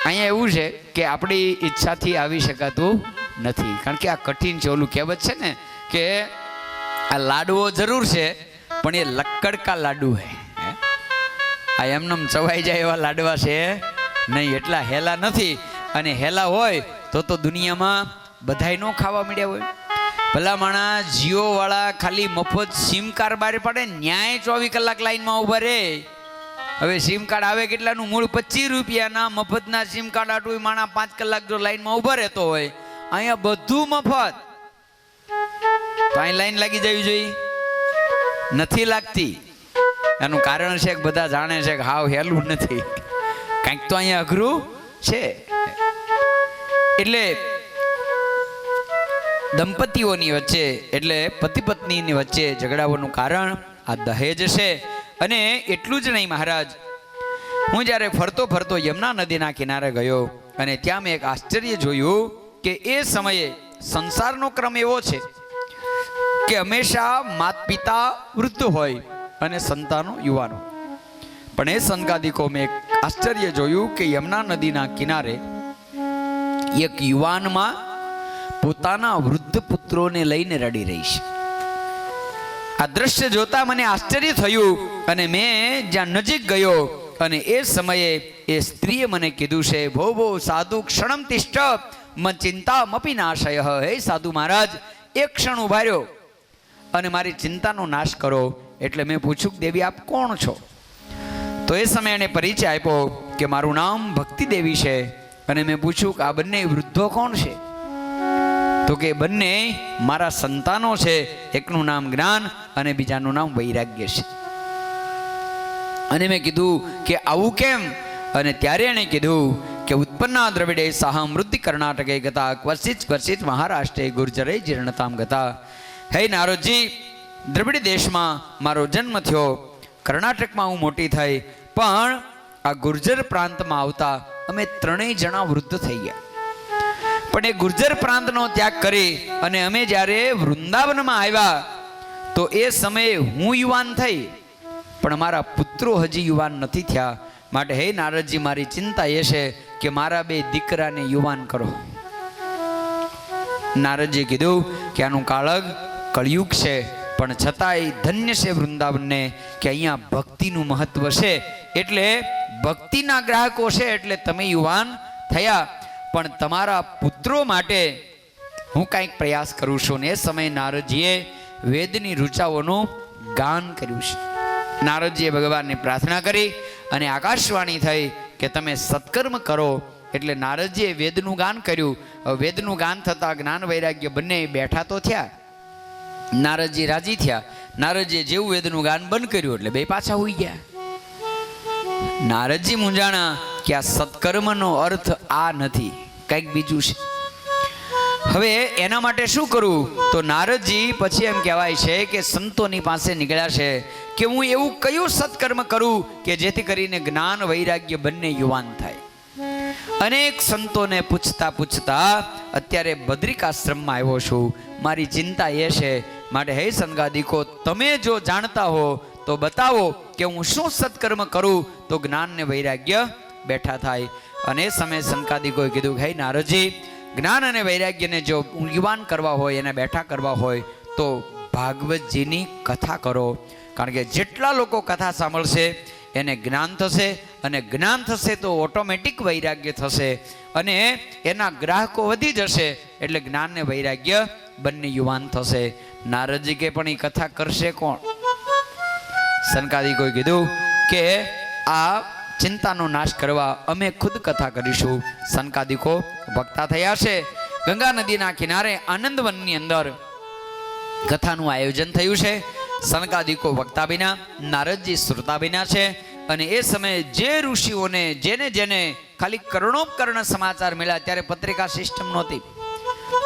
અહીંયા એવું છે કે આપણી ઈચ્છાથી આવી શકાતું નથી, કારણ કે આ કઠિન છે. ઓલું કહેવત છે ને કે આ લાડવો જરૂર છે પણ એ લક્કડ કા લાડુ હે. આ એમનેમ ચવાઈ જાય એવા લાડવા છે નહીં, એટલા હેલા નથી. અને હેલા હોય તો દુનિયામાં બધાય નો ખાવા મળ્યા હોય. ભલા માણા જીઓ વાળા ખાલી મફત સિમ કાર્ડ બહાર પાડે, ન્યાય 24 કલાક લાઈનમાં ઉભા રહે. હવે સિમ કાર્ડ આવે કેટલાનું? મૂળ 25 રૂપિયાના મફતના સિમ કાર્ડ આટલું માણા 5 કલાક જો લાઈનમાં ઉભા રહેતો હોય, અહીંયા બધું મફત, તો અહીં લાઈન લાગી જવી જોઈએ? નથી લાગતી. એનું કારણ છે કે બધા જાણે છે કે હાવ હેલું નથી, કંઈક તો અહીંયા અઘરું છે. એટલે દંપતીઓની વચ્ચે, એટલે પતિ પત્નીની વચ્ચે ઝઘડાઓનું કારણ આ દહેજ છે. અને એટલું જ નહીં મહારાજ, હું જ્યારે ફરતો યમુના નદીના કિનારે ગયો અને ત્યાં મેં એક આશ્ચર્ય જોયું કે એ સમયે સંસારનો ક્રમ એવો છે કે હંમેશા માતા પિતા વૃદ્ધ હોય અને સંતાનો યુવાનો. પણ એ સંગાદિકો મેં એક આશ્ચર્ય જોયું કે યમુના નદીના કિનારે એક યુવાનમાં પોતાના વૃદ્ધ પુત્રોને લઈને રડી રહી છે. આ દ્રશ્ય જોતા મને આશ્ચર્ય થયું અને મેં જ્યાં નજીક ગયો અને એ સમયે એ સ્ત્રીએ મને કીધું છે, ભો સાધુ ક્ષણમ તિષ્ઠ મ ચિંતા મપી નાશય. હે સાધુ મહારાજ, એક ક્ષણ ઉભા રહ્યો અને મારી ચિંતાનો નાશ કરો. એટલે મેં પૂછ્યું કે દેવી આપ કોણ છો? તો એ સમયે એને પરિચય આપ્યો કે મારું નામ ભક્તિ દેવી છે. અને મેં પૂછ્યું કે આ બંને વૃદ્ધો કોણ છે? તો કે બંને મારા સંતાનો છે. એકનું નામ જ્ઞાન અને બીજાનું નામ વૈરાગ્ય છે. અને મેં કીધું કે આવું કેમ? અને ત્યારે એણે કીધું કે ઉત્પન્ના દ્રવિડે સાહમ વૃદ્ધિ કર્ણાટકે ગતા ક્વચિત મહારાષ્ટ્રે ગુર્જરે જીર્ણતામ ગતા. હે નારદજી, દ્રવિડ દેશમાં મારો જન્મ થયો, કર્ણાટકમાં હું મોટી થઈ, પણ આ ગુર્જર પ્રાંતમાં આવતા અમે 3 જણા વૃદ્ધ થઈ ગયા. પણ એ ગુર્જર પ્રાંતનો ત્યાગ કરી અને અમે જ્યારે વૃંદાવનમાં આવ્યા તો એ સમયે હું યુવાન થઈ, પણ મારા પુત્રો હજી યુવાન નથી થયા. માટે હે નારદજી, મારી ચિંતા એ છે કે મારા 2 દીકરાને યુવાન કરો. નારદજીએ કીધું કે આનું કાળગ કળિયુગ છે, પણ છતાંય ધન્ય છે વૃંદાવનને કે અહીંયા ભક્તિનું મહત્વ છે. એટલે ભક્તિના ગ્રાહકો છે એટલે તમે યુવાન થયા. પણ તમારા પુત્રો માટે હું કંઈક પ્રયાસ કરું છું. ને એ સમયે નારદજીએ વેદની ઋચાઓનું ગાન કર્યું છે. નારદજીએ ભગવાનને પ્રાર્થના કરી અને આકાશવાણી થઈ કે તમે સત્કર્મ કરો. એટલે નારદજીએ વેદનું ગાન કર્યું. વેદનું ગાન થતાં જ્ઞાન વૈરાગ્ય બંને બેઠા તો થયા. નારદજી રાજી થયા. નારદજીએ જેવું વેદનું ગાન બંધ કર્યું એટલે બે પાછા હોઈ ગયા. નારદજી મૂંઝાણા કે આ સત્કર્મનો અર્થ આ નથી, કંઈક બીજું છે. હવે એના માટે શું કરવું? તો નારદજી પછી એમ કહેવાય છે કે સંતોની પાસે નીકળ્યા છે કે હું એવું કયું સત્કર્મ કરું કે જેથી કરીને જ્ઞાન વૈરાગ્ય બંને યુવાન થાય. અનેક સંતોને પૂછતા પૂછતા અત્યારે બદ્રિકાશ્રમમાં આવ્યો છું. મારી ચિંતા એ છે, માટે હે સંગાદિકો, તમે જો જાણતા હો તો બતાવો કે હું શું સત્કર્મ કરું તો જ્ઞાન ને વૈરાગ્ય બેઠા થાય. અને એ સમયે સંકાદિકોએ કીધું, હે નારદજી, જ્ઞાન અને વૈરાગ્યને જો યુવાન કરવા હોય, એને બેઠા કરવા હોય તો ભાગવતજીની કથા કરો. કારણ કે જેટલા લોકો કથા સાંભળશે એને જ્ઞાન થશે, અને જ્ઞાન થશે તો ઓટોમેટિક વૈરાગ્ય થશે, અને એના ગ્રાહકો વધી જશે એટલે જ્ઞાન ને વૈરાગ્ય બંને યુવાન થશે. નારદજી કે પણ એ કથા કરશે કોણ? સનકાદિકોએ કીધું કે આ ચિંતાનો નાશ કરવા અમે ખુદ કથા કરીશું. સનકાદિકો વક્તા થયા છે. ગંગા નદીના કિનારે આનંદવનની અંદર કથાનું આયોજન થયું છે. સનકાદિકો વક્તા બન્યા, નારદજી શ્રોતા બન્યા છે. અને એ સમયે જે ઋષિઓને જેને જેને ખાલી કર્ણોપકર્ણ સમાચાર મળ્યા, ત્યારે પત્રિકા સિસ્ટમ નહોતી,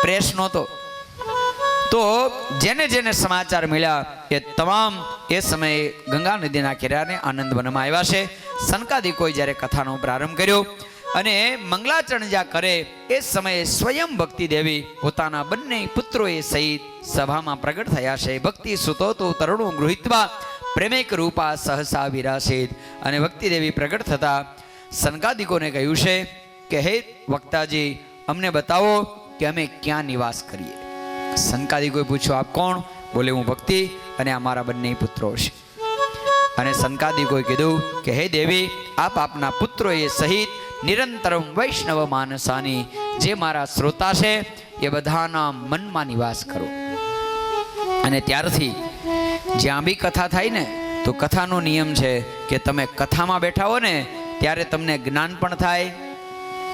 પ્રેસ નહોતો, તો જેને જેને સમાચાર મળ્યા એ તમામ એ સમયે ગંગા નદીના કિનારે આનંદવનમાં આવ્યા છે. સનકાદિકોએ જ્યારે કથાનો પ્રારંભ કર્યો અને મંગલાચરણ જ્યાં કરે એ સમયે સ્વયં ભક્તિ દેવી પોતાના બંને પુત્રોએ સહિત સભામાં પ્રગટ થયા છે. ભક્તિ સુતો તો તરુણો ગૃહિત્વા પ્રેમિક રૂપા સહસા વિરાસિત. અને ભક્તિ દેવી પ્રગટ થતા સનકાદિકોને કહ્યું છે કે હે વક્તાજી, અમને બતાવો કે અમે ક્યાં નિવાસ કરીએ. સનકાદિકોએ પૂછ્યું, આપ કોણ? બોલે, હું ભક્તિ અને આ મારા બંને પુત્રો છે. અને સનકાદિકોએ કીધું કે હે દેવી, આપ આપના પુત્રોએ સહિત નિરંતરમ વૈષ્ણવ માનસાની, જે મારા શ્રોતા છે એ બધાના મનમાં નિવાસ કરો. અને ત્યારથી જ્યાં બી કથા થાય ને તો કથાનો નિયમ છે કે તમે કથામાં બેઠા હો ને ત્યારે તમને જ્ઞાન પણ થાય,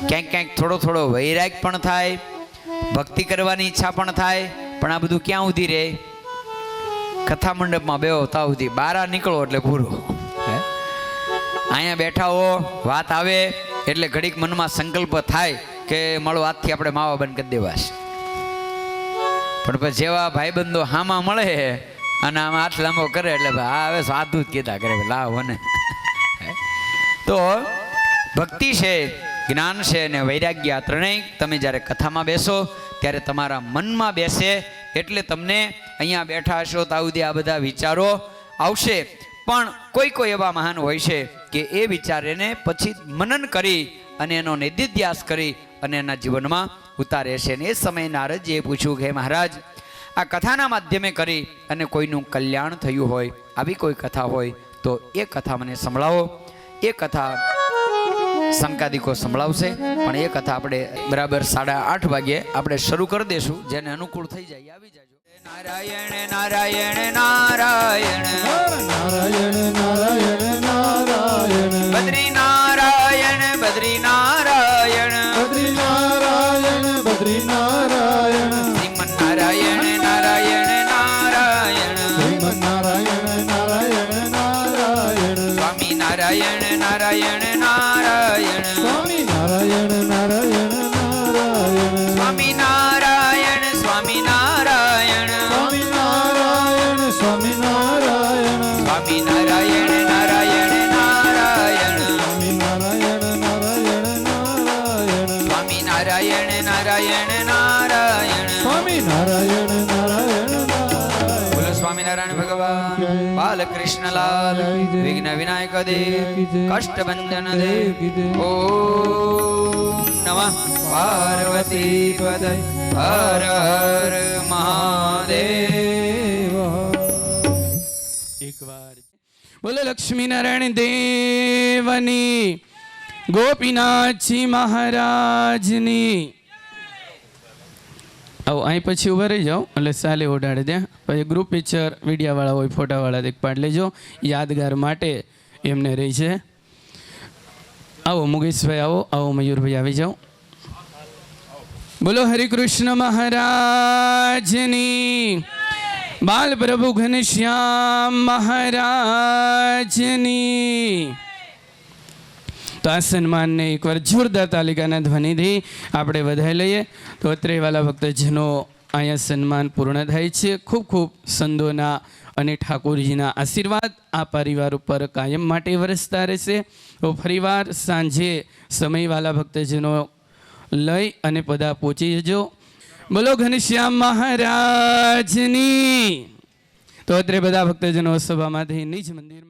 ક્યાંક ક્યાંક થોડો થોડો વૈરાગ પણ થાય, ભક્તિ કરવાની ઈચ્છા પણ થાય. પણ આ બધું ક્યાં સુધી રહે? કથા મંડપમાં બેહો ત્યાં સુધી, બહાર નીકળો એટલે પૂરું. અહીંયા બેઠા હો, વાત આવે એટલે ઘડીક મનમાં સંકલ્પ થાય કે મળો આજથી આપણે માવા બંધ કરી દેવા છે. પણ પછી જેવા ભાઈબંધો હામાં મળે અને આમ હાથ લાંબો કરે એટલે હા હવે સાધુ જ કીધા કરે, લાવો ને. તો ભક્તિ છે, જ્ઞાન છે અને વૈરાગ્ય, આ ત્રણેય તમે જ્યારે કથામાં બેસો ત્યારે તમારા મનમાં બેસે. એટલે તમને અહીંયા બેઠા હશો ત્યાં સુધી આ બધા વિચારો આવશે. પણ કોઈ કોઈ એવા મહાન હોય છે કે એ વિચારેને પછી મનન કરી અને એનો નિધિધ્યાસ કરી અને એના જીવનમાં ઉતારે છે. અને એ સમયે નારદજીએ પૂછ્યું કે મહારાજ, આ કથાના માધ્યમે કરી અને કોઈનું કલ્યાણ થયું હોય આવી કોઈ કથા હોય તો એ કથા મને સંભળાવો. એ કથા સનકાદિકો સંભળાવશે, પણ એ કથા આપણે બરાબર 8:30 વાગે આપણે શરૂ કરી દેશું. જેને અનુકૂળ થઈ જાય આવી જાજો. નારાયણ નારાયણ નારાયણ નારાયણ નારાયણ નારાયણ બદ્રી નારાયણ બદ્રી નારાયણ બદ્રી નારાયણ બદ્રી નારાયણ શ્રીમન નારાયણ નારાયણ નારાયણ શ્રીમન નારાયણ નારાયણ નારાયણ સ્વામી નારાયણ નારાયણ નારાયણ સ્વામી નારાયણ નારાયણ નારાયણ સ્વામી નારાયણ સ્વામી નારાયણ સ્વામી નારાયણ સ્વામી નારાયણ સ્વામી નારાયણ નારાયણ નારાયણ સ્વામી નારાયણ નારાયણ નારાયણ સ્વામી નારાયણ નારાયણ નારાયણ સ્વામી નારાયણ નારાયણ નારાયણ બોલો સ્વામિનારાયણ ભગવાન બાલકૃષ્ણલાલ વિઘ્ન વિનાયક દેવ કષ્ટબંધન દેવ ઓમ નમઃ પાર્વતી પદય હર હર મહાદેવ. બોલે લક્ષ્મી નારાયણ દેવની ગોપીનાથજી મહારાજની. આવો અહીં પછી ઊભા રહી જાઓ એટલે સાલે ઓઢાડે ત્યાં. પછી ગ્રુપ પિક્ચર વિડીયાવાળા હોય, ફોટાવાળા એક પાડ લેજો, યાદગાર માટે એમને રહી છે. આવો મુકેશભાઈ, આવો આવો મયુરભાઈ, આવી જાઓ. બોલો હરિકૃષ્ણ મહારાજની, બાલ પ્રભુ ઘનશ્યામ મહારાજની. તો આ સન્માનને એકવાર જોરદાર તાલિકાના ધ્વનિથી આપણે વધાવી લઈએ. તો અત્રેવાલા ભક્તજનો અહીંયા સન્માન પૂર્ણ થાય છે. ખૂબ ખૂબ સંતોના અને ઠાકોરજીના આશીર્વાદ આ પરિવાર ઉપર કાયમ માટે વરસતા રહેશે. તો ફરીવાર સાંજે સમયવાલા ભક્તજનો લઈ અને પદા પહોંચી જજો. બોલો ઘનશ્યામ મહારાજની. તો અત્રે બધા ભક્તજનો સભામાંથી નિજ મંદિરમાં